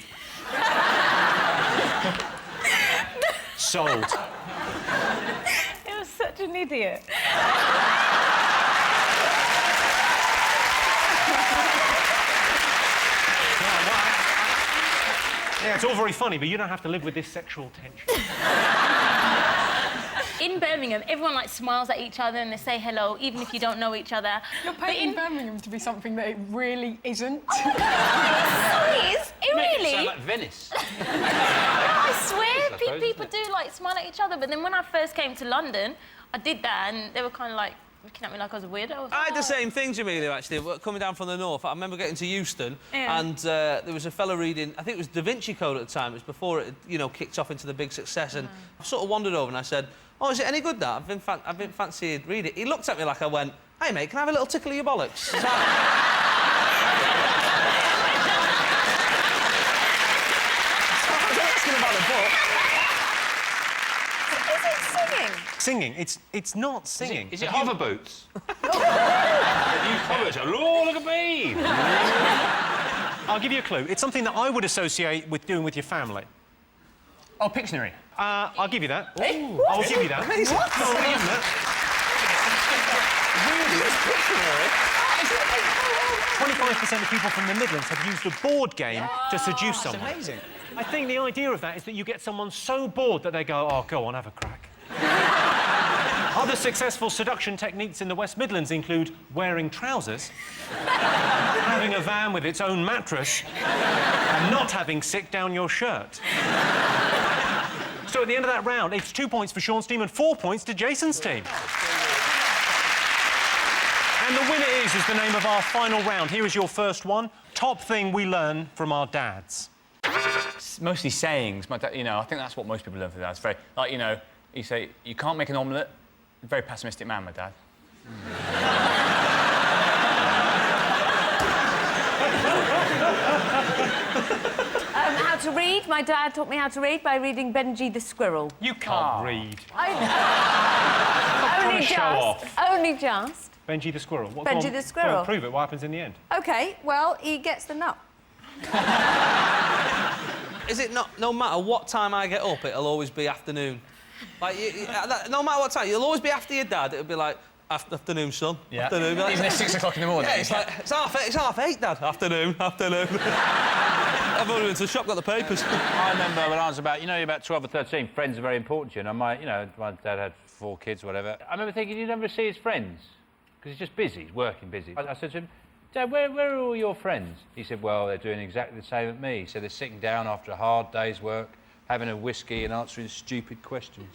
Sold. You're such an idiot. Yeah, it's all very funny, but you don't have to live with this sexual tension. In Birmingham, everyone like smiles at each other and they say hello, even if you don't know each other. You're painting Birmingham to be something that it really isn't. It is. It Make really. it sound like Venice. I swear, suppose, people do like smile at each other. But then when I first came to London, I did that, and they were kind of like looking at me like I was a weirdo. I had the same thing, Jamelia, actually, coming down from the north. I remember getting to Euston, and there was a fella reading, I think it was Da Vinci Code at the time. It was before it, kicked off into the big success, and I sort of wandered over and I said, oh, is it any good, that? I've been fancying read it. He looked at me like I went, hey, mate, can I have a little tickle of your bollocks? Is that... I was asking about the book. Is it singing? Singing? It's not singing. Is it hover boots? You hover boots. Oh, look at me! I'll give you a clue. It's something that I would associate with doing with your family. Oh, Pictionary. I'll give you that. Ooh. I'll give you that. Amazing. What? No, I'll give you that. Really? It's Pictionary? 25% of people from the Midlands have used a board game to seduce someone. That's amazing. I think the idea of that is that you get someone so bored that they go, oh, go on, have a crack. Other successful seduction techniques in the West Midlands include wearing trousers, having a van with its own mattress, and not having sick down your shirt. So at the end of that round, it's 2 points for Sean's team and 4 points to Jason's team. And the winner is the name of our final round. Here is your first one. Top thing we learn from our dads. It's mostly sayings. My dad, I think that's what most people learn from dads. Very, like, you say, you can't make an omelette. Very pessimistic man, my dad. How to read. My dad taught me how to read by reading Benji the Squirrel. You can't read. Only just. Benji the Squirrel. Benji the Squirrel. Go on, prove it. What happens in the end? OK, well, he gets the nut. Is it no matter what time I get up, it'll always be afternoon? Like, no matter what time, you'll always be after your dad. It'll be like, afternoon, son. Yeah. Afternoon. Even at 6 o'clock in the morning. Yeah, it's like, it's half eight, Dad. Afternoon. I've already been to the shop, got the papers. I remember when I was about 12 or 13, friends are very important to you. And my dad had 4 kids, whatever. I remember thinking, you never see his friends because he's just busy, he's working busy. I said to him, Dad, where are all your friends? He said, well, they're doing exactly the same as me. So they're sitting down after a hard day's work, having a whiskey and answering stupid questions.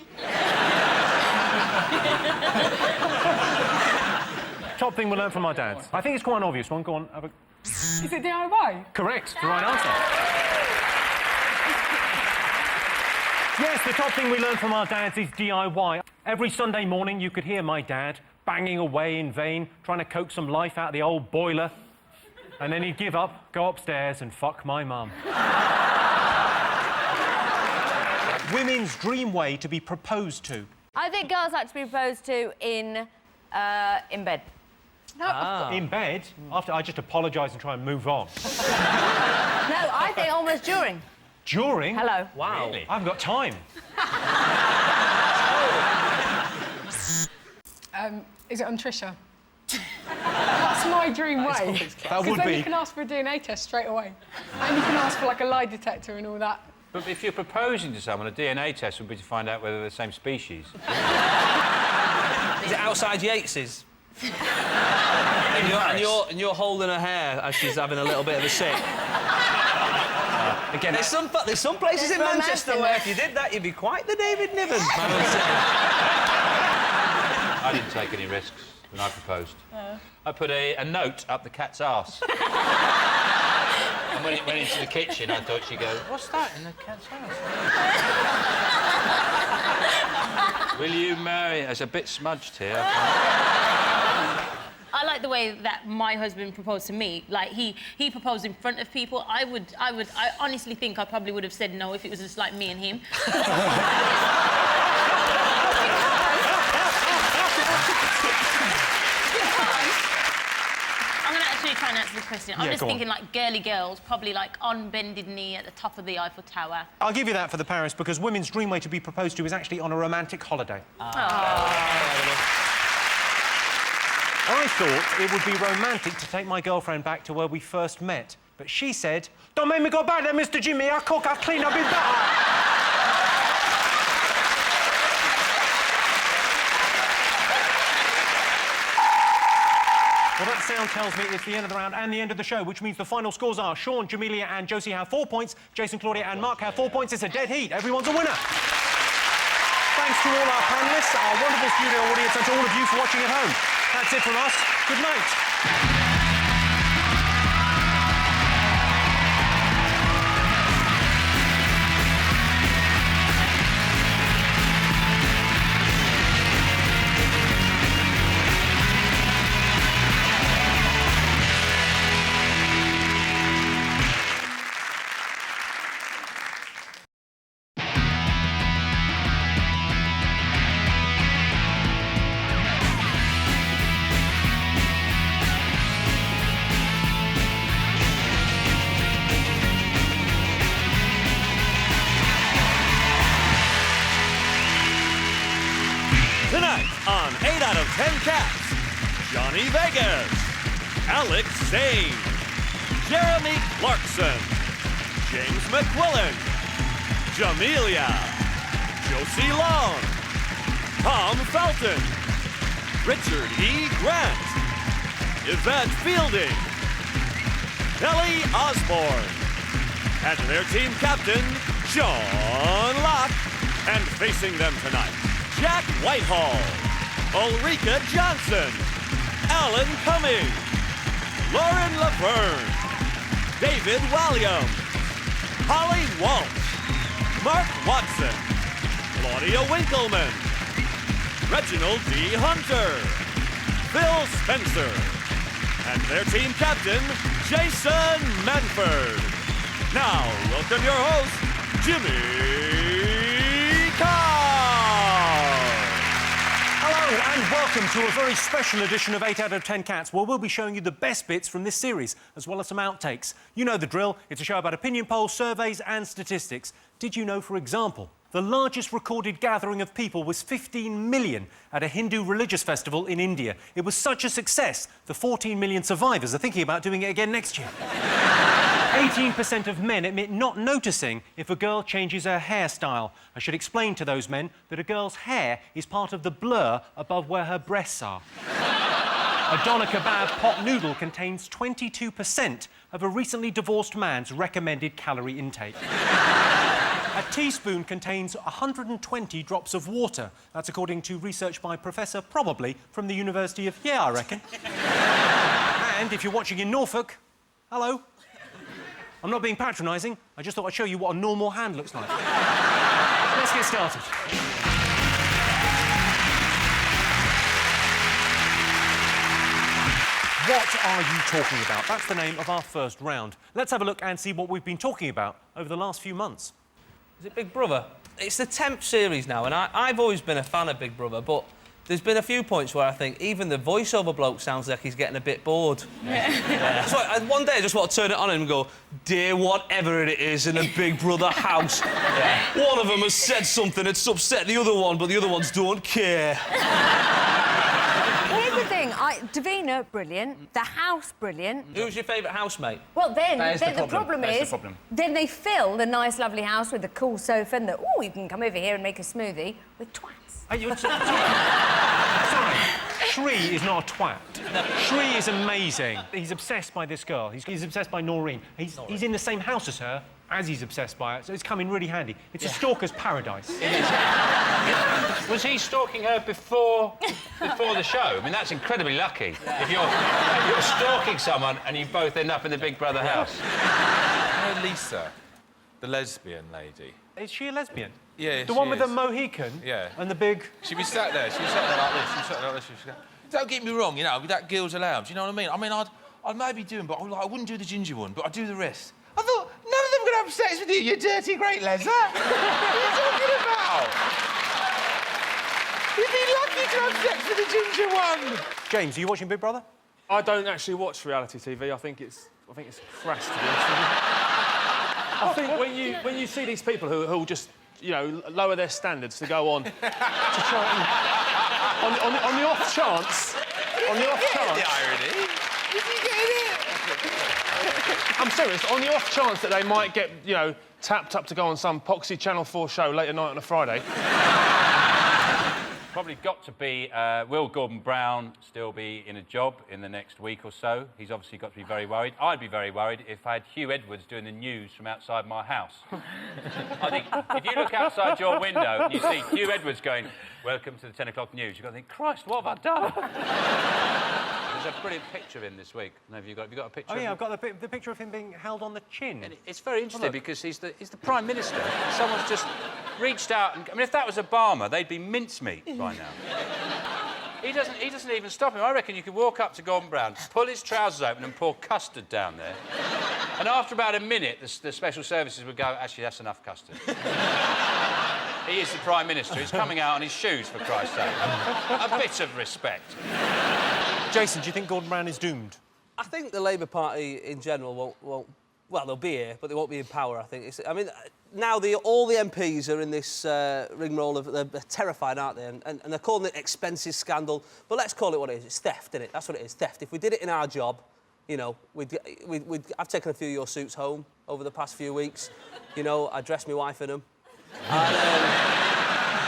Top thing we learned from our dads. I think it's quite an obvious one. Go on, have a... Is it DIY? Correct, the right answer. Yes, the top thing we learned from our dads is DIY. Every Sunday morning you could hear my dad banging away in vain, trying to coax some life out of the old boiler. And then he'd give up, go upstairs and fuck my mum. Women's dream way to be proposed to. I think girls like to be proposed to in bed. No, in bed? After I just apologise and try and move on. No, I think almost during. During? Hello. Wow. Really? I haven't got time. Is it on Trisha? That's my dream way. That would Because then be. you can ask for a DNA test straight away. And you can ask for, like, a lie detector and all that. But if you're proposing to someone, a DNA test would be to find out whether they're the same species. Is it outside Yates's? and you're holding her hair as she's having a little bit of a sick. Again, there's some places in Manchester where if you did that, you'd be quite the David Niven. I didn't take any risks when I proposed. I put a note up the cat's arse. And when it went into the kitchen, I thought she'd go, "What's that in the cat's arse?" Will you marry? It's a bit smudged here. I like the way that my husband proposed to me. Like, he proposed in front of people. I honestly think I probably would have said no if it was just like me and him. I'm going to actually try and answer the question. I'm Yeah, just go on. thinking, like, girly girls, probably, like, on bended knee at the top of the Eiffel Tower. I'll give you that for the Paris, because women's dream way to be proposed to is actually on a romantic holiday. I thought it would be romantic to take my girlfriend back to where we first met, but she said, "Don't make me go back there, Mr. Jimmy. I cook, I clean, I'll be better." Well, that sound tells me it's the end of the round and the end of the show, which means the final scores are Sean, Jamelia and Josie have 4 points, Jason, Claudia and Mark have 4 points. It's a dead heat. Everyone's a winner. Thanks to all our panellists, our wonderful studio audience, and to all of you for watching at home. That's it from us. Good night. Tonight on 8 out of 10 Cats, Johnny Vegas, Alex Zane, Jeremy Clarkson, James McQuillan, Jamelia, Josie Long, Tom Felton, Richard E. Grant, Yvette Fielding, Kelly Osborne, and their team captain, John Locke. And facing them tonight, Jack Whitehall, Ulrika Johnson, Alan Cumming, Lauren Laverne, David Walliam, Holly Walsh, Mark Watson, Claudia Winkleman, Reginald D. Hunter, Phil Spencer, and their team captain, Jason Manford. Now, welcome your host, Jimmy Carr. Hello and welcome to a very special edition of 8 out of 10 Cats, where we'll be showing you the best bits from this series, as well as some outtakes. You know the drill. It's a show about opinion polls, surveys and statistics. Did you know, for example, the largest recorded gathering of people was 15 million at a Hindu religious festival in India? It was such a success, the 14 million survivors are thinking about doing it again next year. 18% of men admit not noticing if a girl changes her hairstyle. I should explain to those men that a girl's hair is part of the blur above where her breasts are. A doner kebab pot noodle contains 22% of a recently divorced man's recommended calorie intake. A teaspoon contains 120 drops of water. That's according to research by Professor, probably, from the University of... Yeah, I reckon. And if you're watching in Norfolk, hello. I'm not being patronising. I just thought I'd show you what a normal hand looks like. Let's get started. What are you talking about? That's the name of our first round. Let's have a look and see what we've been talking about over the last few months. Is it Big Brother? It's the 10th series now, and I've always been a fan of Big Brother, but there's been a few points where I think even the voiceover bloke sounds like he's getting a bit bored. Yeah. So one day I just want to turn it on and go, dear whatever it is in the Big Brother house. Yeah. One of them has said something that's upset the other one, but the other ones don't care. Here's the thing, Davina, brilliant. The house, brilliant. Who's your favourite housemate? Well, then the problem is, then they fill the nice, lovely house with the cool sofa and the, oh, you can come over here and make a smoothie with twats. Are you... Sorry. Shri is not a twat. No. Shri is amazing. He's obsessed by this girl. He's obsessed by Noreen. He's in the same house as her, as he's obsessed by her, so it's come in really handy. It's a stalker's paradise. It is. Was he stalking her before the show? I mean, that's incredibly lucky. Yeah. If you're stalking someone and you both end up in the Big Brother house. You know Lisa, the lesbian lady? Is she a lesbian? Yeah, the one with the Mohican? Yeah. And the big... She'd be sat there like this. She'd go, don't get me wrong, you know, that girl's allowed, you know what I mean? I mean, I'd maybe do them, but I wouldn't do the ginger one, but I'd do the rest. I thought, none of them are going to have sex with you, you dirty great Leza. What are you talking about? You'd be lucky to have sex with the ginger one. James, are you watching Big Brother? I don't actually watch reality TV. I think it's crass, to be honest with you. I think when you see these people who just, you know, lower their standards to go on to try and... on the off chance... On the off chance... the irony. Did you get it? I'm serious. On the off chance that they might get, you know, tapped up to go on some poxy Channel 4 show late at night on a Friday... Probably got to be will Gordon Brown still be in a job in the next week or so? He's obviously got to be very worried. I'd be very worried if I had Hugh Edwards doing the news from outside my house. I think if you look outside your window and you see Hugh Edwards going, welcome to the 10 o'clock news, you've got to think, Christ, what have I done? There's a brilliant picture of him this week. Have you got a picture? Oh, yeah, I've got the picture of him being held on the chin. And it's very interesting because he's the Prime Minister. Someone's just reached out and... I mean, if that was Obama, they'd be mincemeat by now. He doesn't even stop him. I reckon you could walk up to Gordon Brown, pull his trousers open and pour custard down there. And after about a minute, the special services would go, actually, that's enough custard. He is the Prime Minister. He's coming out on his shoes, for Christ's sake. A bit of respect. Jason, do you think Gordon Brown is doomed? I think the Labour Party in general won't... Well, they'll be here, but they won't be in power, I think. I mean, now all the MPs are in this rigmarole of... They're terrified, aren't they? And they're calling it expenses scandal. But let's call it what it is. It's theft, isn't it? That's what it is, theft. If we did it in our job, you know, I've taken a few of your suits home over the past few weeks. You know, I dressed my wife in them. And,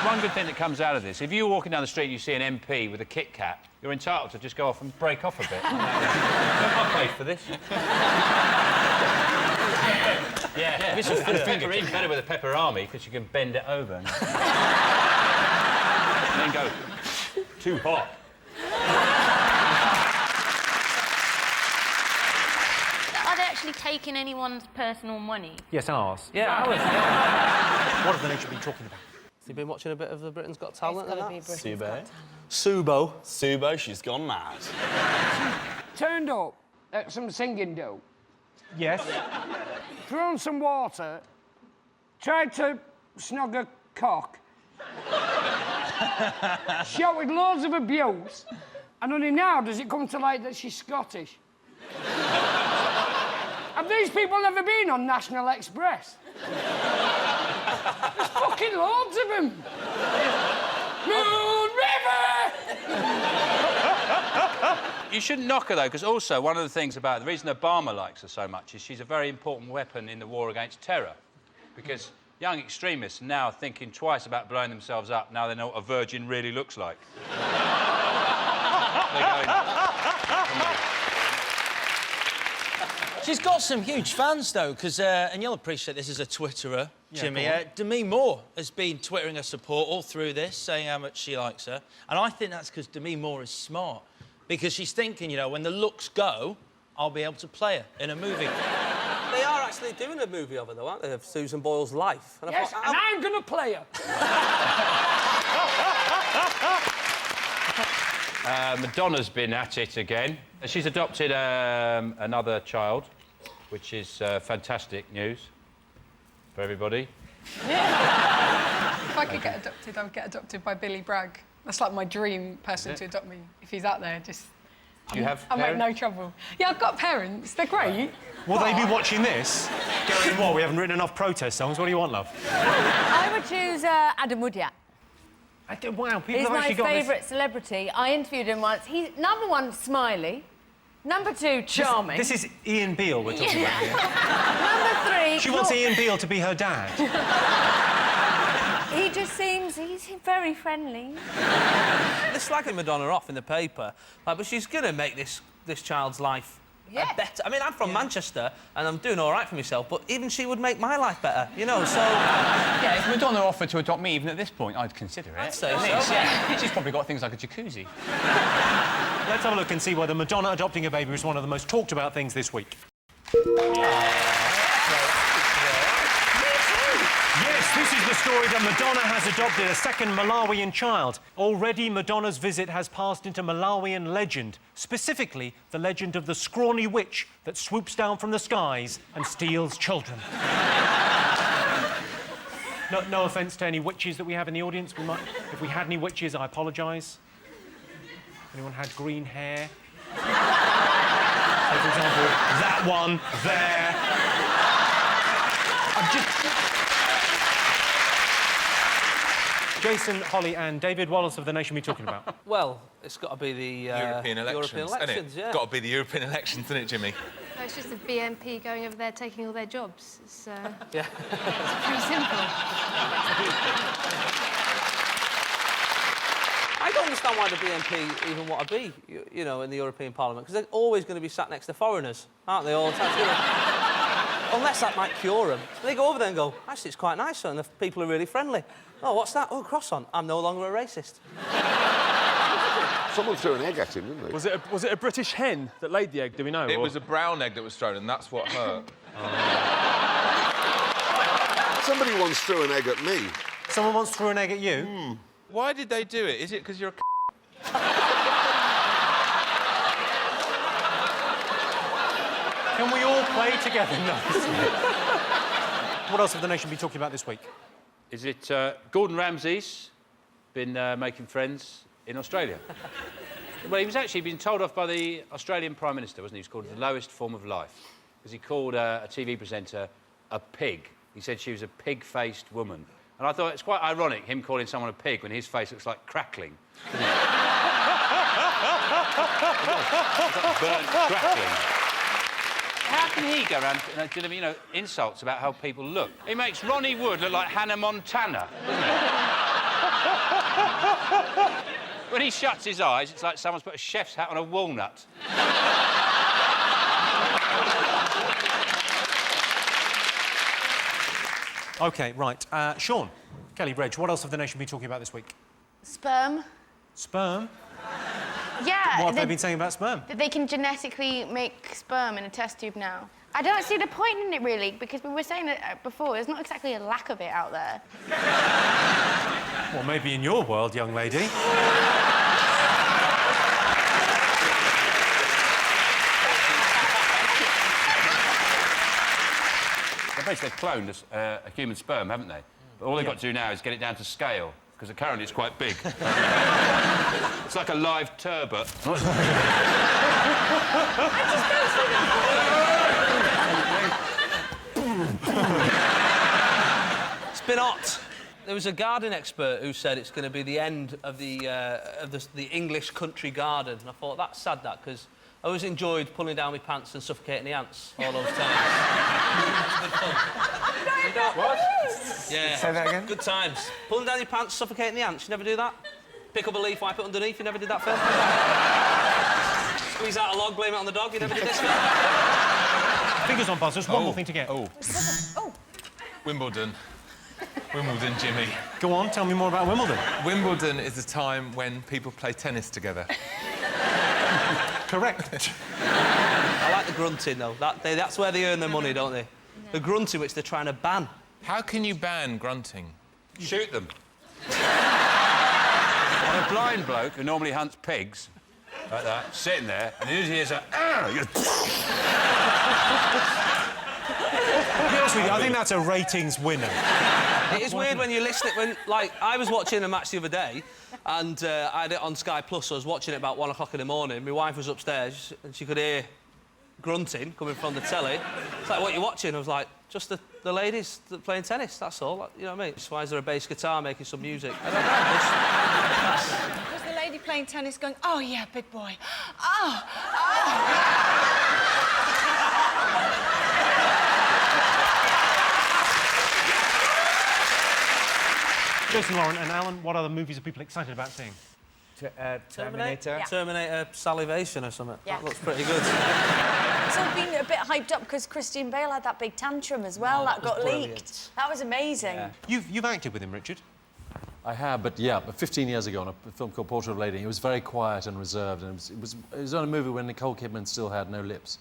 one good thing that comes out of this, if you're walking down the street and you see an MP with a Kit Kat, you're entitled to just go off and break off a bit. I paid for this. Yeah. This is even better with a pepperami because you can bend it over and then go too hot. Are they actually taking anyone's personal money? Yes, ours. Yeah, ours. What have the nation been talking about? Have you been watching a bit of the Britain's Got Talent? Subo. Subo, she's gone mad. Turned up at some singing do. Yes. Thrown some water. Tried to snog a cock. Shouted loads of abuse. And only now does it come to light that she's Scottish. Have these people never been on National Express? There's fucking loads of them. Moon River! You shouldn't knock her, though, because also one of the things about the reason Obama likes her so much is she's a very important weapon in the war against terror. Because young extremists are now thinking twice about blowing themselves up now they know what a virgin really looks like. They're going... She's got some huge fans, though, because, and you'll appreciate this as a Twitterer, Yeah, Jimmy. go on. Demi Moore has been twittering her support all through this, saying how much she likes her. And I think that's because Demi Moore is smart. Because she's thinking, you know, when the looks go, I'll be able to play her in a movie. They are actually doing a movie of her, though, aren't they? Of Susan Boyle's life. And Yes, and I'm going to play her. Madonna's been at it again. She's adopted another child, which is fantastic news for everybody. If I could get adopted, I would get adopted by Billy Bragg. That's like my dream person to adopt me. If he's out there, just... Do you have I'll make parents? no trouble. Yeah, I've got parents. They're great. Will they be watching this? Going, what, we haven't written enough protest songs? What do you want, love? I would choose Adam Woodyard. Wow, people He's have my actually got this... favourite celebrity. I interviewed him once. He's number one, smiley. Number two, charming. This is Ian Beale we're talking about here. Number three... She wants Ian Beale to be her dad. He just seems... He's very friendly. They're slagging Madonna off in the paper, like, but she's going to make this child's life better. I mean, I'm from Manchester, and I'm doing all right for myself, but even she would make my life better, you know, so... Yeah, if Madonna offered to adopt me even at this point, I'd consider it. I'd say At so. least, yeah. She's probably got things like a jacuzzi. Let's have a look and see whether Madonna adopting a baby is one of the most talked about things this week. Yes, this is the story that Madonna has adopted a second Malawian child. Already, Madonna's visit has passed into Malawian legend, specifically the legend of the scrawny witch that swoops down from the skies and steals children. No offence to any witches that we have in the audience. If we had any witches, I apologise. Anyone had green hair? So, for example, that one there. Jason, Holly and David, what else of the nation are we talking about? Well, it's got to be the European elections, European elections, isn't it? yeah. Got to be the European elections, isn't it, Jimmy? No, it's just the BNP going over there taking all their jobs. It's, yeah. it's pretty simple. I don't understand why the BNP even want to be, you know, in the European Parliament, because they're always going to be sat next to foreigners, aren't they, all the time? You know? Unless that might cure them. They go over there and go, actually, it's quite nice, and the people are really friendly. Oh, what's that? Oh, cross on. I'm no longer a racist. Someone threw an egg at him, didn't they? Was it a British hen that laid the egg, do we know? It was a brown egg that was thrown, and that's what hurt. Somebody once threw an egg at me. Someone once threw an egg at you? Why did they do it? Is it because you're a Can we all play together? No. What else have the nation been talking about this week? Is it Gordon Ramsay's been making friends in Australia? Well, he was actually been told off by the Australian Prime Minister, wasn't he? He was called the lowest form of life. Because he called a TV presenter a pig. He said she was a pig-faced woman. And I thought it's quite ironic, him calling someone a pig when his face looks like crackling. Burnt crackling. How can he go around giving, you know, insults about how people look? He makes Ronnie Wood look like Hannah Montana, doesn't he? When he shuts his eyes, it's like someone's put a chef's hat on a walnut. OK, right. Sean, Kelly, Reg, what else have the nation been talking about this week? Sperm. Sperm? Yeah. What have they been saying about sperm? That they can genetically make sperm in a test tube now. I don't see the point in it, really, because we were saying it before, there's not exactly a lack of it out there. Well, maybe in your world, young lady. Basically, they've cloned a human sperm, haven't they? But all they've got to do now is get it down to scale, because currently it's quite big. It's like a live turbot. It's been hot. There was a garden expert who said it's going to be the end of the English country garden. And I thought, that's sad, that, because I always enjoyed pulling down my pants and suffocating the ants all those times. It's good fun. What? Yeah. Say that again? Good times. Pulling down your pants, suffocating the ants. You never do that? Pick up a leaf, wipe it underneath. You never did that, Phil? Squeeze out a log, blame it on the dog. You never did this, Phil? Fingers on buzzers, one more thing to get. Oh. Wimbledon. Wimbledon, Jimmy. Go on, tell me more about Wimbledon. Wimbledon is a time when people play tennis together. Correct. I like the grunting, though. That's where they earn their money, don't they? The grunting, which they're trying to ban. How can you ban grunting? Shoot them. A blind bloke who normally hunts pigs, like that, sitting there, and he hears a... To be honest with you, I think that's a ratings winner. It is weird when you listen it when, like, I was watching a match the other day, and I had it on Sky Plus. So I was watching it about 1 o'clock in the morning. My wife was upstairs, and she could hear grunting coming from the telly. It's like, what are you watching? I was like, just the ladies playing tennis, that's all. Like, you know what I mean? Why is there a bass guitar making some music? I don't know. Was the lady playing tennis going, oh, yeah, big boy. Oh, oh. Jason, Lauren and Alan, what other movies are people excited about seeing? Terminator? Yeah. Terminator Salivation or something. Yeah. That looks pretty good. It's all been a bit hyped up because Christian Bale had that big tantrum as well. That got brilliant. leaked. That was amazing. Yeah. You've acted with him, Richard. I have, but yeah, 15 years ago on a film called Portrait of a Lady. He was very quiet and reserved, and it was on a movie when Nicole Kidman still had no lips.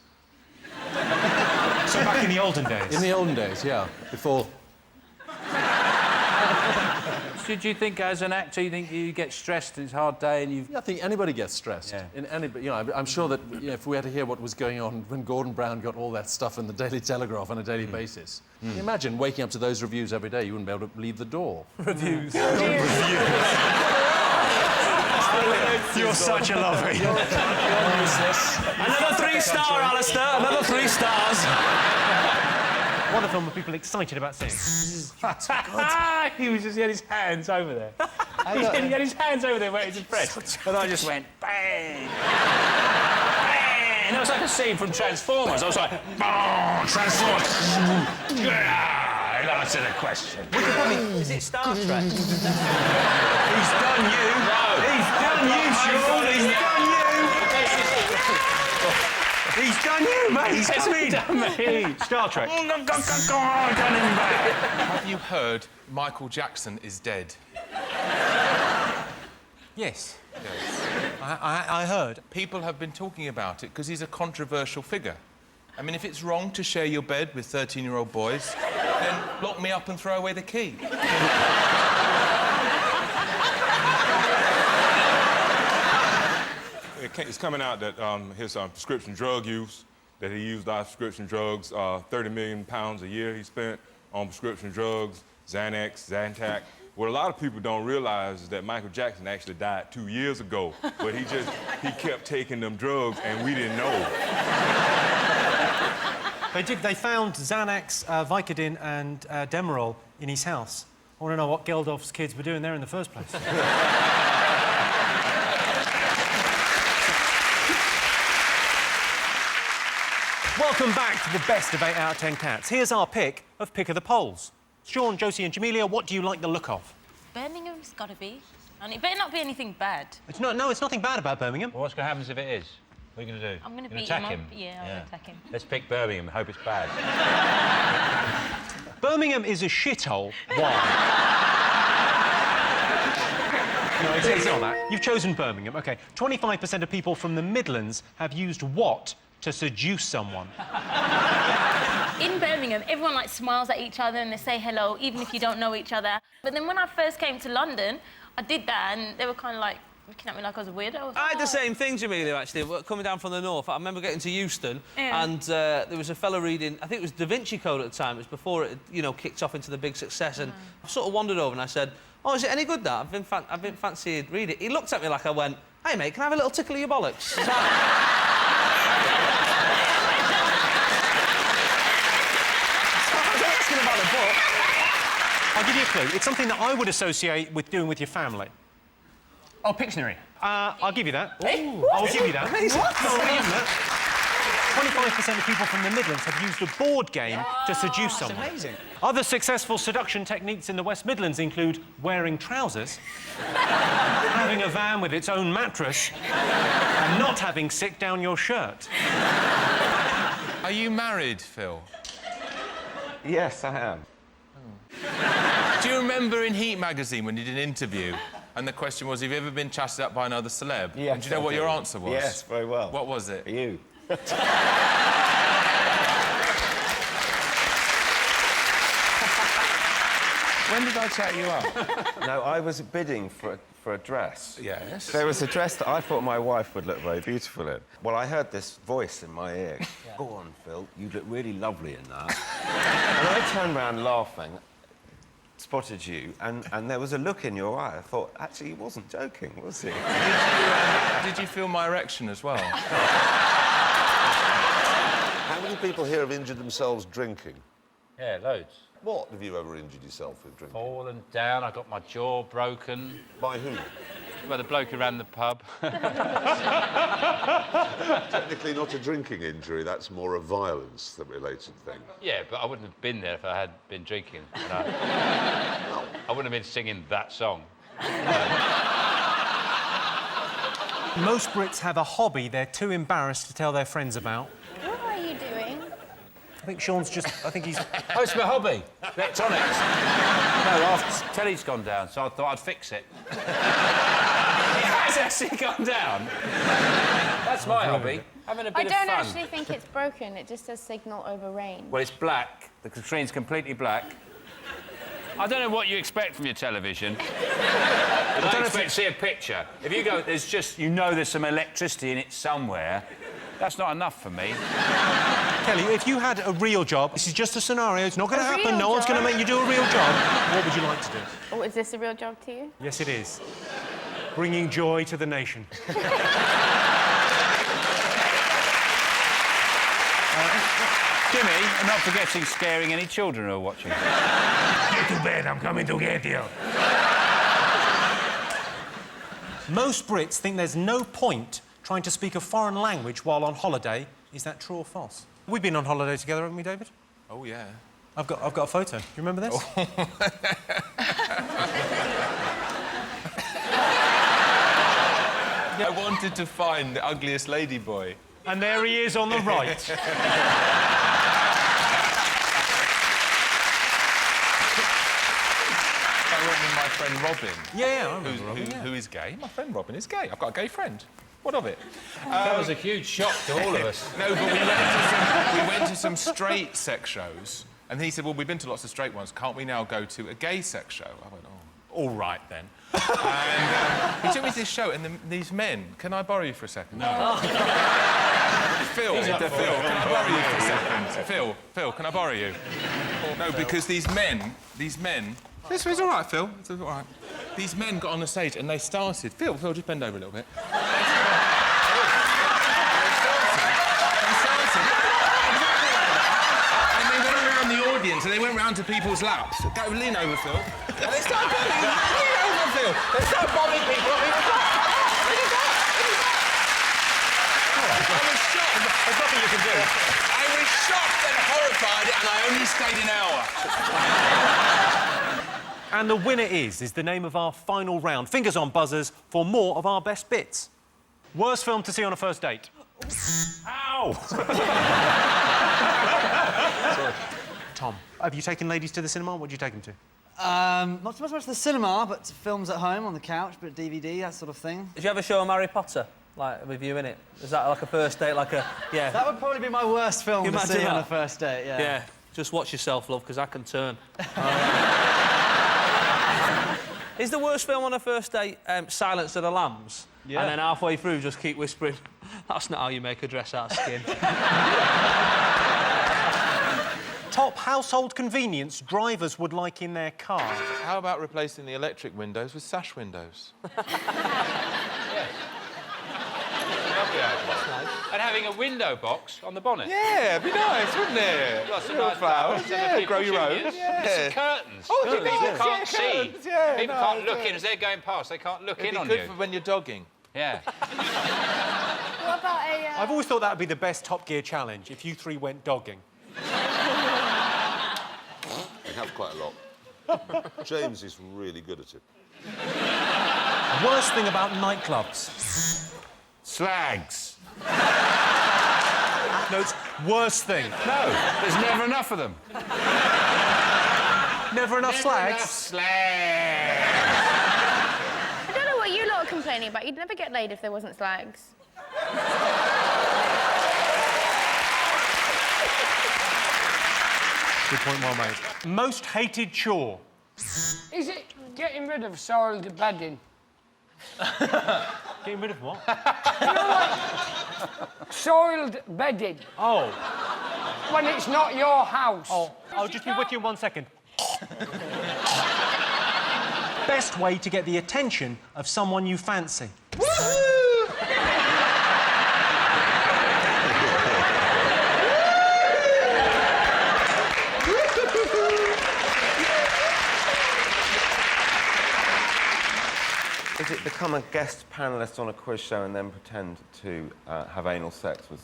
So back in the olden days? In the olden days, yeah. Before... Did you think, as an actor, you think you get stressed, it's a hard day, and you've... Yeah, I think anybody gets stressed. Yeah. You know, I'm sure that if we had to hear what was going on when Gordon Brown got all that stuff in the Daily Telegraph on a daily basis, can you imagine waking up to those reviews every day? You wouldn't be able to leave the door. Reviews. You're such a lovely. Another 3-star, Alistair. Another 3 stars. What other film are people excited about seeing? He had his hands over there. He had his hands over there waiting to press. And I just went, bang! Bang! It was like a scene from Transformers. I was like, bang! Transformers! Yeah! Answer the question. Is it Star Trek? He's done you! No! He's done you, Sean! He's done you! He's done you, mate! He's done me! Star Trek. Have you heard Michael Jackson is dead? Yes. Yes. I heard. People have been talking about it because he's a controversial figure. I mean, if it's wrong to share your bed with 13-year-old boys, then lock me up and throw away the key. It's coming out that his prescription drug use, that he used a lot of prescription drugs, 30 million pounds a year he spent on prescription drugs, Xanax, Zantac. What a lot of people don't realize is that Michael Jackson actually died 2 years ago, but he kept taking them drugs and we didn't know. They found Xanax, Vicodin and Demerol in his house. I want to know what Geldof's kids were doing there in the first place. Welcome back to the best of 8 out of 10 cats. Here's our pick of the Polls. Sean, Josie and Jamelia, what do you like the look of? Birmingham's got to be. And it better not be anything bad. No, it's nothing bad about Birmingham. Well, what's going to happen if it is? What are you going to do? I'm going to You're beat gonna him attack up. Yeah, I'll attack him. Let's pick Birmingham. Hope it's bad. Birmingham is a shithole. Why? No, it's not that. You've chosen Birmingham. OK. 25% of people from the Midlands have used what to seduce someone? In Birmingham, everyone like smiles at each other and they say hello, even if you don't know each other. But then when I first came to London, I did that and they were kind of like looking at me like I was a weirdo. I had the same thing, Jamelia, actually, coming down from the north. I remember getting to Euston and there was a fella reading, I think it was Da Vinci Code at the time. It was before it, you know, kicked off into the big success. And I sort of wandered over and I said, oh, is it any good, that? I've been fancying read it. He looked at me like I went, hey, mate, can I have a little tickle of your bollocks? Is that... About the book. I'll give you a clue. It's something that I would associate with doing with your family. Oh, Pictionary. I'll give you that. Ooh. I'll give you that. Amazing. What? No, I'll give you that. 25% of people from the Midlands have used a board game to seduce someone. That's amazing. Other successful seduction techniques in the West Midlands include wearing trousers, having a van with its own mattress, and not having sick down your shirt. Are you married, Phil? Yes, I am. Do you remember in Heat magazine when you did an interview and the question was, have you ever been chatted up by another celeb? Yes, and do you know what your answer was? Yes, very well. What was it? You. When did I chat you up? No, I was bidding for a dress. Yes. There was a dress that I thought my wife would look very beautiful in. Well, I heard this voice in my ear. Go on, Phil, you look really lovely in that. And I turned around laughing, spotted you, and there was a look in your eye. I thought, actually, he wasn't joking, was he? Did you feel my erection as well? How many people here have injured themselves drinking? Yeah, loads. What have you ever injured yourself with drinking? Fallen down, I got my jaw broken. By who? By the bloke who ran the pub. Technically not a drinking injury, that's more a violence-related thing. Yeah, but I wouldn't have been there if I had been drinking. And I wouldn't have been singing that song. Most Brits have a hobby they're too embarrassed to tell their friends about. What are you doing? I think Sean's just... I think he's... Oh, it's my hobby. Electronics. No, our telly's gone down, so I thought I'd fix it. It has actually gone down. That's my hobby. Having a bit I of don't fun. actually think it's broken. It just says signal over rain. Well, it's black. The screen's completely black. I don't know what you expect from your television. I don't expect to see a picture. If you go, there's just... You know there's some electricity in it somewhere. That's not enough for me. Kelly, if you had a real job, this is just a scenario, it's not going to happen, real no one's going to job? make you do a real job, what would you like to do? Oh, is this a real job to you? Yes, it is. Bringing joy to the nation. Jimmy, I'm not forgetting scaring any children who are watching. Get to bed, I'm coming to get you. Most Brits think there's no point trying to speak a foreign language while on holiday. Is that true or false? We've been on holiday together, haven't we, David? Oh, yeah. I've got a photo. Do you remember this? I wanted to find the ugliest lady boy. And there he is on the right. I went with my friend Robin. Yeah, I remember Robin, Who is gay. My friend Robin is gay. I've got a gay friend. What of it? That was a huge shock to all of us. No, but we went to some straight sex shows, and he said, well, we've been to lots of straight ones. Can't we now go to a gay sex show? I went, oh, all right, then. And he took me to this show, and these men... Can I borrow you for a second? No. Phil, can I borrow you for a second? Phil, can I borrow you? No, because these men... This was all right, Phil. It's all right. These men got on the stage, and they started... Phil, just bend over a little bit. And they went round to people's laps. Go, lean over, Phil. And they started going, lean over, Phil. They started bombing people. I was shocked. There's nothing you can do. I was shocked and horrified, and I only stayed an hour. And the winner is the name of our final round. Fingers on buzzers for more of our best bits. Worst film to see on a first date? Ow! Sorry. Tom, have you taken ladies to the cinema? What do you take them to? Not so much to the cinema, but films at home, on the couch, bit of DVD, that sort of thing. Did you ever show Harry Potter, like, with you in it? Is that like a first date, like a... Yeah. That would probably be my worst film to see that? on a first date, yeah. Yeah. Just watch yourself, love, because I can turn. Is the worst film on a first date Silence of the Lambs? Yeah. And then halfway through, just keep whispering, that's not how you make a dress out of skin. Top household convenience drivers would like in their car. How about replacing the electric windows with sash windows? And having a window box on the bonnet. Yeah, it'd be nice, wouldn't it? Got some Little nice flowers, flowers, grow your own. Yeah. Some curtains. Oh, People nice, can't see. curtains, yeah, People no, can't look yeah. in as they're going past. They can't look in on It'd be you. good for when you're dogging. Yeah. What about a... I've always thought that would be the best Top Gear challenge, if you three went dogging. We have quite a lot. James is really good at it. Worst thing about nightclubs? Slags. Notes, worst thing. No, there's never enough of them. Never enough slags? I don't know what you lot are complaining about. You'd never get laid if there wasn't slags. 2 point well made. Most hated chore. Is it getting rid of soiled bedding? Getting rid of what? You know, like, soiled bedding. Oh. When it's not your house. Oh, I'll just be with you in 1 second. Best way to get the attention of someone you fancy. Is it become a guest panellist on a quiz show and then pretend to have anal sex with...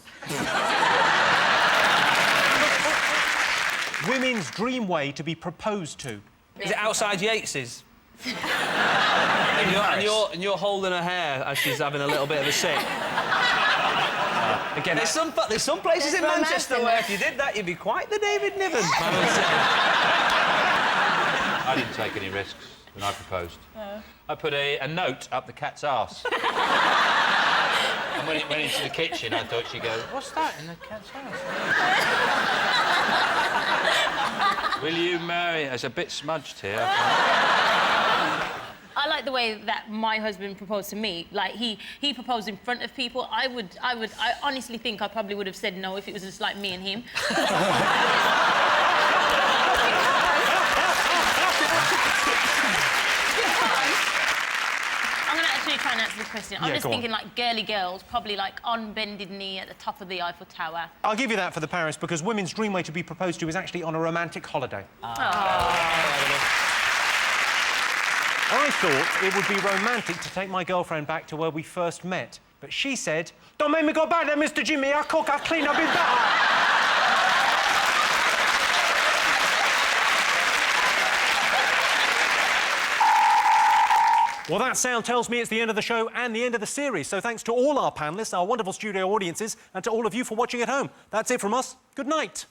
Women's dream way to be proposed to. Is it outside Yates's? and you're holding her hair as she's having a little bit of a sick. Again, there's some places in Manchester where if you did that, you'd be quite the David Niven. I didn't take any risks when I proposed. I put a note up the cat's arse. And when it went into the kitchen, I thought she'd go, "What's that in the cat's arse?" Will you marry? It's a bit smudged here. I like the way that my husband proposed to me. Like, he proposed in front of people. I honestly think I probably would have said no if it was just like me and him. I'm going to actually try and answer the question. I'm just thinking, like, girly girls, probably, like, on bended knee at the top of the Eiffel Tower. I'll give you that for the Paris, because women's dream way to be proposed to is actually on a romantic holiday. I thought it would be romantic to take my girlfriend back to where we first met, but she said, "Don't make me go back there, Mr. Jimmy. I cook, I clean, I'll be better." Well, that sound tells me it's the end of the show and the end of the series. So thanks to all our panellists, our wonderful studio audiences, and to all of you for watching at home. That's it from us. Good night.